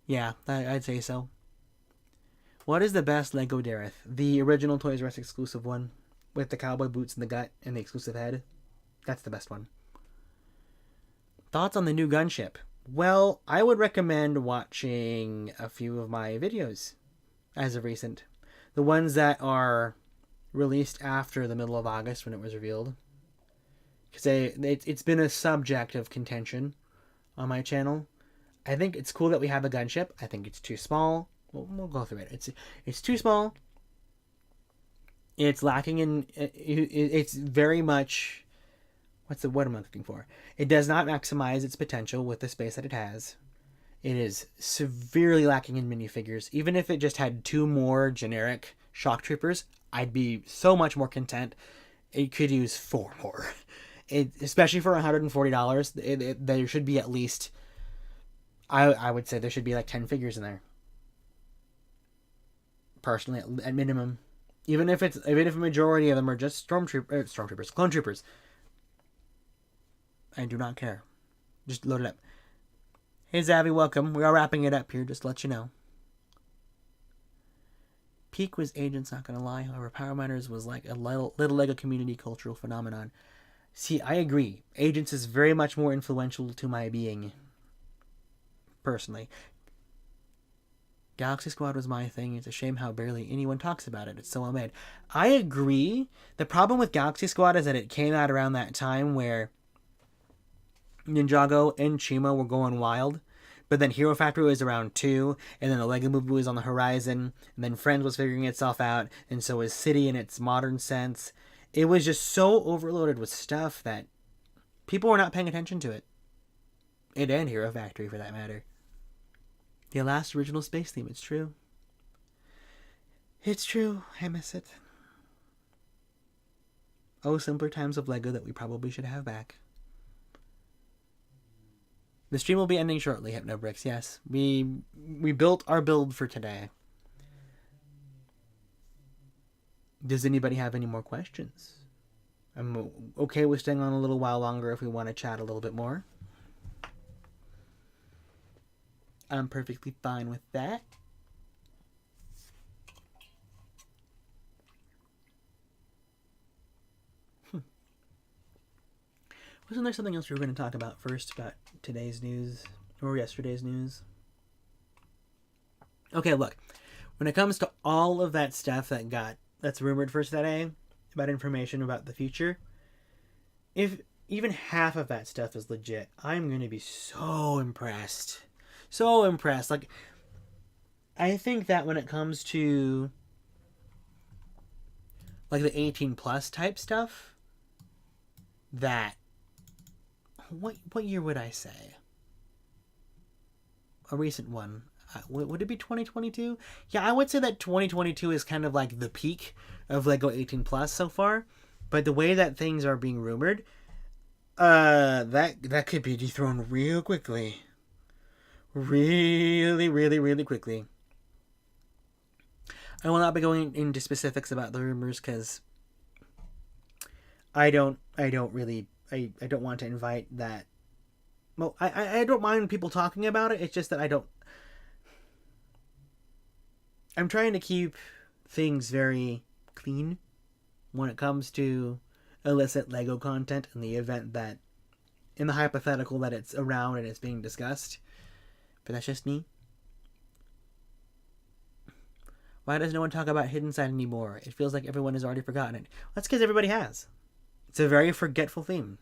[SPEAKER 1] Yeah, I'd say so. What is the best Lego Dareth? The original Toys R Us exclusive one with the cowboy boots and the gut and the exclusive head. That's the best one. Thoughts on the new gunship? Well, I would recommend watching a few of my videos as of recent. The ones that are released after the middle of August when it was revealed. Because it's been a subject of contention on my channel. I think it's cool that we have a gunship. I think it's too small. We'll go through it. It's too small. It's lacking in... It's very much... What am I looking for? It does not maximize its potential with the space that it has. It is severely lacking in minifigures. Even if it just had 2 more generic shock troopers, I'd be so much more content. It could use 4 more. Especially for $140, there should be at least... I would say there should be like 10 figures in there. Personally, at minimum. Even if a majority of them are just clone troopers. I do not care. Just load it up. Hey Zavi, welcome. We are wrapping it up here, just to let you know. Peak was Agents, not gonna lie. However, Power Miners was like a little Lego community cultural phenomenon. See, I agree. Agents is very much more influential to my being. Personally. Galaxy Squad was my thing. It's a shame how barely anyone talks about it. It's so well made. I agree. The problem with Galaxy Squad is that it came out around that time where Ninjago and Chima were going wild. But then Hero Factory was around 2, and then the Lego Movie was on the horizon, and then Friends was figuring itself out, and so was City in its modern sense. It was just so overloaded with stuff that people were not paying attention to it. It and Hero Factory, for that matter. The last original space theme, it's true. It's true, I miss it. Oh, simpler times of Lego that we probably should have back. The stream will be ending shortly, HypnoBricks, yes. We built our build for today. Does anybody have any more questions? I'm okay with staying on a little while longer if we want to chat a little bit more. I'm perfectly fine with that. Wasn't there something else we were going to talk about first about today's news or yesterday's news? Okay, look. When it comes to all of that stuff that's rumored for today about information about the future, if even half of that stuff is legit, I'm going to be so impressed. So impressed. Like, I think that when it comes to like the 18 plus type stuff, that what year would I say? A recent one. Would it be 2022? Yeah, I would say that 2022 is kind of like the peak of Lego 18 plus so far. But the way that things are being rumored, that could be dethroned real quickly. Really, really, really quickly. I will not be going into specifics about the rumors because I don't want to invite that. Well, I don't mind people talking about it. It's just that I'm trying to keep things very clean when it comes to illicit Lego content in the event that, in the hypothetical that it's around and it's being discussed. But that's just me. Why does no one talk about Hidden Side anymore? It feels like everyone has already forgotten it. Well, that's because everybody has. It's a very forgetful theme.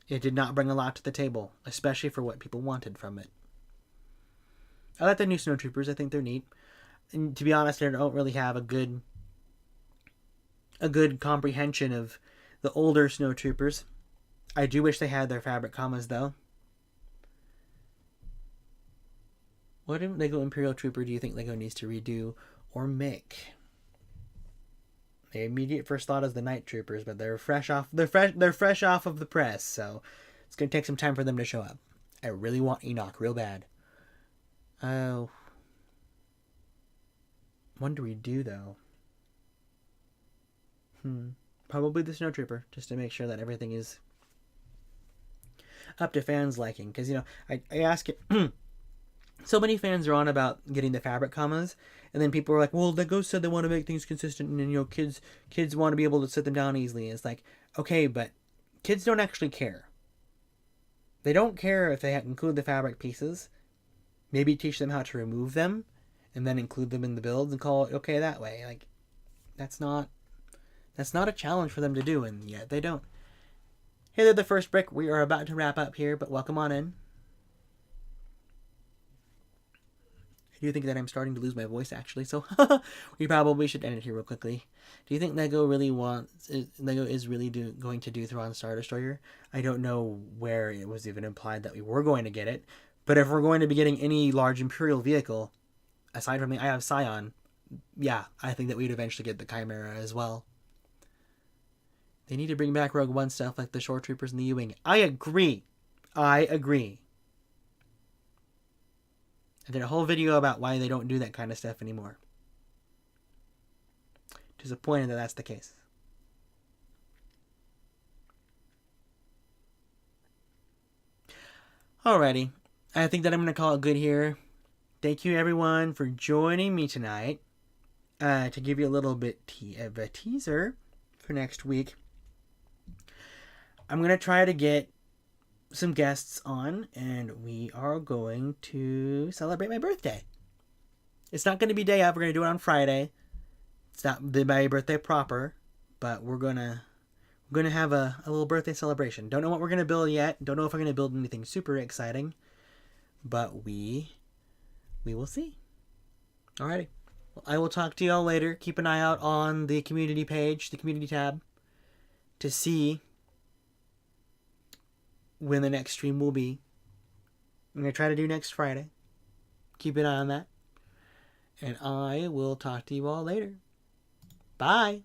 [SPEAKER 1] It did not bring a lot to the table, especially for what people wanted from it. I like the new Snowtroopers. I think they're neat. And to be honest, I don't really have a good comprehension of the older Snowtroopers. I do wish they had their fabric commas, though. What Lego Imperial Trooper do you think Lego needs to redo or make? The immediate first thought is the Night Troopers, but they're fresh off of the press, so it's gonna take some time for them to show up. I really want Enoch real bad. Oh, what do we do though? Probably the Snow Trooper, just to make sure that everything is up to fans' liking. Because, you know, I ask it. So many fans are on about getting the fabric commas, and then people are like, well, the ghost said they want to make things consistent, and, you know, kids want to be able to sit them down easily. And it's like, okay, but kids don't actually care. They don't care if they include the fabric pieces. Maybe teach them how to remove them, and then include them in the builds and call it okay that way. Like, that's not a challenge for them to do, and yet they don't. Hey there, the first brick. We are about to wrap up here, but welcome on in. I do think that I'm starting to lose my voice, actually, so we probably should end it here real quickly. Do you think Lego is really going to do Thrawn Star Destroyer? I don't know where it was even implied that we were going to get it, but if we're going to be getting any large Imperial vehicle, aside from the Eye of Sion, yeah, I think that we'd eventually get the Chimera as well. They need to bring back Rogue One stuff like the Shore Troopers and the U-Wing. I agree. I did a whole video about why they don't do that kind of stuff anymore. Disappointed that that's the case. Alrighty. I think that I'm going to call it good here. Thank you, everyone, for joining me tonight. To give you a little bit of a teaser for next week, I'm going to try to get some guests on, and we are going to celebrate my birthday. It's not going to be day of. We're going to do it on Friday. It's not my birthday proper, but we're going to have a little birthday celebration. Don't know what we're going to build yet. Don't know if I'm going to build anything super exciting, but we will see. Alrighty. Well, I will talk to y'all later. Keep an eye out on the community page, the community tab, to see when the next stream will be. I'm going to try to do next Friday. Keep an eye on that. And I will talk to you all later. Bye.